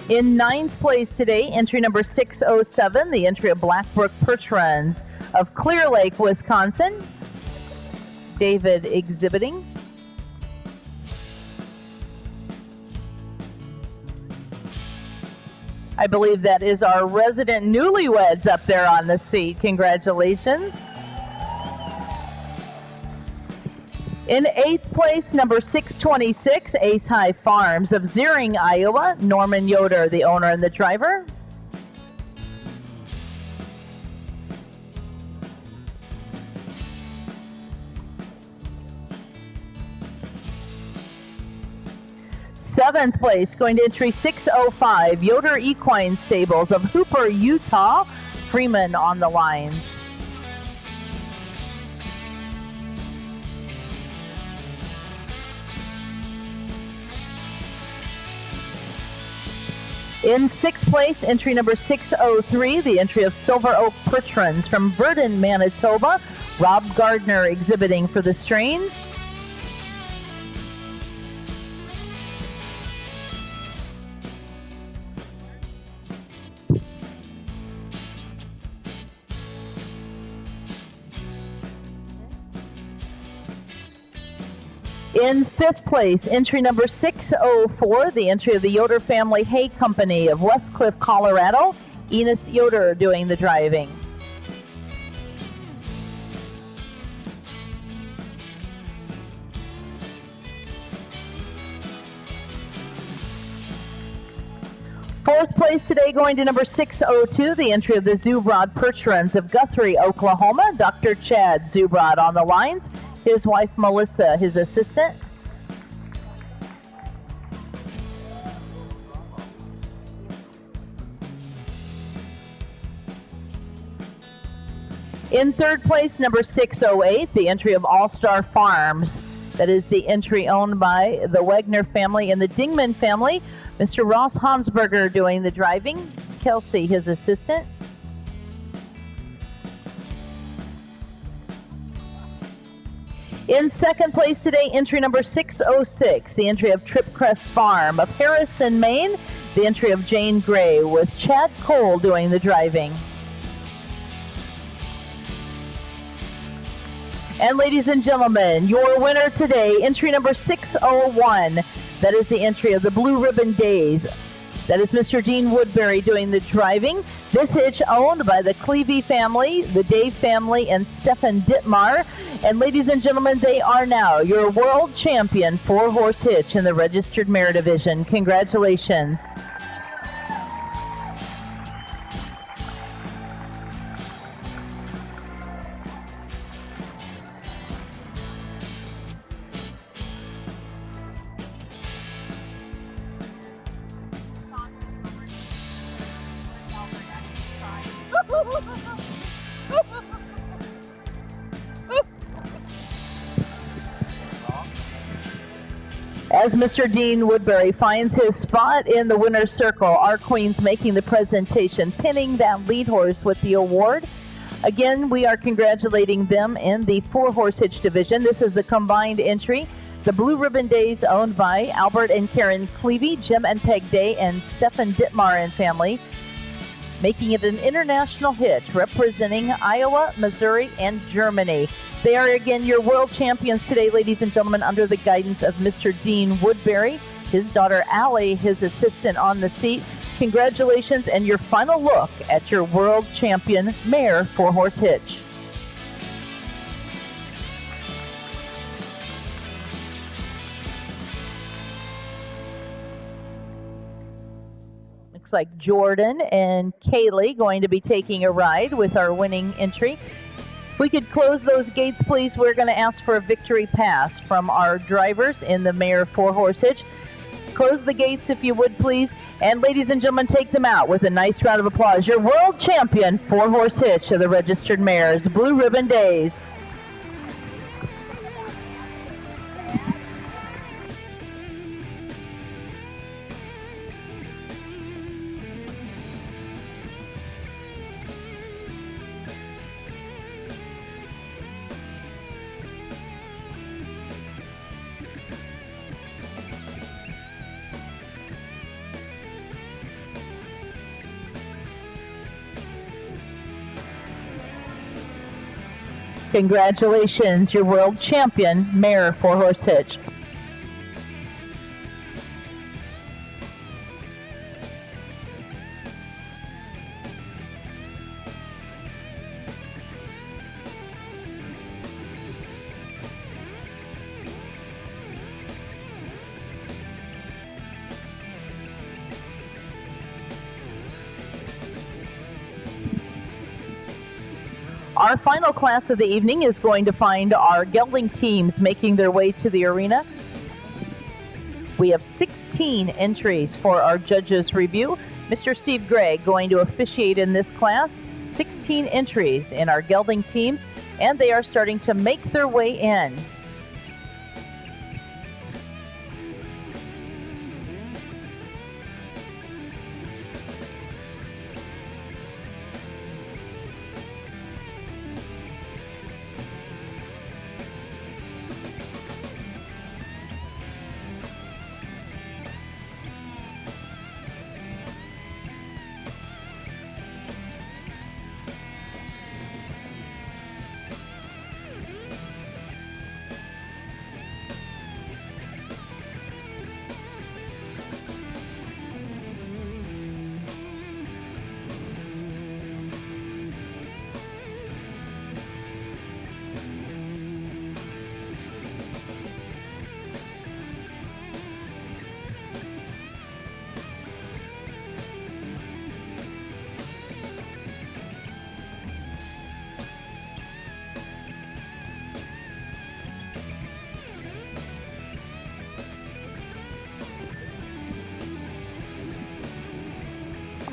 In 9th place today, entry number 607, the entry of Blackbrook Perch Runs of Clear Lake, Wisconsin. David exhibiting. I believe that is our resident newlyweds up there on the seat. Congratulations. In 8th place, number 626, Ace High Farms of Zeering, Iowa. Norman Yoder, the owner and the driver. Seventh place, going to entry 605, Yoder Equine Stables of Hooper, Utah. Freeman on the lines. In 6th place, entry number 603, the entry of Silver Oak Perch Runs from Verdon, Manitoba. Rob Gardner exhibiting for the Strains. In fifth place, entry number 604, the entry of the Yoder Family Hay Company of Westcliff, Colorado. Enos Yoder doing the driving. Fourth place today going to number 602, the entry of the Zubrod Percherons of Guthrie, Oklahoma. Dr. Chad Zubrod on the lines. His wife Melissa, his assistant. In third place, number 608, the entry of All Star Farms. That is the entry owned by the Wagner family and the Dingman family. Mr. Ross Hansberger doing the driving. Kelsey, his assistant. In second place today, entry number 606, the entry of Tripcrest Farm of Harrison, Maine. The entry of Jane Gray with Chad Cole doing the driving. And ladies and gentlemen, your winner today, entry number 601. That is the entry of the Blue Ribbon Days. That is Mr. Dean Woodbury doing the driving. This hitch owned by the Clevey family, the Dave family, and Stefan Dittmar. And ladies and gentlemen, they are now your world champion 4-horse hitch in the registered mare division. Congratulations. As Mr. Dean Woodbury finds his spot in the winner's circle, our queens making the presentation, pinning that lead horse with the award. Again, we are congratulating them in the 4-horse hitch division. This is the combined entry. The Blue Ribbon Days owned by Albert and Karen Clevey, Jim and Peg Day, and Stefan Dittmar and family, making it an international hitch representing Iowa, Missouri, and Germany. They are again your world champions today, ladies and gentlemen, under the guidance of Mr. Dean Woodbury, his daughter Allie, his assistant on the seat. Congratulations, and your final look at your world champion mare 4-horse hitch. Looks like Jordan and Kaylee going to be taking a ride with our winning entry. If we could close those gates, please. We're going to ask for a victory pass from our drivers in the mare 4-horse hitch. Close the gates if you would, please. And ladies and gentlemen, take them out with a nice round of applause. Your world champion 4-horse hitch of the registered mares, Blue Ribbon Days. Congratulations, your world champion mare 4-horse hitch. Our final class of the evening is going to find our gelding teams making their way to the arena. We have 16 entries for our judges' review. Mr. Steve Gregg going to officiate in this class. 16 entries in our gelding teams, and they are starting to make their way in.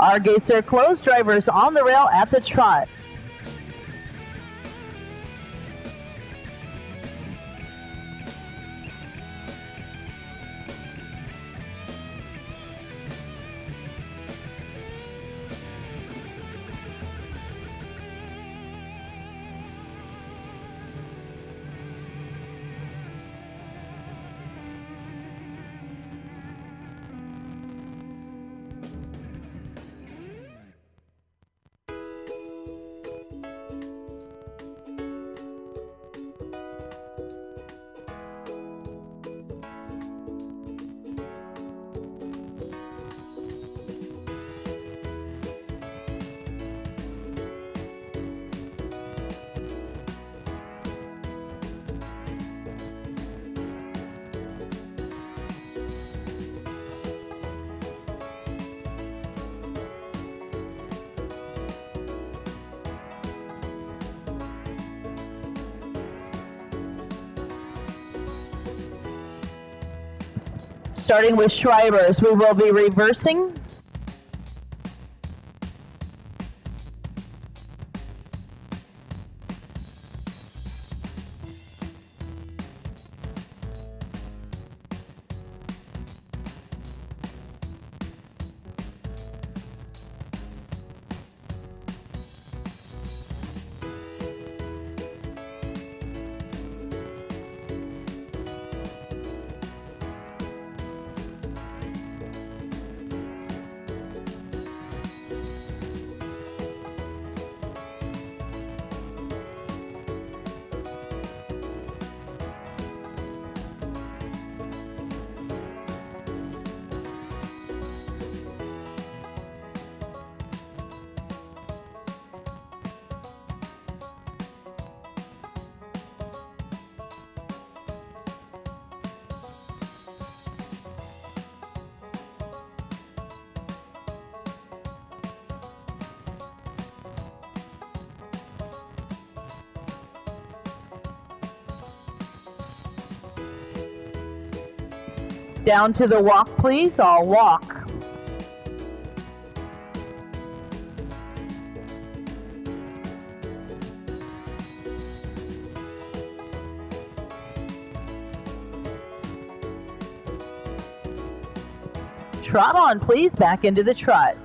Our gates are closed. Drivers on the rail at the trot. Starting with Schreibers, we will be reversing. Down to the walk, please. I'll walk. Trot on, please. Back into the trot.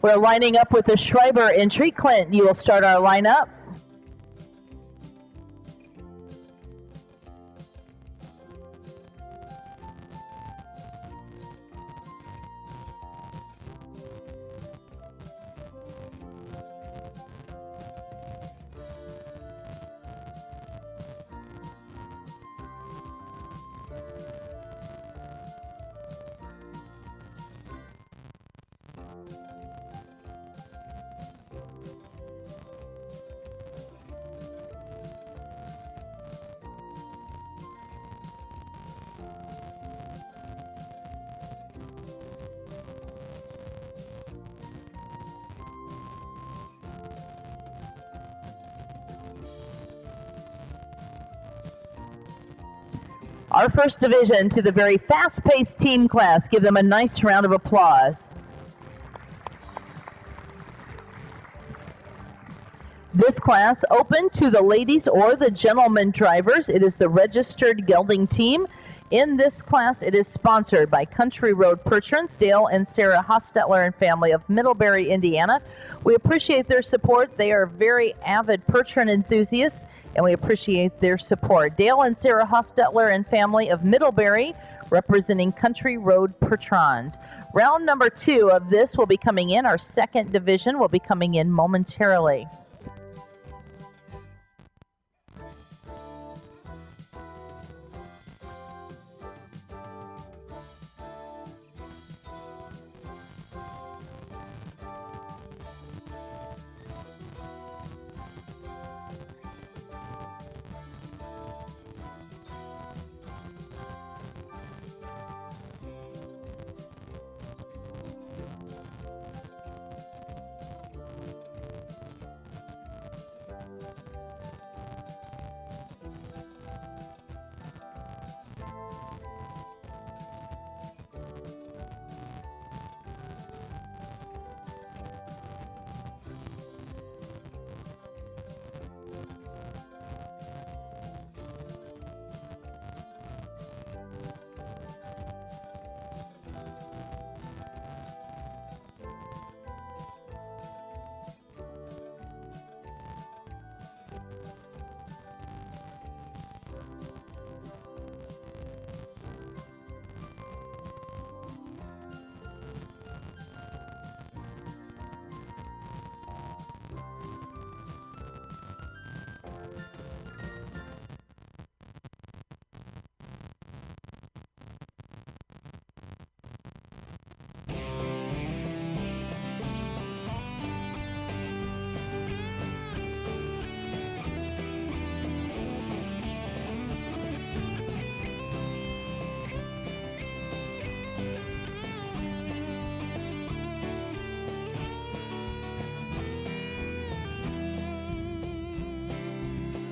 We're lining up with the Schreiber entry. Clint, you will start our lineup. Our first division to the very fast-paced team class. Give them a nice round of applause. This class open to the ladies or the gentlemen drivers. It is the registered gelding team In this class, it is sponsored by Country Road Patrons, Dale and Sarah Hostetler and family of Middlebury, Indiana. We appreciate their support. They are very avid Patron enthusiasts, and we appreciate their support. Dale and Sarah Hostetler and family of Middlebury, representing Country Road Patrons. Round number 2 of this will be coming in. Our second division will be coming in momentarily.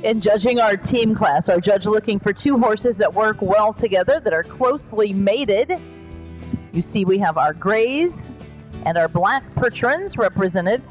In judging our team class, our judge looking for 2 horses that work well together, that are closely mated. You see we have our grays and our black Patrons represented.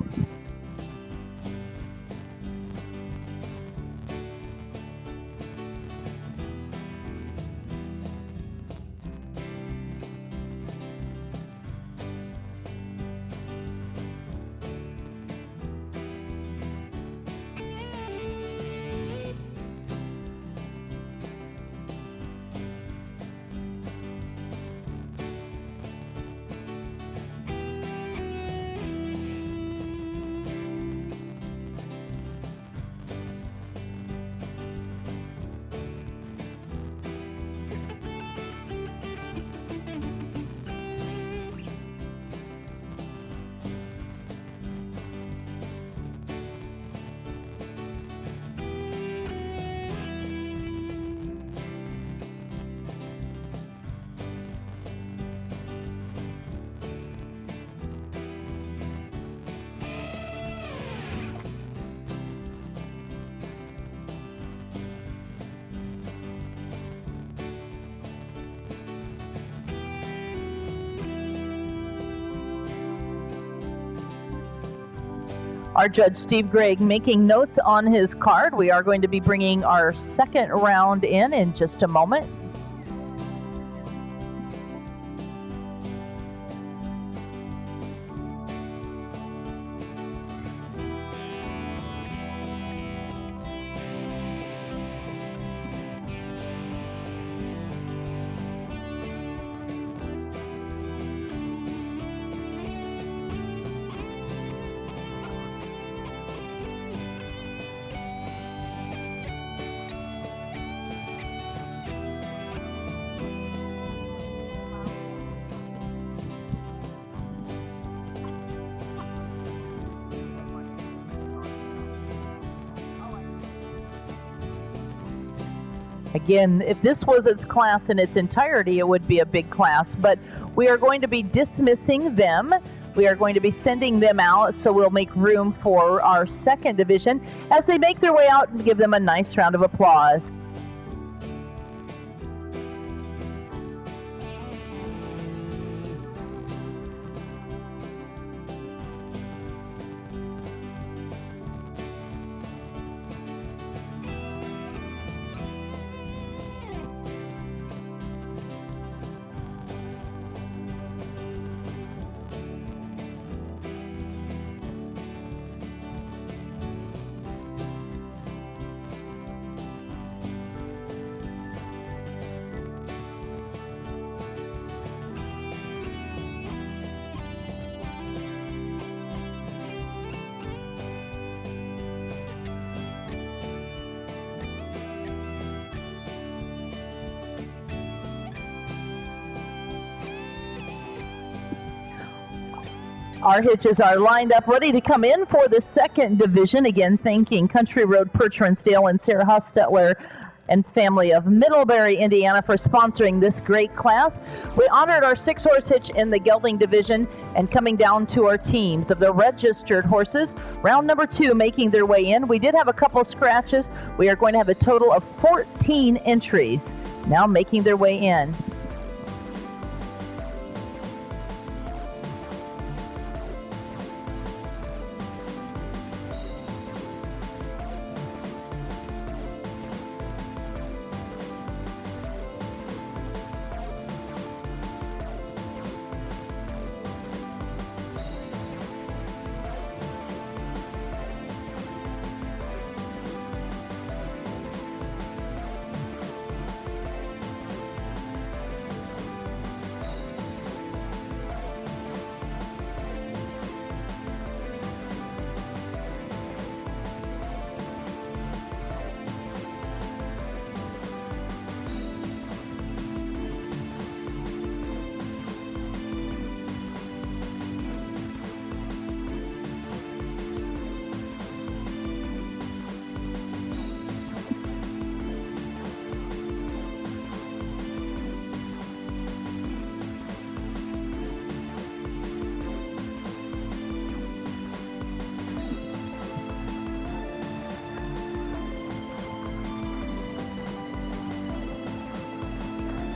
Our judge, Steve Gregg, making notes on his card. We are going to be bringing our second round in just a moment. Again, if this was its class in its entirety, it would be a big class, but we are going to be dismissing them. We are going to be sending them out, so we'll make room for our second division as they make their way out, and give them a nice round of applause. Our hitches are lined up, ready to come in for the second division. Again, thanking Country Road, Perchransdale, and Sarah Hostetler and family of Middlebury, Indiana, for sponsoring this great class. We honored our 6-horse hitch in the gelding division, and coming down to our teams of the registered horses. Round number 2 making their way in. We did have a couple scratches. We are going to have a total of 14 entries now making their way in.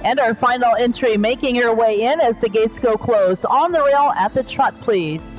And our final entry making her way in as the gates go closed. On the rail at the trot, please.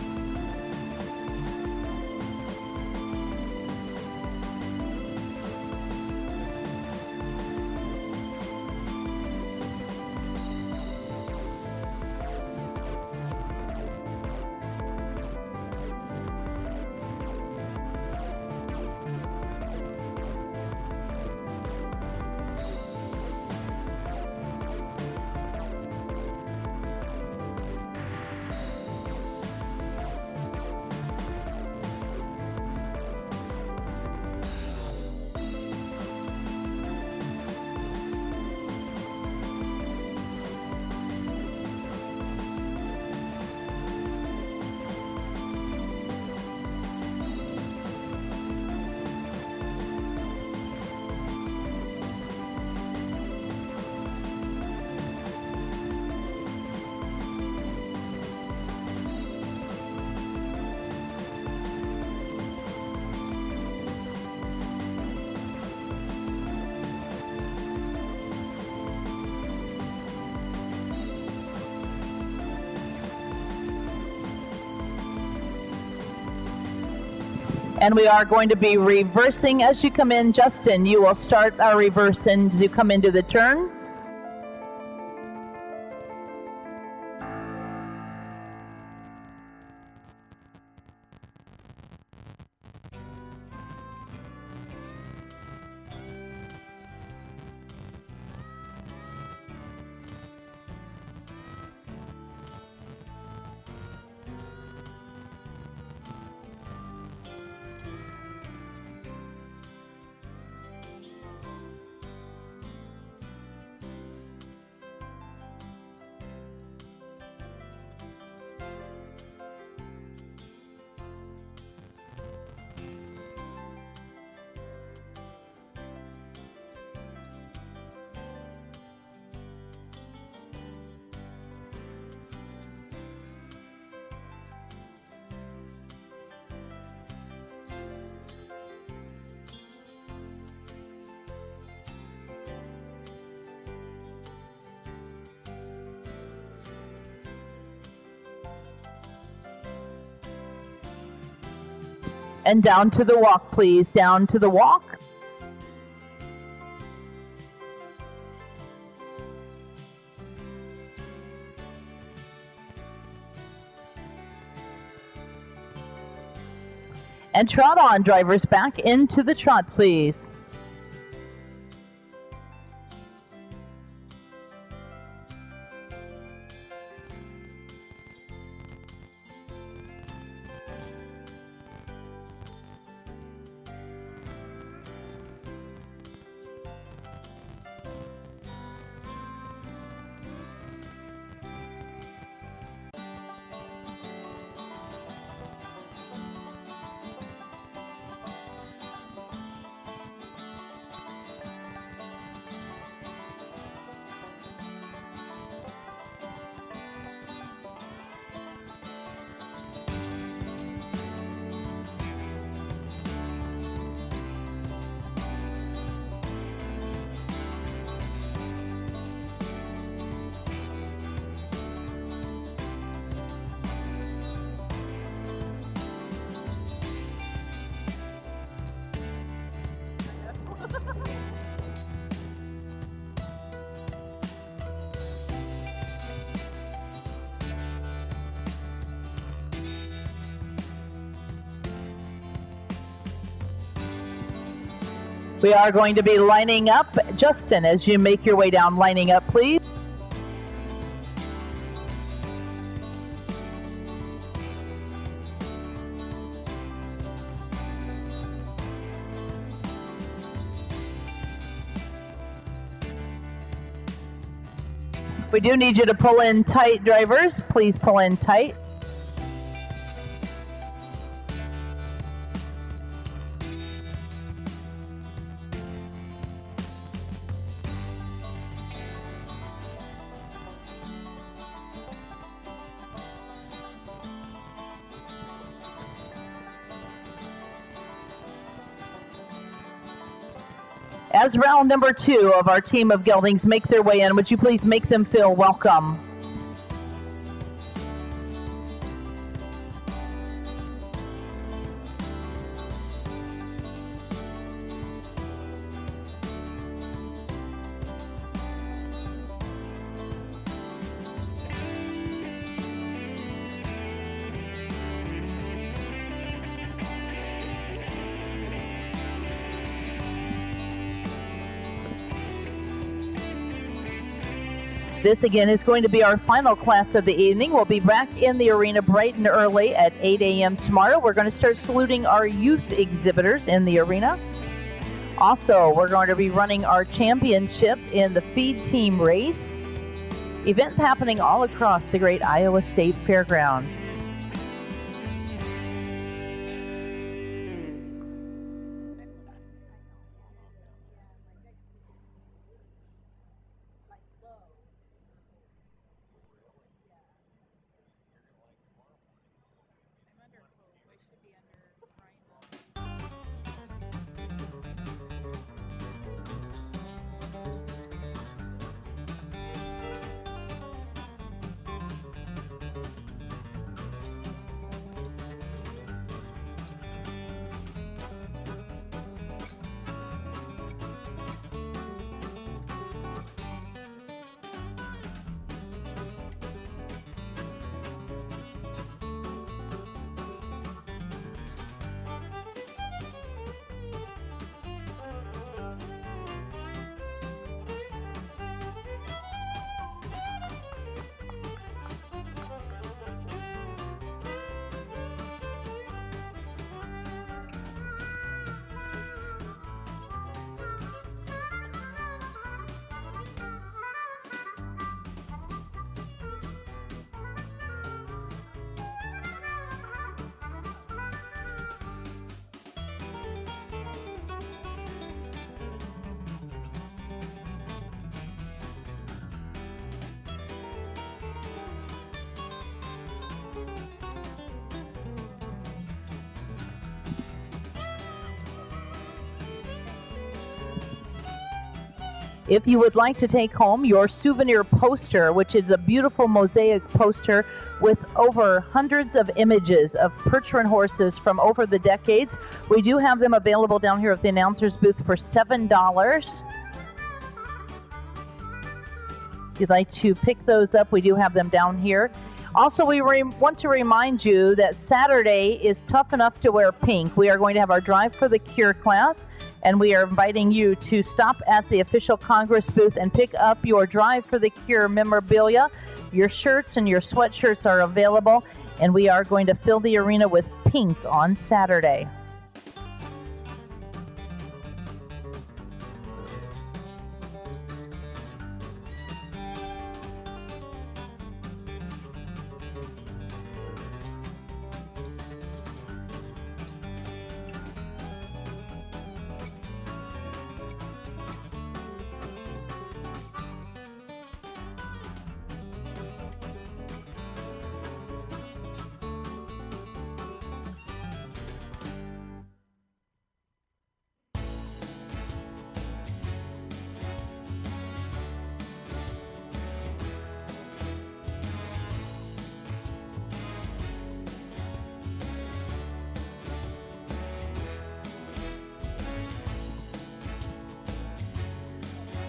And we are going to be reversing as you come in. Justin, you will start our reverse as you come into the turn. And down to the walk, please. Down to the walk. And trot on, drivers, back into the trot, please. We are going to be lining up. Justin, as you make your way down, lining up, please. We do need you to pull in tight, drivers. Please pull in tight. As round number 2 of our team of geldings make their way in, would you please make them feel welcome? This again is going to be our final class of the evening. We'll be back in the arena bright and early at 8 a.m. tomorrow. We're going to start saluting our youth exhibitors in the arena. Also, we're going to be running our championship in the feed team race. Events happening all across the great Iowa State Fairgrounds. If you would like to take home your souvenir poster, which is a beautiful mosaic poster with over hundreds of images of Percheron horses from over the decades, we do have them available down here at the announcer's booth for $7. If you'd like to pick those up, we do have them down here. Also, we want to remind you that Saturday is tough enough to wear pink. We are going to have our Drive for the Cure class, and we are inviting you to stop at the official Congress booth and pick up your Drive for the Cure memorabilia. Your shirts and your sweatshirts are available, and we are going to fill the arena with pink on Saturday.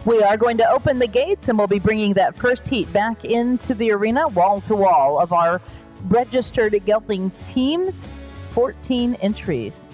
We are going to open the gates, and we'll be bringing that first heat back into the arena, wall to wall of our registered gelding teams, 14 entries.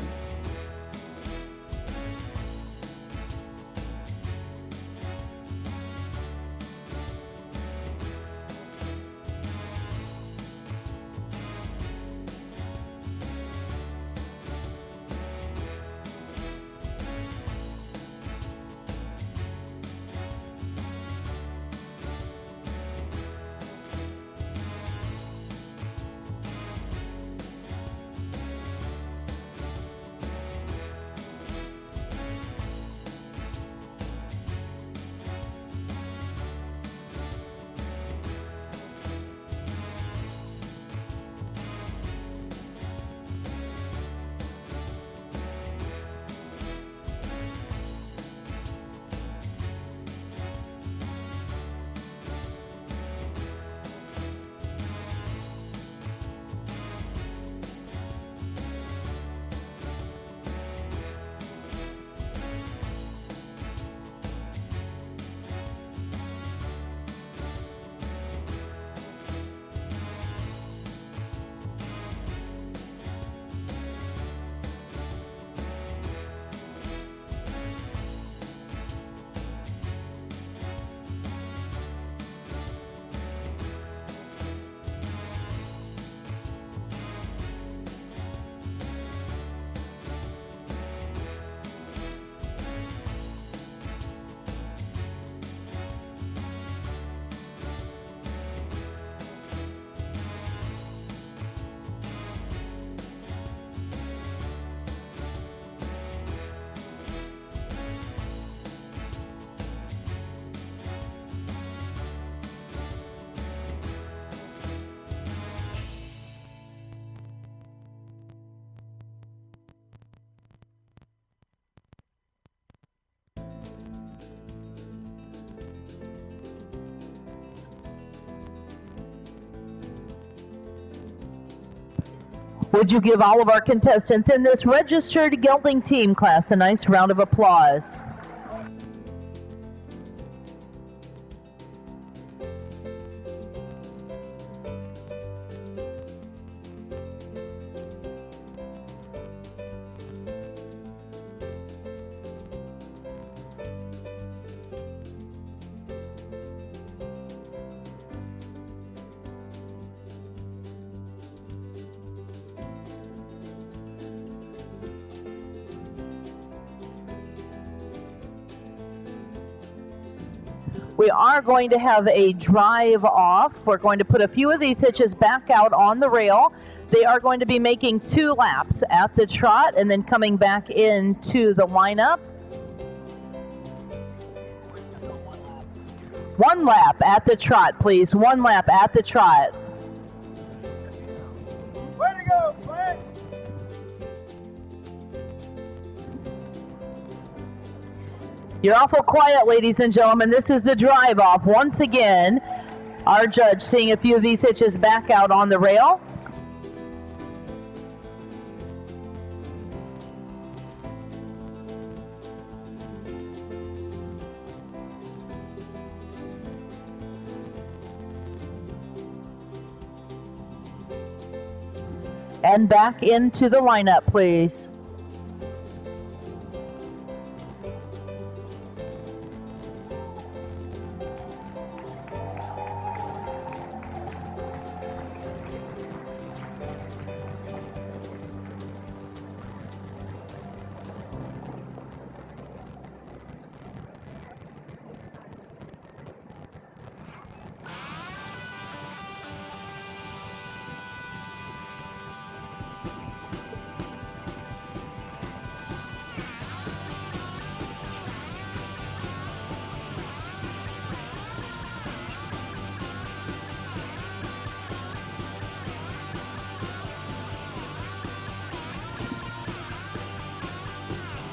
Would you give all of our contestants in this registered gelding team class a nice round of applause? We are going to have a drive off. We're going to put a few of these hitches back out on the rail. They are going to be making 2 laps at the trot and then coming back into the lineup. 1 lap at the trot, please. 1 lap at the trot. Way to go, Frank! You're awful quiet, ladies and gentlemen. This is the drive off. Once again, our judge seeing a few of these hitches back out on the rail. And back into the lineup, please.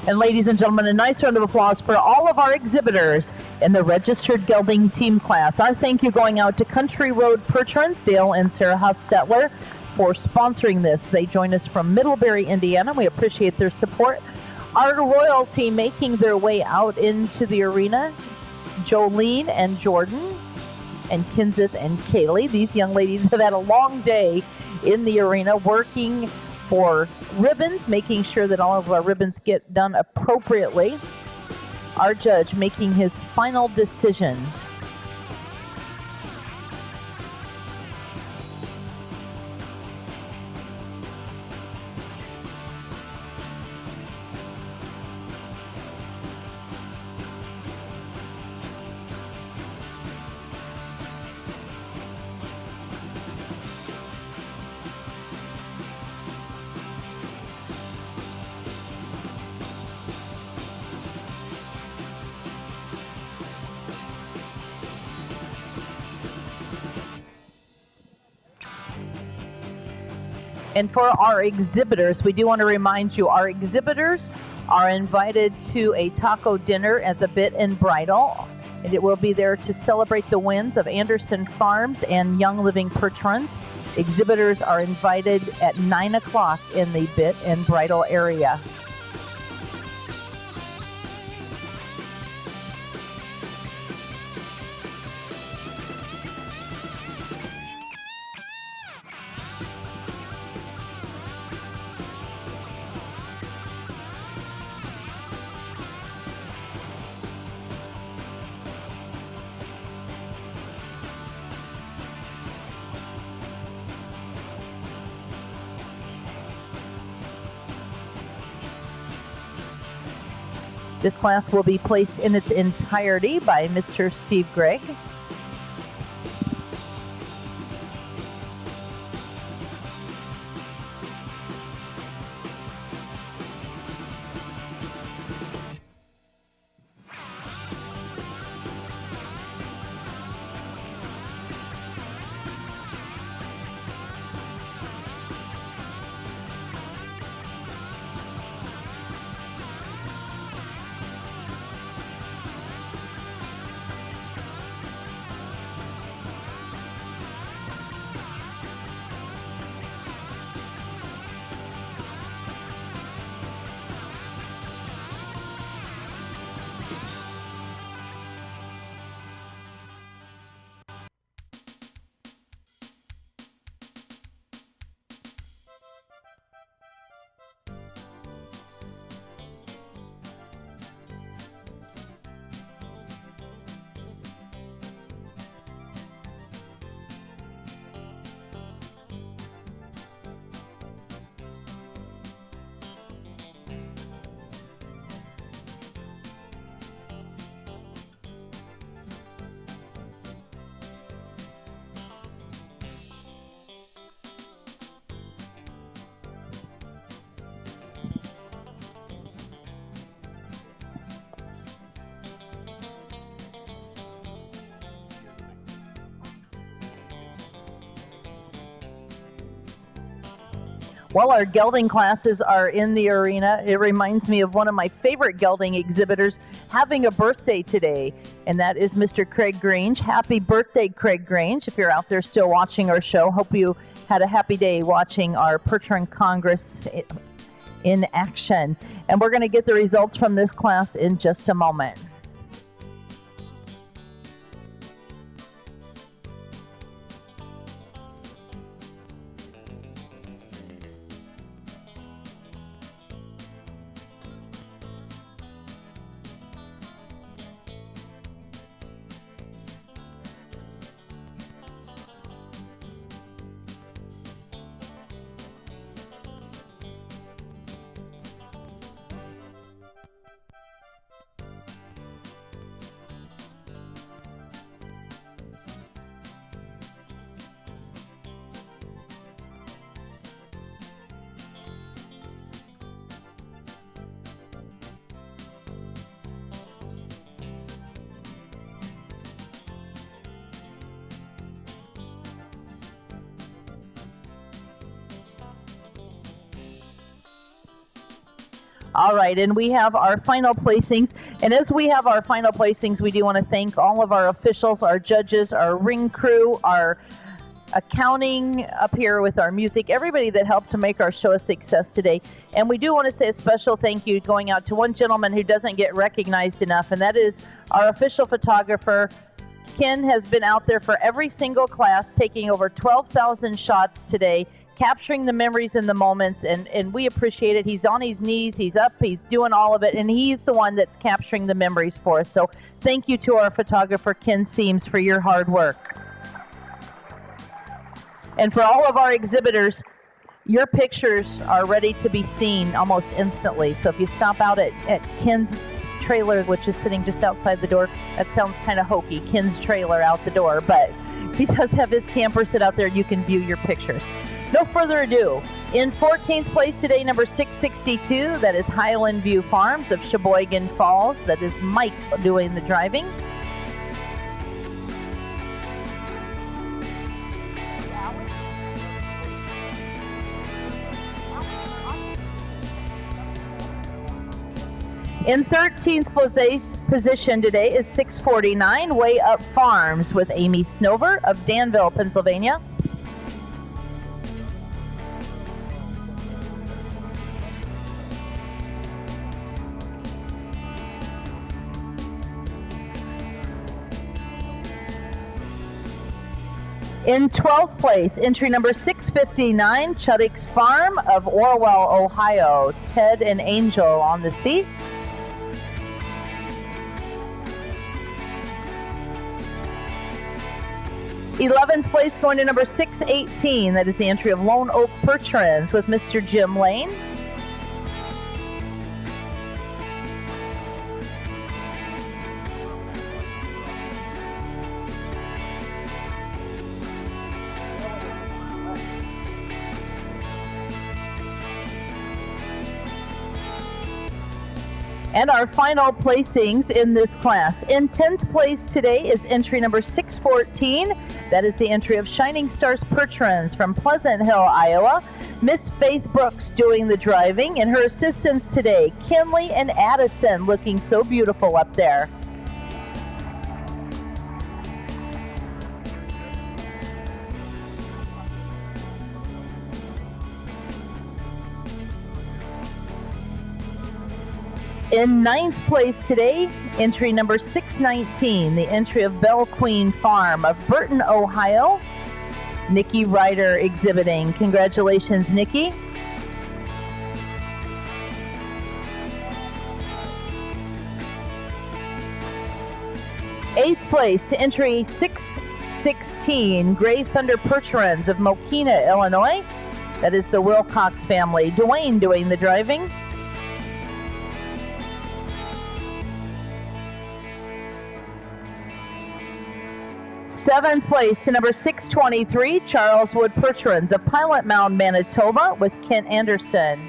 And ladies and gentlemen, a nice round of applause for all of our exhibitors in the registered gelding team class. Our thank you going out to Country Road Percherons, Dale and Sarah Hostetler, for sponsoring this. They join us from Middlebury, Indiana. We appreciate their support. Our royalty making their way out into the arena, Jolene and Jordan and Kinseth and Kaylee. These young ladies have had a long day in the arena working for ribbons, making sure that all of our ribbons get done appropriately. Our judge making his final decisions. And for our exhibitors, we do want to remind you, our exhibitors are invited to a taco dinner at the Bit and Bridle, and it will be there to celebrate the wins of Anderson Farms and Young Living Percherons. Exhibitors are invited at 9 o'clock in the Bit and Bridle area. This class will be placed in its entirety by Mr. Steve Gregg. While our gelding classes are in the arena, it reminds me of one of my favorite gelding exhibitors having a birthday today, and that is Mr. Craig Grange. Happy birthday, Craig Grange. If you're out there still watching our show, hope you had a happy day watching our Percheron Congress in action. And we're going to get the results from this class in just a moment. All right, and we have our final placings. And as we have our final placings, we do want to thank all of our officials, our judges, our ring crew, our accounting up here with our music, everybody that helped to make our show a success today. And we do want to say a special thank you going out to one gentleman who doesn't get recognized enough, and that is our official photographer. Ken has been out there for every single class, taking over 12,000 shots today, capturing the memories and the moments, and we appreciate it. He's on his knees, he's up, he's doing all of it, and he's the one that's capturing the memories for us. So thank you to our photographer, Ken Seams, for your hard work. And for all of our exhibitors, your pictures are ready to be seen almost instantly. So if you stop out at Ken's trailer, which is sitting just outside the door, that sounds kind of hokey, Ken's trailer out the door, but he does have his camper sit out there, you can view your pictures. No further ado, in 14th place today, number 662, that is Highland View Farms of Sheboygan Falls. That is Mike doing the driving. In 13th position today is 649, Way Up Farms with Amy Snover of Danville, Pennsylvania. In 12th place, entry number 659, Chuddick's Farm of Orwell, Ohio. Ted and Angel on the seat. In 11th place, going to number 618, that is the entry of Lone Oak Percherons with Mr. Jim Lane. And our final placings in this class. In 10th place today is entry number 614. That is the entry of Shining Stars Percherons from Pleasant Hill, Iowa. Miss Faith Brooks doing the driving, and her assistants today, Kinley and Addison, looking so beautiful up there. In 9th place today, entry number 619, the entry of Bell Queen Farm of Burton, Ohio. Nikki Ryder exhibiting. Congratulations, Nikki. Eighth place to entry 616, Gray Thunder Percherons of Mokina, Illinois. That is the Wilcox family. Dwayne doing the driving. 7th place to number 623, Charles Wood Percherons of Pilot Mound, Manitoba with Kent Anderson.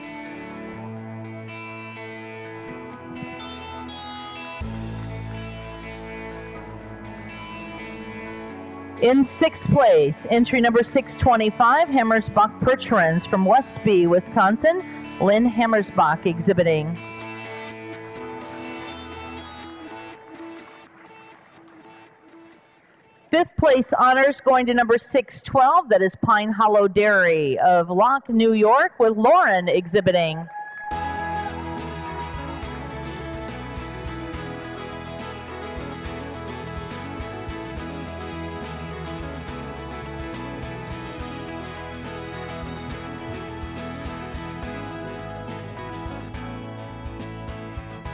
In 6th place, entry number 625, Hammersbach Percherons from Westby, Wisconsin. Lynn Hammersbach exhibiting. Fifth place honors going to number 612, that is Pine Hollow Dairy of Locke, New York, with Lauren exhibiting.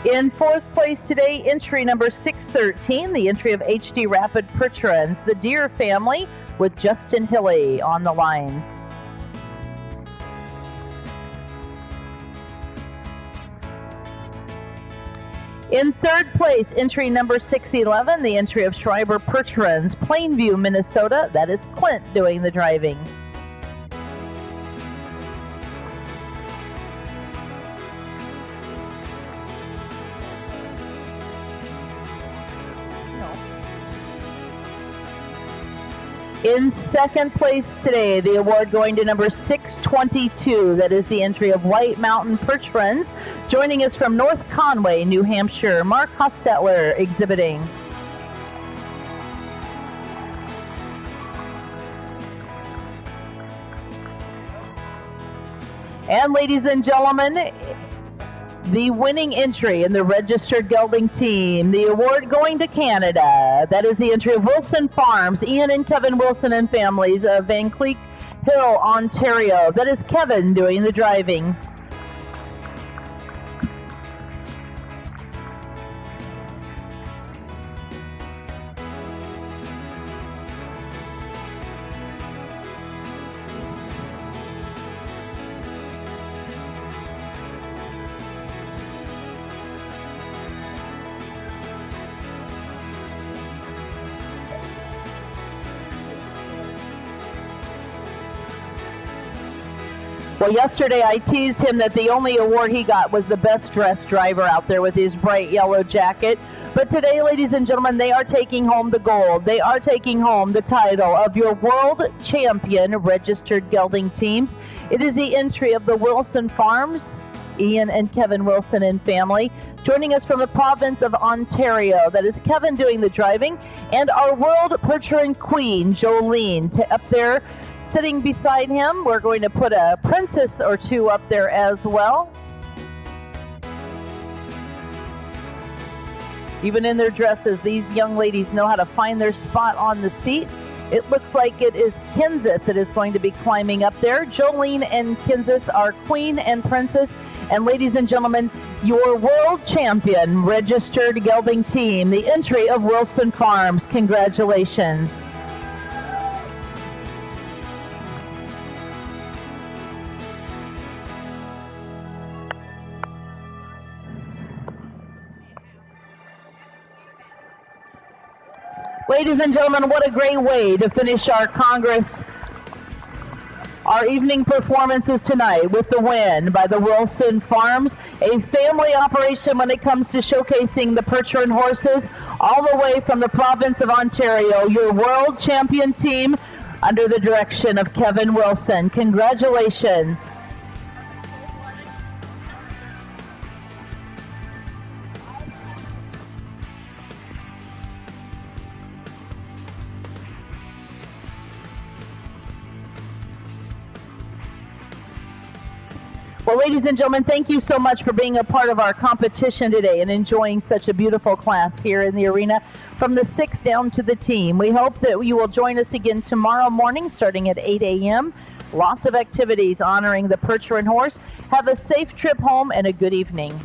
In 4th place today, entry number 613, the entry of HD Rapid Percherons, the Deer family, with Justin Hilly on the lines. In 3rd place, entry number 611, the entry of Schreiber Percherons, Plainview, Minnesota, that is Clint doing the driving. In 2nd place today, the award going to number 622. That is the entry of White Mountain Percherons. Joining us from North Conway, New Hampshire, Mark Hostetler exhibiting. And ladies and gentlemen, the winning entry in the registered gelding team, the award going to Canada. That is the entry of Wilson Farms, Ian and Kevin Wilson and families of Van Cleek Hill, Ontario. That is Kevin doing the driving. Well, yesterday I teased him that the only award he got was the best dressed driver out there with his bright yellow jacket. But today, ladies and gentlemen, they are taking home the gold. They are taking home the title of your world champion registered gelding teams. It is the entry of the Wilson Farms, Ian and Kevin Wilson and family. Joining us from the province of Ontario, that is Kevin doing the driving, and our world Percheron queen, Jolene, up there. Sitting beside him, we're going to put a princess or two up there as well. Even in their dresses, these young ladies know how to find their spot on the seat. It looks like it is Kenseth that is going to be climbing up there. Jolene and Kenseth are queen and princess. And ladies and gentlemen, your world champion registered gelding team, the entry of Wilson Farms. Congratulations. Ladies and gentlemen, what a great way to finish our Congress, our evening performances tonight with the win by the Wilson Farms, a family operation when it comes to showcasing the Percheron horses, all the way from the province of Ontario, your world champion team under the direction of Kevin Wilson. Congratulations. Well, ladies and gentlemen, thank you so much for being a part of our competition today and enjoying such a beautiful class here in the arena from the 6 down to the team. We hope that you will join us again tomorrow morning starting at 8 a.m. Lots of activities honoring the Percheron horse. Have a safe trip home and a good evening.